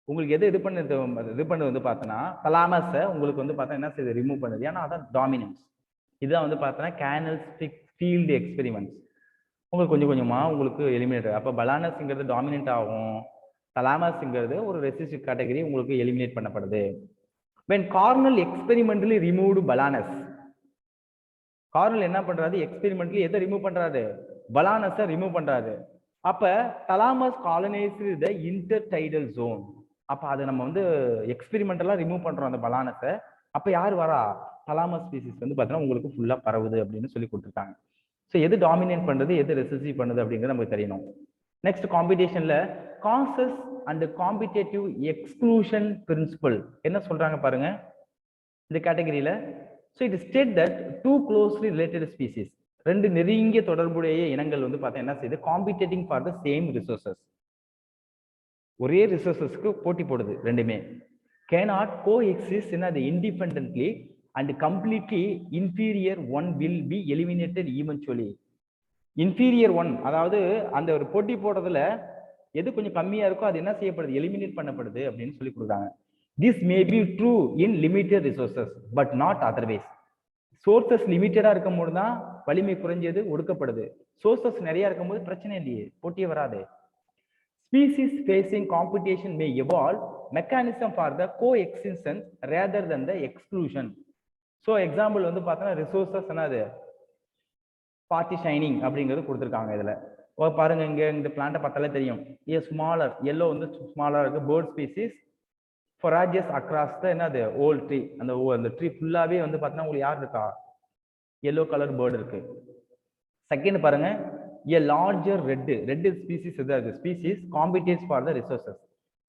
உங்களுக்கு எது இது பண்ணது வந்து பார்த்தோன்னா தலாமஸை உங்களுக்கு வந்து பார்த்தா என்ன செய்யுது, ரிமூவ் பண்ணுது. ஏன்னா அதான் டாமினன்ஸ். இதுதான் வந்து பார்த்தோன்னா கேனல்ஸ் ஃபீல்டு எக்ஸ்பெரிமெண்ட்ஸ். உங்களுக்கு கொஞ்சம் கொஞ்சமாக உங்களுக்கு எலிமினேட். அப்போ பலானஸ்ங்கிறது டாமினன்ட் ஆகும், தலாமஸ்ங்கிறது ஒரு ரெசிஸ்டிவ் கேட்டகரி உங்களுக்கு எலிமினேட் பண்ணப்படுது. when Connell experimentally removed Balanus. Connell என்ன பண்றாரு, எக்ஸ்பெரிமெண்டலி எதை ரிமூவ் பண்றாரு, பலானஸை ரிமூவ் பண்றாரு. அப்ப தலாமஸ் காலனைஸ்டு த இன்டர்டைடல் ஜோன். அப்ப அதை நம்ம வந்து எக்ஸ்பெரிமெண்டலா ரிமூவ் பண்றோம் அந்த பலானஸை. அப்ப யார் வரா, தலாமஸ் ஸ்பீசிஸ் வந்து பார்த்தீங்கன்னா உங்களுக்கு ஃபுல்லா பரவுது அப்படின்னு சொல்லி கொடுத்துருக்காங்க. ஸோ எது டாமினேட் பண்றது, எது ரெசிஸ்டிவ் பண்ணுது அப்படிங்கிறது நமக்கு தெரியணும். நெக்ஸ்ட் காம்படிஷன்ல causes and competitive exclusion principle என்ன சொல்றாங்க பாருங்க இந்த கேட்டகரியில. So it state that two closely related species, ரெண்டு நெருங்கிய தொடர்புடைய இனங்கள் வந்து பார்த்தா என்ன செய்யுது, competing for the same resources, ஒரே ரிசோர்சஸ்க்கு போட்டி போடுது ரெண்டுமே. cannot coexist in the independently and completely inferior one will be eliminated eventually. inferior one அதாவது அந்த ஒரு போட்டி போடுறதுல எது கொஞ்சம் கம்மியா இருக்கோ அது என்ன செய்யப்படுது, எலிமினேட் பண்ணப்படுது அப்படின்னு சொல்லி கொடுக்குறாங்க. this may be true in limited resources but not otherwise. Sources லிமிட்டடா இருக்கும்போது தான் வலிமை குறைஞ்சது ஒடுக்கப்படுது, சோர்சஸ் நிறைய இருக்கும்போது பிரச்சனை இல்லையே, போட்டியே வராது. Species facing competition may evolve mechanism for the coexistence rather than the exclusion. So example வந்து பார்த்தோன்னா ரிசோர்சஸ் என்னது, பார்ட்டி ஷைனிங் அப்படிங்கிறது கொடுத்துருக்காங்க. இதுல பாருங்க, இங்க இந்த பிளான்ட்டை பார்த்தாலே தெரியும், ஏ ஸ்மாலர் எல்லோ வந்து ஸ்மாலா இருக்கு. Bird species forages across the என்னது ஓல்ட் ட்ரீ, அந்த ட்ரீ ஃபுல்லாவே வந்து பார்த்தீங்கன்னா உங்களுக்கு யார் இருக்கா, எல்லோ கலர் பேர்டு இருக்கு. செகண்ட் பாருங்க, a larger red species இருக்கு, species competes for the resources,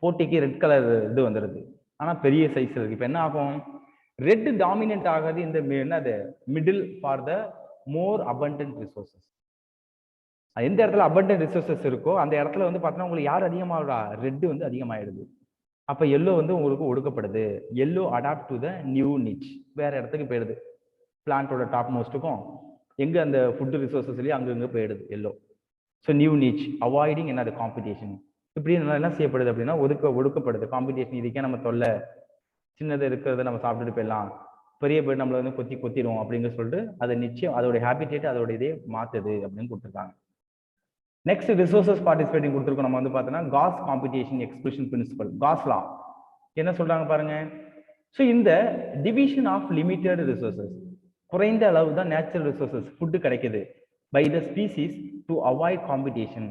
போட்டிக்கு ரெட் கலர் இது வந்துருது, ஆனா பெரிய சைஸ் இருக்கு. இப்போ என்ன ஆகும், ரெட் டாமினன்ட் ஆகாது இந்த என்னது middle for the more abundant resources. எந்த இடத்துல abundant ரிசோர்சஸ் இருக்கோ அந்த இடத்துல வந்து பார்த்தீங்கன்னா உங்களுக்கு யார் அதிகமாகா, ரெட் வந்து அதிகமாயிடுது. அப்ப எல்லோ வந்து உங்களுக்கு ஒடுக்கப்படுது. Yellow adapt to the new niche, வேற இடத்துக்கு போயிடுது, பிளான்ட்டோட டாப் மோஸ்ட்டுக்கும் எங்க அந்த ஃபுட் ரிசோர்சஸ்லயே அங்கங்க போயிடுது எல்லோ. ஸோ நியூ நிச் அவாய்டிங் என்னது காம்படிஷன். இப்படி என்ன செய்யப்படுது அப்படின்னா ஒடுக்கப்படுது காம்படிஷன். இதுக்கே நம்ம தொல்லை, சின்னது இருக்கிறத நம்ம சாப்பிட்டுட்டு போயிடலாம், பெரிய பேர் நம்மளை வந்து கொத்திடும் அப்படிங்கிற சொல்லிட்டு அதை நிச்சயம் அதோட ஹேபிடேட் அதோட இதே மாத்துது அப்படின்னு கொடுத்துருக்காங்க. நெக்ஸ்ட் ரிசோர்சஸ் பார்ட்டிசிபேட்டிங் கொடுத்துருக்கோம் நம்ம வந்து பார்த்தோன்னா Gause competition exclusion principle, Gause law என்ன சொல்றாங்க பாருங்க. ஸோ இந்த டிவிஷன் ஆஃப் லிமிட்டட் ரிசோர்சஸ், குறைந்த அளவு தான் நேச்சுரல் ரிசோர்சஸ் ஃபுட்டு கிடைக்குது by the species to avoid competition.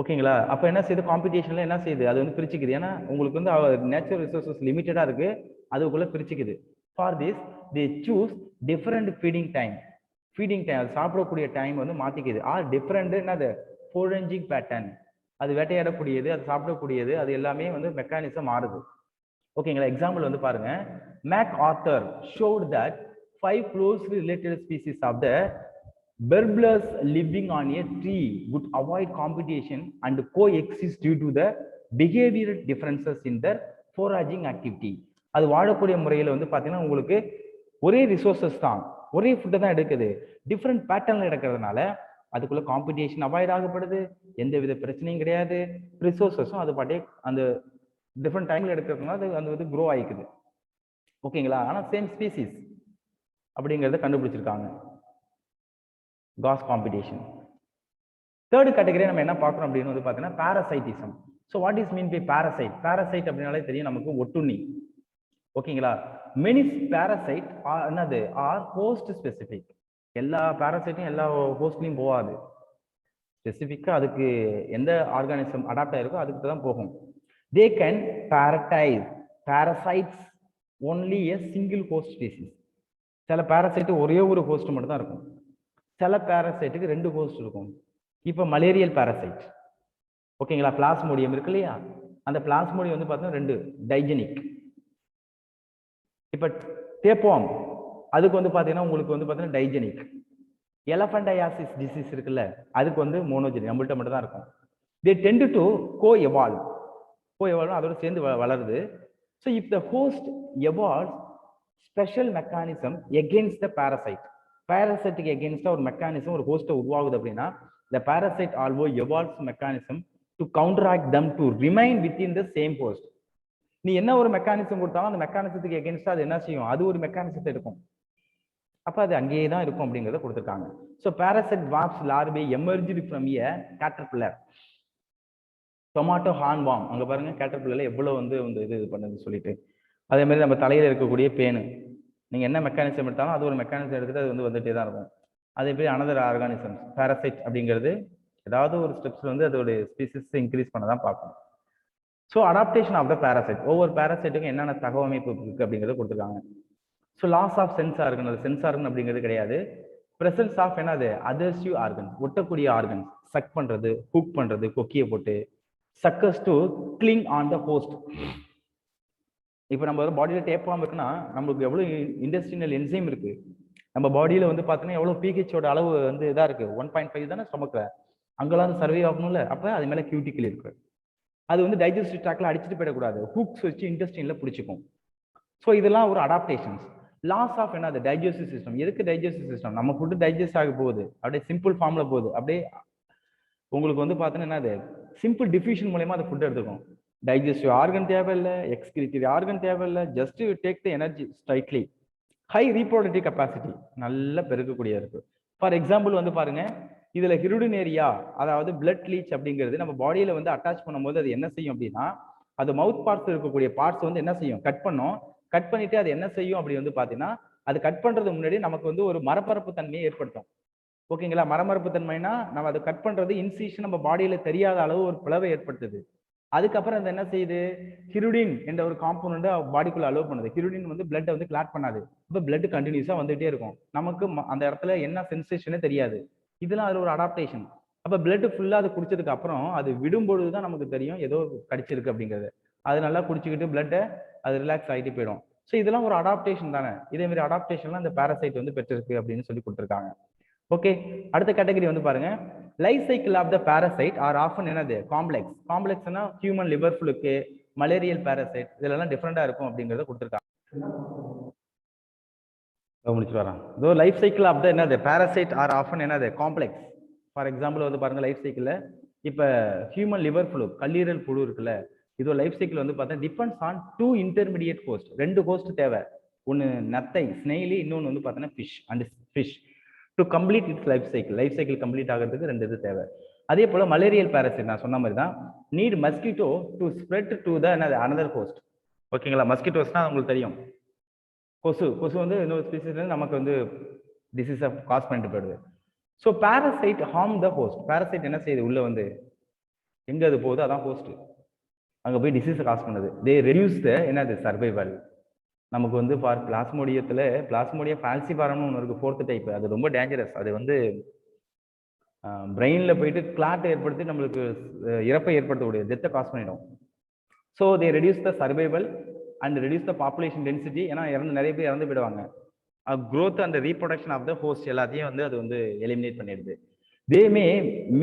ஓகேங்களா, அப்ப என்ன செய்யுது, காம்படிஷன்ல என்ன செய்யுது, அது வந்து பிரிச்சுக்குது. ஏன்னா உங்களுக்கு வந்து நேச்சுரல் ரிசோர்சஸ் லிமிட்டடா இருக்கு, அதுக்குள்ள பிரிச்சுக்குது. For this they choose different feeding time, அது சாப்பிடக்கூடிய டைம் வந்து மாத்திக்குது. ஆர் டிஃபரெண்ட் என்னது ஃபோரஞ்சிங் பேட்டர்ன், அது வேட்டையாடக்கூடியது, அது சாப்பிடக்கூடியது, அது எல்லாமே வந்து மெக்கானிசம் மாறுது. ஓகேங்களா, எக்ஸாம்பிள் வந்து பாருங்க, MacArthur showed that 5 closely related species of the Berberis living on a tree would avoid competition and coexist due to the behavioral differences in their foraging activity. அது வாழக்கூடிய முறையில் வந்து பார்த்தீங்கன்னா உங்களுக்கு ஒரே ரிசோர்சஸ் தான், ஒரே ஃபுட்டை தான் எடுக்குது, டிஃப்ரெண்ட் பேட்டர்ன்ல எடுக்கிறதுனால அதுக்குள்ள காம்படிஷன் அவாய்ட் ஆகப்படுது, எந்த வித பிரச்சனையும் கிடையாது. ரிசோர்சஸும் அது பாட்டே அந்த டிஃப்ரெண்ட் டைம்ல எடுக்கிறதுனால அது வந்து க்ரோ ஆகிக்குது. ஓகேங்களா, ஆனால் சேம் ஸ்பீசிஸ் அப்படிங்கிறத கண்டுபிடிச்சிருக்காங்க. Cos competition. தேர்ட் கேட்டகரி நம்ம என்ன பார்க்குறோம் அப்படின்னு வந்து பார்த்தீங்கன்னா parasitism. So what is mean by parasite? Parasite அப்படின்னாலே தெரியும் நமக்கு, ஒட்டுண்ணி. ஓகேங்களா, மெனி பாரசைட் என்னது ஆர் ஹோஸ்ட் ஸ்பெசிபிக். எல்லா பாரசைட்டும் எல்லா ஹோஸ்ட்லையும் போகாது, ஸ்பெசிஃபிக்கா அதுக்கு எந்த ஆர்கானிசம் அடாப்ட் ஆயிருக்கோ அதுக்கு தான் போகும். They can parasites only a single host species. சில பாரசைட் ஒரே ஒரு ஹோஸ்ட் மட்டும் தான் இருக்கும், சில பாரசைட்டுக்கு 2 ஹோஸ்ட் இருக்கும். இப்போ மலேரியல் பாரசைட், ஓகேங்களா, பிளாஸ்மோடியம் இருக்கு இல்லையா, அந்த பிளாஸ்மோடியம் வந்து பார்த்தீங்கன்னா 2 டைஜெனிக். இப்போ டேப்வார்ம் அதுக்கு வந்து பார்த்தீங்கன்னா உங்களுக்கு வந்து பார்த்தீங்கன்னா டைஜெனிக். எலஃபண்டாயாசிஸ் டிசீஸ் இருக்குல்ல, அதுக்கு வந்து மோனோஜெனிக், நம்மள்ட்ட மட்டும் தான் இருக்கும். தே டெண்ட் டு கோஎவால்வ் அதோட சேர்ந்து வளருது. So if the host evolves special mechanism against the parasite, பாரசைட்டுக்கு எகெயின்ஸ்டா ஒரு மெக்கானிசம் ஒரு ஹோஸ்ட்டை உருவாகுது அப்படின்னா the parasite always evolves mechanism to counteract them to remain within the same host. நீ என்ன ஒரு மெக்கானிசம் கொடுத்தாலும் அந்த மெக்கானிசத்துக்கு எகெயின்ஸ்டா அது என்ன செய்யும், அது ஒரு மெக்கானிசத்தை எடுக்கும், அப்ப அது அங்கேயே தான் இருக்கும் அப்படிங்கிறத கொடுத்துருக்காங்க. So parasite wasps larvae emerged from a caterpillar. Tomato hornworm, அங்க பாருங்க கேட்டர்பில்லர்ல எவ்வளவு வந்து இது பண்ணுது சொல்லிட்டு. அதே மாதிரி நம்ம தலையில இருக்கக்கூடிய பேனு, நீங்க என்ன மெக்கானிசம் எடுத்தாலும் அது ஒரு மெக்கானிசம் எடுத்துட்டு அது வந்து வந்துட்டே தான் இருக்கும். அதே போய் அனதர் ஆர்கானிசம் பாரசைட் அப்படிங்கிறது ஏதாவது ஒரு ஸ்டெப்ஸ்ல வந்து அதோட ஸ்பீசிஸ் இன்க்ரீஸ் பண்ண தான் பார்க்கணும். So adaptation of the parasite, ஒவ்வொரு பாரசைட்டுக்கும் என்னென்ன தகவமைப்பு இருக்கு அப்படிங்கிறத கொடுத்துருக்காங்க. So loss of sense organ, அது சென்ஸ் ஆர்கன் அப்படிங்கிறது கிடையாது, பிரசன்ஸ் ஆஃப் என்னது அதர்சிவ் ஆர்கன், ஒட்டக்கூடிய ஆர்கன்ஸ், சக் பண்றது, ஹூக் பண்றது, கொக்கியை போட்டு suckers to cling on the host. இப்போ நம்ம பாடியில டேப் ஃபார்ம் இருக்குன்னா நம்மளுக்கு எவ்வளவு இண்டஸ்ட்ரியல் என்சைம் இருக்கு, நம்ம பாடியில வந்து பார்த்தீங்கன்னா எவ்வளவு பிஹெச்சோட அளவு வந்து இதா இருக்கு, 1.5 தானே ஸ்டொமக்ல, அங்கெல்லாம் சர்வே ஆகணும்ல. அப்ப அது மேல கியூட்டிக்கல் இருக்கு, அது வந்து டைஜஸ்டிவ் ட்ராக்ல அடிச்சுட்டு போயிடக்கூடாது, ஹூக்ஸ் வச்சு இன்டெஸ்டைன்ல பிடிச்சிக்கும். ஸோ இதெல்லாம் ஒரு அடாப்டேஷன்ஸ். லாஸ் ஆஃப் என்னது டைஜஸ்டிவ் சிஸ்டம். எதுக்கு டைஜஸ்டிவ் சிஸ்டம்? நம்ம ஃபுட்டு டைஜஸ்ட் ஆக போகுது, அப்படியே சிம்பிள் ஃபார்ம்ல போகுது, அப்படியே உங்களுக்கு வந்து பார்த்தீங்கன்னா என்னது சிம்பிள் டிஃபியூஷன் மூலயமா அந்த ஃபுட் எடுத்துக்கும். டைஜஸ்டிவ் ஆர்கன் தேவையில்லை, எக்ஸ்கிரிட்டிவ் ஆர்கன் தேவையில்லை, just you take the energy straightly. High reproductive capacity, நல்ல பெருக்கக்கூடிய இருக்கு. ஃபார் எக்ஸாம்பிள் வந்து பாருங்க, இதுல ஹிருடினேரியா அதாவது பிளட் லீச் அப்படிங்கிறது நம்ம பாடியில வந்து அட்டாச் பண்ணும்போது அது என்ன செய்யும் அப்படின்னா, அது மவுத் பார்ட்ஸ் இருக்கக்கூடிய பார்ட்ஸ் வந்து என்ன செய்யும், கட் பண்ணும். கட் பண்ணிட்டு அது என்ன செய்யும் அப்படி வந்து பாத்தீங்கன்னா, அது கட் பண்றது முன்னாடி நமக்கு வந்து ஒரு மரப்பரப்பு தன்மையை ஏற்படுத்தும். ஓகேங்களா? மரமரப்பு தன்மைனா நம்ம அதை கட் பண்றது இன்சிஷன் நம்ம பாடியில தெரியாத அளவு ஒரு பிளவை ஏற்படுத்துது. அதுக்கப்புறம் அது என்ன செய்யுது, ஹிருடின் என்ற ஒரு காம்பவுண்ட் பாடிக்குள்ள அலோவ் பண்ணுது. ஹிருடின் வந்து பிளட் வந்து கிளாட் பண்ணாது, இப்போ பிளட் கண்டினியூஸா வந்துட்டே இருக்கும், நமக்கு அந்த இடத்துல என்ன சென்சேஷனே தெரியாது. இதெல்லாம் அது ஒரு அடாப்டேஷன். அப்ப பிளட் ஃபுல்லா அது குடிச்சதுக்கு அப்புறம் அது விடும்பொழுது தான் நமக்கு தெரியும் ஏதோ கடிச்சிருக்கு அப்படிங்கிறது. அது நல்லா குடிச்சுக்கிட்டு பிளட்டை அது ரிலாக்ஸ் ஆகிட்டு போயிடும். ஸோ இதெல்லாம் ஒரு அடாப்டேஷன் தானே. இதே மாதிரி அடாப்டேஷன்லாம் இந்த பாராசைட் வந்து பெற்றிருக்கு அப்படின்னு சொல்லி கொடுத்துருக்காங்க. ஓகே, அடுத்த கேட்டகரி வந்து பாருங்க, life cycle of the parasite are often என்னது காம்ப்ளெக்ஸ். காம்ப்ளெக்ஸ்னா human liver fluke, malarial parasite, இதெல்லாம் டிஃப்ரெண்டா இருக்கும் அப்படிங்கிறத கொடுத்துருக்காங்க. முடிச்சு வரேன். இதோ லைஃப் சைக்கிள் ஆஃப் த என்னது பாராசைட் ஆர் ஆஃபன் என்னது காம்ப்ளெக்ஸ். ஃபார் எக்ஸாம்பிள் வந்து பாருங்க, லைஃப் சைக்கிள் இப்போ ஹியூமன் லிவர் ஃப்ளூ, கல்லீரல் புழு இருக்குல்ல, இதோ லைஃப் சைக்கிள் வந்து பார்த்தா depends on 2 intermediate host. 2 host தேவை, ஒன்று நத்தை ஸ்னெயிலி, இன்னொன்று வந்து பார்த்தீங்கன்னா fish and fish to complete it's life cycle. Life cycle complete ஆகிறதுக்கு 2 இது தேவை. அதே போல மலேரியல் பாராசைட் நான் சொன்ன மாதிரி தான், need mosquito to spread to the another host. ஓகேங்களா? மஸ்கிட்டோஸ்னா உங்களுக்கு தெரியும், கொசு. கொசு வந்து இன்னொரு ஸ்பீசிஸ் நமக்கு வந்து டிசீஸை காஸ் பண்ணிட்டு போயிடுது. So parasite harm the host. Parasite என்ன செய்யுது, உள்ள வந்து எங்க அது போகுது அதான் ஹோஸ்ட், அங்கே போய் டிசீஸை காஸ் பண்ணுது. தே ரெடியூஸ் த என்னது சர்வைவல். நமக்கு வந்து ஃபார் பிளாஸ்மோடியத்தில் பிளாஸ்மோடியா ஃபால்சிபாரம்னு ஒன்று இருக்குது, 4th டைப். அது ரொம்ப டேஞ்சரஸ். அது வந்து பிரெயினில் போயிட்டு கிளாட் ஏற்படுத்தி நம்மளுக்கு இறப்பை ஏற்படுத்தக்கூடிய டெத்தை காஸ் பண்ணிடும். So they reduce the survival and reduce the population density. ஏன்னா நிறைய பேர் இறந்து போயிடுவாங்க. growth and reproduction of the host எல்லாத்தையும் வந்து அது வந்து எலிமினேட் பண்ணிடுது. they may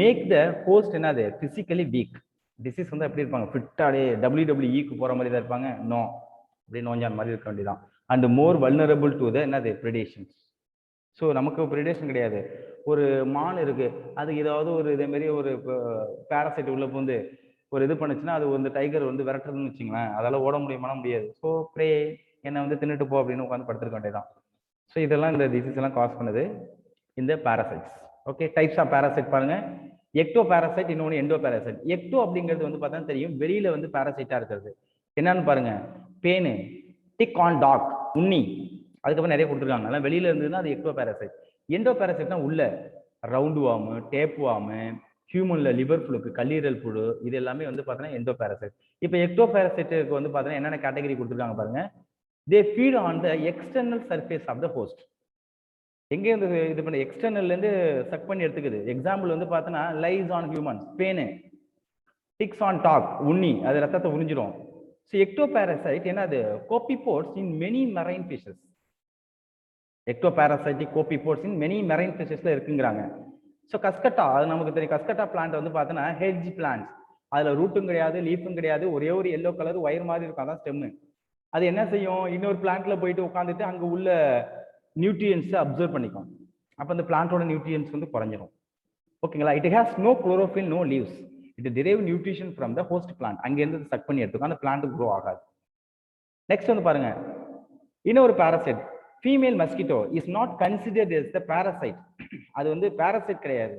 make the host என்னது physically weak. டிசீஸ் வந்து எப்படி இருப்பாங்க, ஃபிட்டாடே WWE போற மாதிரி தான் இருப்பாங்க. நோ, அப்படி நோஞ்சான் மாதிரி இருக்க வேண்டியதான். And more vulnerable to the என்னது பிரெடேஷன்ஸ். ஸோ நமக்கு பிரெடேஷன் கிடையாது. ஒரு மான் இருக்கு, அது ஏதாவது ஒரு இதே மாதிரி ஒரு பாராசைட் உள்ள வந்து ஒரு இது பண்ணுச்சுன்னா அது வந்து டைகர் வந்து விரட்டுறதுன்னு வச்சுங்களேன், அதால ஓட முடியுமானா முடியாது. ஸோ ப்ரே என்னை வந்து தின்னுட்டு போ அப்படின்னு உட்காந்து படுத்துருக்க வேண்டியதான். ஸோ இதெல்லாம் இந்த டிசீஸ் எல்லாம் காஸ் பண்ணுது இந்த parasites. Okay, types of parasite பாருங்க, எக்டோ பாராசைட், இன்னொன்று எண்டோ பாராசைட். எக்டோ அப்படிங்கிறது வந்து பார்த்தா தெரியும், வெளியில வந்து பாராசைட்டா இருக்கிறது. என்னன்னு பாருங்க, பேனு, டிக் ஆன் டாக், உண்ணி, அதுக்கப்புறம் நிறைய கொடுத்துருக்காங்க. அதெல்லாம் வெளியில இருந்ததுன்னா அது எக்டோ பாராசைட். எண்டோ பாராசைட்னா உள்ள ரவுண்ட் வார்மு, டேப் வார்மு, ஹியூமன்ல லிவர் புழுக்கு, கல்லீரல் புழு, இது எல்லாமே வந்து பார்த்தீங்கன்னா எண்டோ பாராசைட். இப்போ எக்டோ பாராசைட்டுக்கு வந்து பார்த்தீங்கன்னா என்னென்ன கேட்டகரி கொடுத்துருக்காங்க பாருங்க. they feed on the external surface of the host. எங்க இருந்து இது பண்ண எக்ஸ்டர்னல்ல இருந்து சக் பண்ணி எடுத்துக்குது. எக்ஸாம்பிள் வந்து பார்த்தனா லைஸ் ஆன் ஹியூமன்ஸ், பேனு, டிக்ஸ் ஆன் டாக், உண்ணி, அது ரத்தத்தை உறிஞ்சிடும். ஸோ எக்டோபாராசைட் என்னது copepods in many marine fishes. Ectoparasitic copepods in many marine ஃபிஷஸ்ல இருக்குங்கிறாங்க. ஸோ கஸ்கட்டா, அது நமக்கு தெரியும். கஸ்கட்டா பிளான்ட் வந்து பார்த்தோன்னா ஹெட்ஜ் பிளான்ட், அதுல ரூட்டும் கிடையாது, லீஃபும் கிடையாது, ஒரே ஒரு எல்லோ கலர் ஒயர் மாதிரி இருக்கும், அதான் ஸ்டெம்மு. அது என்ன செய்யும், இன்னொரு பிளான்ட்ல போயிட்டு உட்காந்துட்டு அங்க உள்ள நியூட்ரியன்ஸை அப்சர்வ் பண்ணிக்கும். அப்போ அந்த பிளான்ட்டோட நியூட்ரியன்ஸ் வந்து குறைஞ்சிரும். ஓகேங்களா? It has no chlorophyll, no leaves. It drive nutrition from the host plant. அங்கேருந்து சக் பண்ணி எடுத்துக்கும், அந்த பிளான்ட் க்ரோ ஆகாது. நெக்ஸ்ட் வந்து பாருங்க, இன்னொரு parasite, female mosquito is not considered as the parasite. அது வந்து பாராசைட் கிடையாது.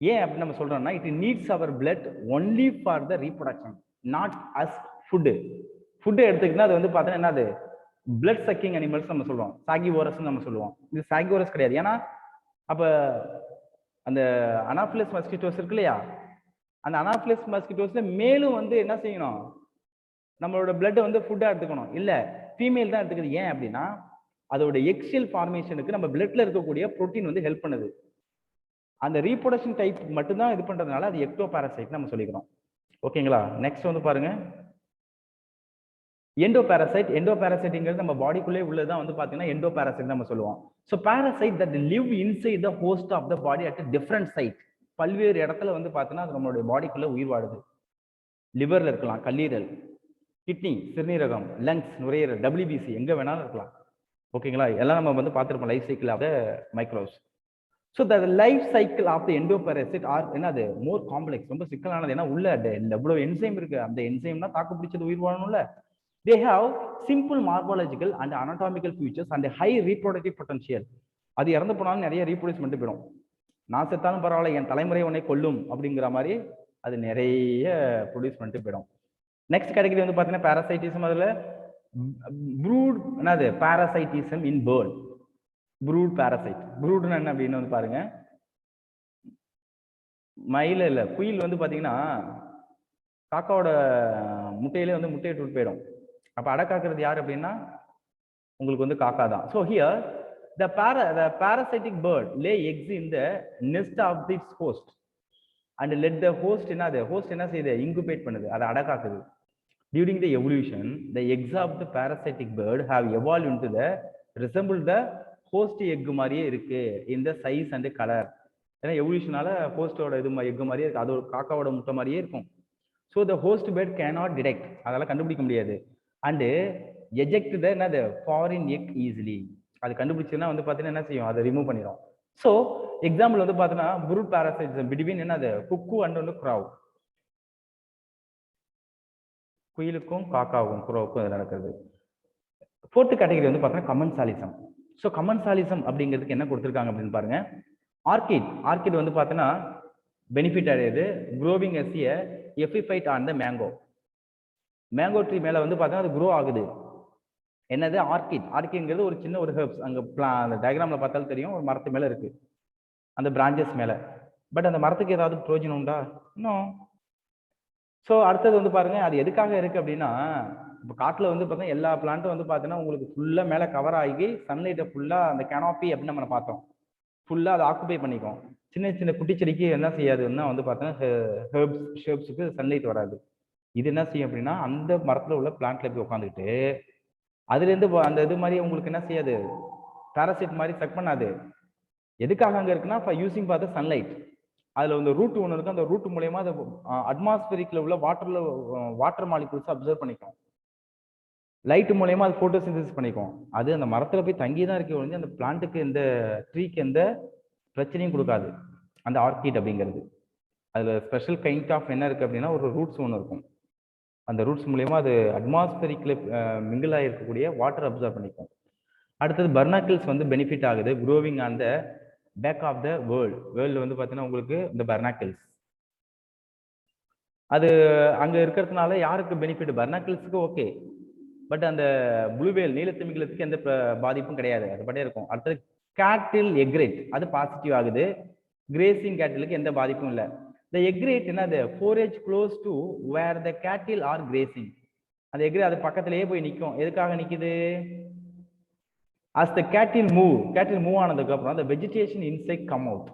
ஏன் அப்படின்னு நம்ம சொல்றோம்னா, it needs our blood only for the reproduction, not as food. Food எடுத்துக்கிட்டா அது வந்து பார்த்தீங்கன்னா என்னது பிளட் சக்கிங் அனிமல்ஸ் நம்ம சொல்லுவோம், சாகிவோரஸ் நம்ம சொல்லுவோம். இது சாகிவோரஸ் கிடையாது. ஏன்னா அப்ப அந்த அனாஃபிலஸ் மஸ்கிட்டோஸ் இருக்கு இல்லையா, அந்த அனாஃபிலஸ் மஸ்கிட்டோஸ்ல மேலும் வந்து என்ன செய்யணும், நம்மளோட பிளட் வந்து ஃபுட்டா எடுத்துக்கணும். இல்ல, ஃபீமேல் தான் எடுத்துக்குது. ஏன் அப்படின்னா அதோட எக்ஸியல் ஃபார்மேஷனுக்கு நம்ம பிளட்ல இருக்கக்கூடிய புரோட்டீன் வந்து ஹெல்ப் பண்ணுது. அந்த ரீப்ரொடக்ஷன் டைப் மட்டும்தான் இது பண்றதுனால அது எக்டோ பாராசைட் நம்ம சொல்லிக்கிறோம். ஓகேங்களா? நெக்ஸ்ட் வந்து பாருங்க எண்டோ பாராசைட். எண்டோ பாராசைட்ங்கிறது நம்ம பாடிக்குள்ளே உள்ளதான் வந்து பாத்தீங்கன்னா எண்டோ பாராசைட் நம்ம சொல்லுவோம். So parasite that live inside the host of the body at different site. பல்வேறு இடத்துல வந்து பாத்தீங்கன்னா அது நம்மளுடைய பாடிக்குள்ள உயிர் வாழுது. லிவர்ல இருக்கலாம், கல்லீரல், கிட்னி, சிறுநீரகம், லங்ஸ், நுரையீரல், WBC எங்க வேணாலும் இருக்கலாம். ஓகேங்களா? எல்லாம் நம்ம வந்து பார்த்துருப்போம் life cycle of the micros. So the life cycle of the endoparasite are என்னது மோர் காம்ப்ளெக்ஸ், ரொம்ப சிக்கலானது. ஏன்னா உள்ள எவ்வளவு என்சைம் இருக்கு, அந்த என்சைம்னா தாக்கு பிடிச்சது உயிர் வாழணும்ல. They have simple morphological and anatomical features and a high reproductive potential. அது இறந்து போனாலும் நிறைய ரீப்ரொடியூஸ் பண்ணிட்டு போயிடும். நான் செத்தாலும் பரவாயில்ல, என் தலைமுறை உன்னை கொல்லும் அப்படிங்கிற மாதிரி அது நிறைய ப்ரொடியூஸ் பண்ணிட்டு போயிடும். நெக்ஸ்ட் கேட்டகரி வந்து பார்த்தீங்கன்னா பாராசைட்டிசம். அதில் ப்ரூட் என்னது parasitism in bird. Brood parasite. ப்ரூட்னு என்ன அப்படின்னு வந்து பாருங்க, மயில இல்லை குயில் வந்து பார்த்தீங்கன்னா காக்காவோட முட்டையிலே வந்து முட்டையிட்டு போயிடும். அப்போ அடக்காக்குறது யார் அப்படின்னா உங்களுக்கு வந்து காக்கா தான். So here the parasitic bird lay eggs in the nest of its host and let the host என்ன செய்யுது, incubate பண்ணுது, அதை அடக்காக்குது. During the evolution, the eggs of the parasitic bird have evolved into the resemble the host egg மாதிரியே இருக்கு in the size and color. ஏன்னா எவல்யூஷனால ஹோஸ்டோட இது egg மாதிரியே இருக்கு, அது ஒரு காக்காவோட முட்டை மாதிரியே இருக்கும். So the host bird cannot detect, அதெல்லாம் கண்டுபிடிக்க முடியாது. and eject the என்னது foreign egg easily. அது கண்டுபிடிச்சுன்னா வந்து பார்த்தீங்கன்னா என்ன செய்யும், அதை ரிமூவ் பண்ணிடும். ஸோ எக்ஸாம்பிள் வந்து பார்த்தீங்கன்னா ப்ரூட் பாராசைட்டிசம் பிட்வீன் என்னது குக்கு அண்ட் வந்து க்ராவ். குயிலுக்கும் காக்காவுக்கும் குரோவுக்கும் அது நடக்குது. ஃபோர்த்து கேட்டகரி வந்து பார்த்தீங்கன்னா கமன்சாலிசம். ஸோ கமன்சாலிசம் அப்படிங்கிறதுக்கு என்ன கொடுத்துருக்காங்க அப்படின்னு பாருங்க. ஆர்கிட். ஆர்கிட் வந்து பார்த்தீங்கன்னா பெனிஃபிட் அடையுது growing as a epiphyte on the mango. Mango tree மேலே வந்து பார்த்தீங்கன்னா அது க்ரோ ஆகுது. என்னது ஆர்கிட். ஆர்கிட்ங்கிறது ஒரு சின்ன ஒரு ஹெர்ப்ஸ். அங்கே அந்த டயக்ராமில் பார்த்தாலும் தெரியும், ஒரு மரத்து மேலே இருக்கு, அந்த பிரான்ச்சஸ் மேலே. பட் அந்த மரத்துக்கு ஏதாவது பிரயோஜனம் உண்டா? இன்னும். ஸோ அடுத்தது வந்து பாருங்க, அது எதுக்காக இருக்கு அப்படின்னா, இப்போ காட்டில் வந்து பார்த்தீங்கன்னா எல்லா பிளான்ட்டும் வந்து பார்த்தீங்கன்னா உங்களுக்கு ஃபுல்லாக மேலே கவர் ஆகி சன்லைட்டை ஃபுல்லாக அந்த கேனாப்பி அப்படின்னு நம்ம பார்த்தோம், ஃபுல்லாக அதை ஆக்குபை பண்ணிக்கும். சின்ன சின்ன குட்டி செடிக்கு என்ன செய்யாதுன்னா வந்து பார்த்தீங்கன்னா ஷேப்ஸுக்கு சன்லைட் வராது. இது என்ன செய்யும் அப்படின்னா அந்த மரத்தில் உள்ள பிளான்ட்ல போய் உட்காந்துக்கிட்டு அதுலேருந்து அந்த இது மாதிரி உங்களுக்கு என்ன செய்யாது, பாராசைட் மாதிரி செக் பண்ணாது. எதுக்காக அங்கே இருக்குன்னா for using for the sunlight. அதில் வந்து ரூட் ஒன்று இருக்கு, அந்த ரூட் மூலயமா அது அட்மாஸ்பியரிக்ல உள்ள வாட்டர் மாலிகூல்ஸ் அப்சர்வ் பண்ணிக்கும். லைட் மூலயமா அது ஃபோட்டோசிந்தசிஸ் பண்ணிக்கும். அது அந்த மரத்தில் போய் தங்கி தான் இருக்க ஒழிஞ்சு அந்த பிளான்ட்டுக்கு எந்த ட்ரீக்கு எந்த பிரச்சனையும் கொடுக்காது அந்த ஆர்கிட் அப்படிங்கிறது. அதில் ஸ்பெஷல் கைண்ட் ஆஃப் என்ன இருக்குது அப்படின்னா ஒரு ரூட்ஸ் ஒன்று இருக்கும். அந்த ரூட்ஸ் மூலயமா அது அட்மாஸ்பியரிக்ல மிங்கிள் ஆகிருக்கக்கூடிய வாட்டர் அப்சர்வ் பண்ணிக்கும். அடுத்தது பர்னாக்கிள்ஸ் வந்து பெனிஃபிட் ஆகுது growing on the back of the world வந்து பார்த்தீங்கன்னா உங்களுக்கு இந்த பர்னாக்கிள்ஸ் அது அங்கே இருக்கிறதுனால யாருக்கு பெனிஃபிட், பர்னாக்கிள்ஸுக்கு ஓகே. பட் அந்த ப்ளூவேல் நீலத்திமிங்கலத்துக்கு எந்த பாதிப்பும் கிடையாது, அது பட்டே இருக்கும். அடுத்தது கேட்டில் எக்ரேட், அது பாசிட்டிவ் ஆகுது. கிரேசிங் கேட்டிலுக்கு எந்த பாதிப்பும் இல்லை. The egg rate என்னது forage close to where the cattle are grazing. அந்த எக் அது பக்கத்திலேயே போய் நிற்கும். எதுக்காக நிற்குது? as the cattle move ஆனதுக்கு அப்புறம் அந்த vegetation insect come out.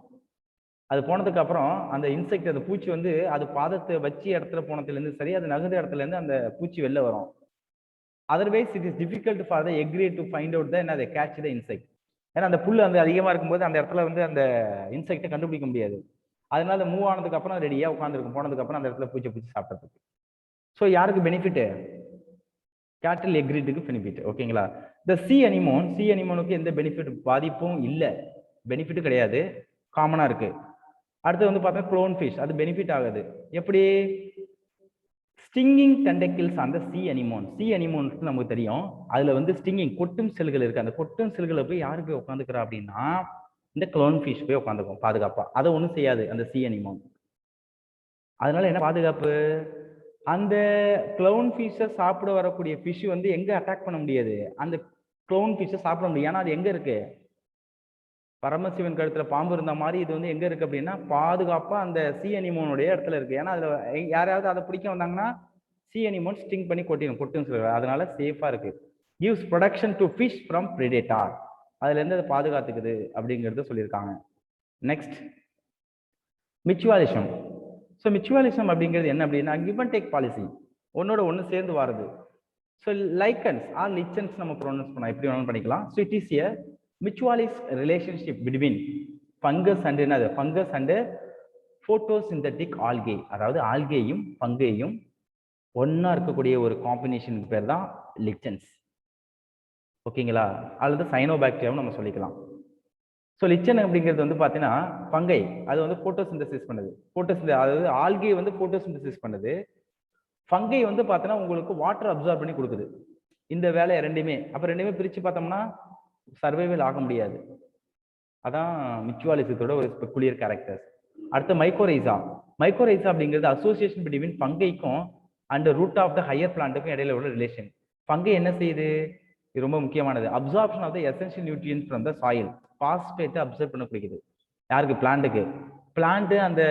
அது போனதுக்கு அப்புறம் அந்த இன்செக்ட் அந்த பூச்சி வந்து அது பாதத்தை வச்சு இடத்துல போனதுலேருந்து சரி, அது நகுந்த இடத்துல இருந்து அந்த பூச்சி வெளில வரும். Otherwise it is difficult for the egg rate to find out the என்னது கேட்ச் த இன்செக்ட். ஏன்னா அந்த புல் அந்த அதிகமாக இருக்கும்போது அந்த இடத்துல வந்து அந்த இன்செக்டை கண்டுபிடிக்க முடியாது. அதனால மூவ் ஆனதுக்கு அப்புறம் ரெடியா உட்காந்துருக்கும், போனதுக்கு அப்புறம் அந்த இடத்துல பூச்சி சாப்பிட்றதுக்கு. ஸோ யாருக்கு பெனிஃபிட்? கேட்டில் எக்ரிட்டுக்கு பெனிஃபிட். ஓகேங்களா? இந்த சி அனிமோனுக்கு எந்த பெனிஃபிட் பாதிப்பும் இல்லை, பெனிஃபிட்டும் கிடையாது, காமனா இருக்கு. அடுத்து வந்து பார்த்தா க்ளோன் ஃபிஷ், அது பெனிஃபிட் ஆகுது. எப்படி? ஸ்டிங்கிங் டெண்டக்கிள்ஸ் அந்த சி அனிமோன்ஸ் நமக்கு தெரியும். அதுல வந்து ஸ்டிங்கிங் கொட்டும் செல்கள் இருக்கு. அந்த கொட்டும் செல்களை போய் யாரு போய் உட்காந்துக்கிறா அப்படின்னா இந்த க்ளோன் ஃபிஷ் போய் உட்காந்துக்கும் பாதுகாப்பா. அதை ஒன்றும் செய்யாது அந்த சி அனிமோன். அதனால என்ன பாதுகாப்பு? அந்த க்ளோன் ஃபிஷ்ஷை சாப்பிட வரக்கூடிய ஃபிஷ் வந்து எங்க அட்டாக் பண்ண முடியாது, அந்த க்ளோன் ஃபிஷ்ஷை சாப்பிட முடியும். ஏன்னா அது எங்க இருக்கு? பரமசிவன் கழுத்துல பாம்பு இருந்த மாதிரி இது வந்து எங்க இருக்கு அப்படின்னா பாதுகாப்பா அந்த சி அனிமோனுடைய இடத்துல இருக்கு. ஏன்னா அதுல யாராவது அதை பிடிக்க வந்தாங்கன்னா சி அனிமோன் ஸ்டிங் பண்ணி கொட்டும் சொல்லுவாங்க. அதனால சேஃபா இருக்கு. gives protection to fish from predator. அதுல இருந்து அது பாதுகாத்துக்குது அப்படிங்கறத சொல்லியிருக்காங்க. நெக்ஸ்ட் மிச்சுவாலிசம். ஸோ மிச்சுவாலிசம் அப்படிங்கிறது என்ன அப்படின்னா கிவ் அண்ட் டேக் பாலிசி, ஒன்னோட ஒன்று சேர்ந்து வாருது. ஸோ லைக்கன்ஸ் ஆர் லிச்சன்ஸ் நம்ம ப்ரொனவுன்ஸ் பண்ணலாம், எப்படி வேணாலும் பண்ணிக்கலாம். So it is a mutualistic relationship between fungus and என்னது ஃபங்கஸ் அண்ட் போட்டோசிந்தட்டிக் ஆல்கே, அதாவது ஆல்கேயும் ஃபங்கேயும் ஒன்னா இருக்கக்கூடிய ஒரு காம்பினேஷனுக்கு பேர் தான் லிச்சன்ஸ். ஓகேங்களா, அல்லது சைனோபாக்டீரியாவும் நம்ம சொல்லிக்கலாம். ஸோ லிச்சன் அப்படிங்கிறது வந்து பார்த்தீங்கன்னா ஃபங்கை, அது வந்து போட்டோசிந்தசிஸ் பண்ணுது. அதாவது ஆல்கே வந்து போட்டோசிந்தசிஸ் பண்ணுது, ஃபங்கை வந்து பார்த்தீங்கன்னா உங்களுக்கு வாட்டர் அப்சர்வ் பண்ணி கொடுக்குது. இந்த வேலை ரெண்டுமே அப்போ ரெண்டுமே பிரித்து பார்த்தோம்னா சர்வைவல் ஆக முடியாது. அதான் மிச்சுவாலிசத்தோட ஒரு பெக்குலியர் கேரக்டர்ஸ். அடுத்து மைக்கோரைசா. மைக்கோரைசா அப்படிங்கிறது அசோசியேஷன் பிட்வீன் ஃபங்கைக்கும் and root of the higher பிளான்ட்டுக்கும் இடையில உள்ள ரிலேஷன். ஃபங்கை என்ன செய்யுது, இது ரொம்ப முக்கியமானது, absorption of the essential nutrients from the soil. பாஸ்பேட்டை அப்சர்வ் பண்ண பிடிக்குது யாருக்கு, பிளான்ட்டுக்கு. பிளான்ட் அந்த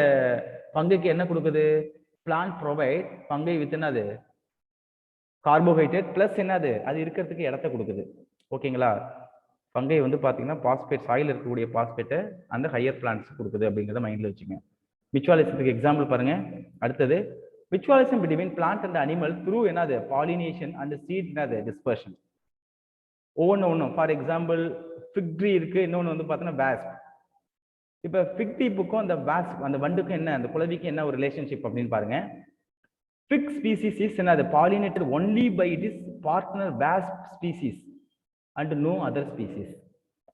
ஃபங்கைக்கு என்ன கொடுக்குது, பிளான்ட் ப்ரொவைட் ஃபங்கை வித் என்னது கார்போஹைட்ரேட் பிளஸ் என்னது அது இருக்கிறதுக்கு இடத்த கொடுக்குது. ஓகேங்களா, ஃபங்கை வந்து பார்த்தீங்கன்னா பாஸ்பேட், சாயில் இருக்கக்கூடிய பாஸ்பேட்டை அந்த ஹையர் பிளான்ட்ஸ் கொடுக்குது அப்படிங்கிறத மைண்டில் வச்சுங்க. மிச்சுவாலிசத்துக்கு எக்ஸாம்பிள் பாருங்க. அடுத்தது mutualism between plant and animal through என்னது பாலினேஷன் அண்ட் சீட் என்னது டிஸ்பர்ஷன். ஒவ்வொன்றும் ஃபார் எக்ஸாம்பிள் ஃபிக் ட்ரீ இருக்கு, இன்னொன்று வந்து பார்த்தீங்கன்னா வேஸ்ப். இப்போ ஃபிக் ட்ரீப்புக்கும் அந்த வேஸ்ப் அந்த வண்டுக்கும் என்ன, அந்த குளவிக்கும் என்ன ஒரு ரிலேஷன்ஷிப் அப்படின்னு பாருங்க. ஃபிக் ஸ்பீசிஸ் இஸ் என்னது pollinated only by it partner wasp species and no other species.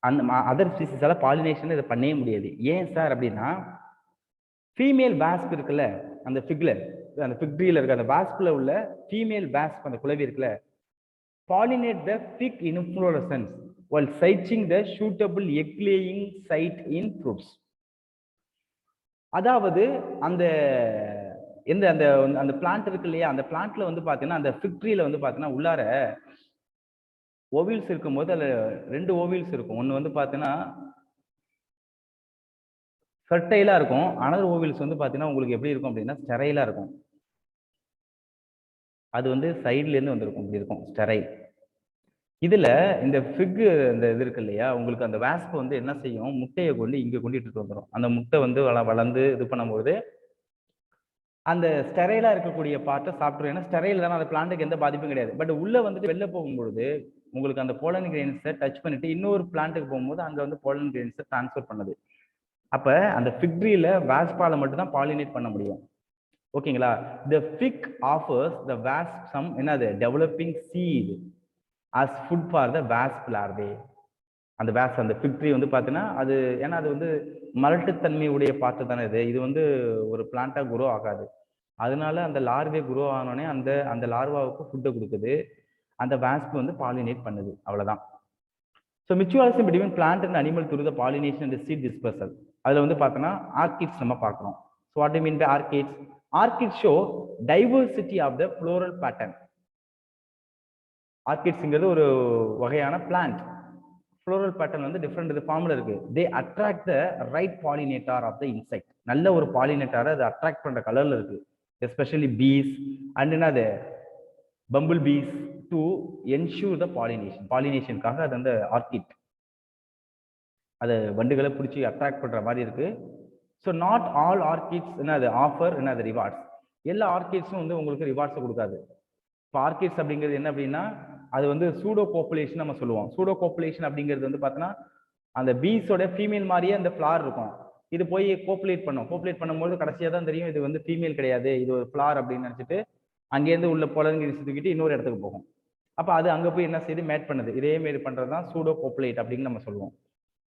அந்த அதர் ஸ்பீசிஸால பாலினேஷன் இதை பண்ணவே முடியாது. ஏன் சார் அப்படின்னா ஃபீமேல் வேஸ்ப் இருக்குல்ல அந்த ஃபிக்ல, அந்த ஃபிக் ட்ரீல இருக்க அந்த வேஸ்ப்ல உள்ள ஃபீமேல் வேஸ்ப் அந்த குளவி இருக்குல்ல, pollinate the fig inflorescence while searching the suitable egg laying site in fruits. அதாவது அந்த எந்த அந்த அந்த பிளான்ட் இருக்கு இல்லையா, அந்த பிளான்ட்ல வந்து பாத்தீங்கன்னா அந்த ஃபிக் ட்ரீல வந்து பாத்தீங்கன்னா உள்ளார ஓவில்ஸ் இருக்கும்போது அதுல 2 ஓவில்ஸ் இருக்கும். ஒன்னு வந்து பாத்தீங்கன்னா ஃபெர்டைலா இருக்கும், அனதர் ஓவில்ஸ் வந்து பாத்தீங்கன்னா உங்களுக்கு எப்படி இருக்கும் அப்படின்னா ஸ்டெரைலா இருக்கும். அது வந்து சைட்ல இருந்து வந்திருக்கும், இப்படி இருக்கும் ஸ்டெரைல். இதுல இந்த ஃபிக் இந்த இது இருக்கு இல்லையா, உங்களுக்கு அந்த வேஸ்ப் வந்து என்ன செய்யும், முட்டையை கொண்டு இங்க கொண்டு இட்டுட்டு வந்துடும். அந்த முட்டை வந்து வளர்ந்து இது பண்ணும்போது அந்த ஸ்டெரைலா இருக்கக்கூடிய பார்ட்டை சாப்பிட்ரும். ஏன்னா ஸ்டெரைல் தானே, அந்த பிளான்ட்டுக்கு எந்த பாதிப்பும் கிடையாது. பட் உள்ள வந்துட்டு வெளில போகும்பொழுது உங்களுக்கு அந்த போலன் கிரெயின்ஸை டச் பண்ணிட்டு இன்னொரு பிளான்ட்டுக்கு போகும்போது அங்க வந்து போலன் கிரெயின்ஸை டிரான்ஸ்ஃபர் பண்ணுது. அப்ப அந்த ஃபிக் ட்ரீல வேஸ்பால மட்டும் தான் பாலினேட் பண்ண முடியும். ஓகேங்களா, the fig offers the wasp some என்னது developing seed as food for the wasp larvae. அந்த வாஸ்ப் அந்த ஃபிக் ட்ரீ வந்து பார்த்தீங்கன்னா அது ஏன்னா அது வந்து மலட்டுத்தன்மையுடைய பார்த்து தானே இது வந்து ஒரு பிளான்ட்டா குரோ ஆகாது. அதனால அந்த லார்வே குரோ ஆனோடனே அந்த லார்வாவுக்கு ஃபுட்டை கொடுக்குது, அந்த வாஸ்ப் வந்து பாலினேட் பண்ணுது, அவ்வளவுதான். So mutualism between plant and animal through the pollination and seed dispersal. அதுல வந்து பார்த்தோன்னா ஆர்கிட்ஸ் நம்ம பார்க்குறோம். So what you mean by orchids? Orchids show diversity of the floral pattern. ஆர்கிட்ஸ்ங்கிறது ஒரு வகையான பிளான்ட். ஃப்ளோரல் பேட்டர்ன் வந்து டிஃப்ரெண்ட் ஃபார்ம்ல இருக்கு. They attract the right pollinator of the insect. நல்ல ஒரு பாலினேட்டரை அது அட்ராக்ட் பண்ற கலர்ல இருக்கு. எஸ்பெஷலி பீஸ் அண்ட் என்னது bumble bees to ensure the pollination. பாலினேஷனுக்காக அது அந்த ஆர்கிட் அது வண்டுகளை பிடிச்சி அட்ராக்ட் பண்ற மாதிரி இருக்கு. ஸோ நாட் ஆல் ஆர்கிட்ஸ் என்னது ஆஃபர் என்னது ரிவார்ட்ஸ். எல்லா ஆர்கிட்ஸும் வந்து உங்களுக்கு ரிவார்ட்ஸை கொடுக்காது. இப்போ ஆர்கிட்ஸ் அப்படிங்கிறது என்ன அப்படின்னா அது வந்து சூடோ கோப்புலேஷன் நம்ம சொல்லுவோம். சூடோ கோப்புலேஷன் அப்படிங்கிறது வந்து பார்த்தோன்னா அந்த பீஸோட ஃபீமேல் மாதிரியே அந்த ஃப்ளார் இருக்கும். இது போய் கோப்புலேட் பண்ணும். கோப்புலேட் பண்ணும்போது கடைசியாக தான் தெரியும் இது வந்து ஃபீமேல் கிடையாது, இது ஒரு ஃப்ளார் அப்படின்னு நினச்சிட்டு அங்கேருந்து உள்ள பொலன்கிரிஸ் தூக்கிட்டு இன்னொரு இடத்துக்கு போகும். அப்போ அது அங்கே போய் என்ன செய்யுது, மேட் பண்ணுது. இதே மாரி பண்ணுறது தான் சூடோ கோப்புலேட் அப்படின்னு நம்ம சொல்லுவோம்.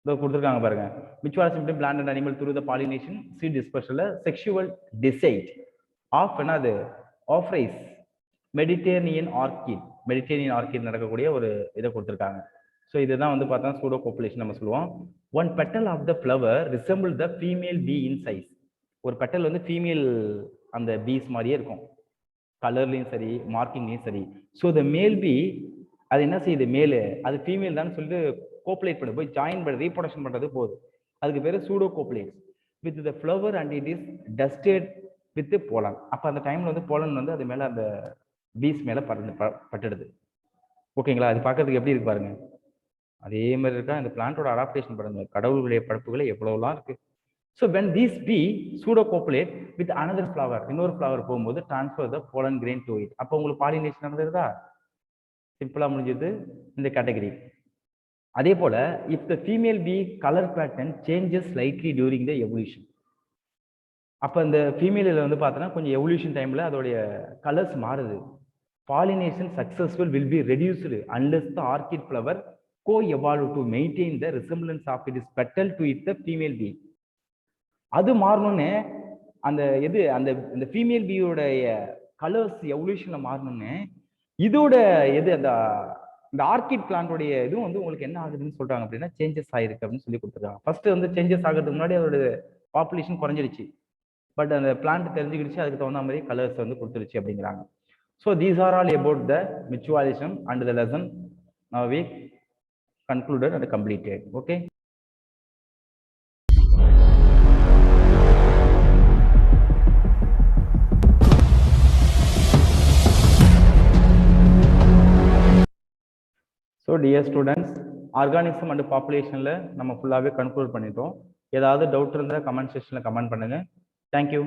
இதோ கொடுத்துருக்காங்க பாருங்க. Mutualism between plant and animal through the pollination seed டிஸ்பர்ஷன்ல செக்ஷுவல் டிசைட் ஆஃப் என்னது ophrys Mediterranean orchid. Mediterranean orchid நடக்கக்கூடிய ஒரு இதை கொடுத்துருக்காங்க. ஸோ இதுதான் வந்து பார்த்தா சூடோ கோப்புலேஷன் நம்ம சொல்லுவோம். One petal of the flower resemble the female bee in size. ஒரு பெட்டல் வந்து ஃபீமேல் அந்த பீஸ் மாதிரியே இருக்கும், கலர்லையும் சரி மார்க்கிங்லையும் சரி. ஸோ த மேல் பீ அது என்ன செய்யுது, மேலு அது ஃபீமேல் தான் சொல்லிட்டு கோப்புலேட் பண்ண போய் ஜாயின் பண்ண ரீப்ரொடக்ஷன் பண்றது போகுது. அதுக்கு பேரு pseudocopulate with the flower and it is dusted with pollen. அப்போ அந்த டைம்ல வந்து போலன் வந்து அது மேல அந்த பீஸ் மேல பட்டுடுது. ஓகேங்களா? அது பார்க்கறதுக்கு எப்படி இருக்கு பாருங்க. அதே மாதிரி இருக்கா இந்த பிளான்ட்டோட அடாப்டேஷன் பாருங்க. கடவுளுடைய படைப்புகளே எவ்வளவுலாம் இருக்கு. So when these bee pseudocopulate with another flower, இன்னொரு ஃப்ளவர் போகும்போது transfer the pollen grain to it. அப்போ உங்களுக்கு பாலினேஷன் நடந்துருதா? சிம்பிளா முடிஞ்சது இந்த கேட்டகரி. அதே போல if the female bee color pattern changes slightly during the evolution, அப்ப இந்த ஃபீமேலில் வந்து பார்த்தோன்னா கொஞ்சம் எவல்யூஷன் டைம்ல அதோடைய கலர்ஸ் மாறுது. Pollination successful will be reduced unless the orchid flower co-evolve to maintain the resemblance of its petal to its female bee. அது மாறணும்னு அந்த இந்த ஃபீமேல் பீயோடைய கலர்ஸ் எவல்யூஷன்ல மாறணும்னு இதோட இந்த ஆர்கிட் பிளான்டோடைய இதுவும் வந்து உங்களுக்கு என்ன ஆகுதுன்னு சொல்றாங்க அப்படின்னா சேஞ்சஸ் ஆயிருக்கு அப்படின்னு சொல்லி கொடுத்துருக்காங்க. ஃபர்ஸ்ட் வந்து சேஞ்சஸ் ஆகிறதுக்கு முன்னாடி அதோட பாப்புலேஷன் குறைஞ்சிருச்சு. பட் அந்த பிளான்ட் தெரிஞ்சுக்கிடுச்சு, அதுக்கு தகுந்த மாதிரி கலர்ஸ் வந்து கொடுத்துருச்சு அப்படிங்கிறாங்க. So these are all about the mutualism and the lesson now we concluded and completed. Okay. So dear students, organism and populationல நம்ம ஃபுல்லாவே கன்க்ளூட் பண்ணிட்டோம். ஏதாவது டவுட் இருந்தா கமெண்ட் செக்ஷன்ல கமெண்ட் பண்ணுங்க. Thank you.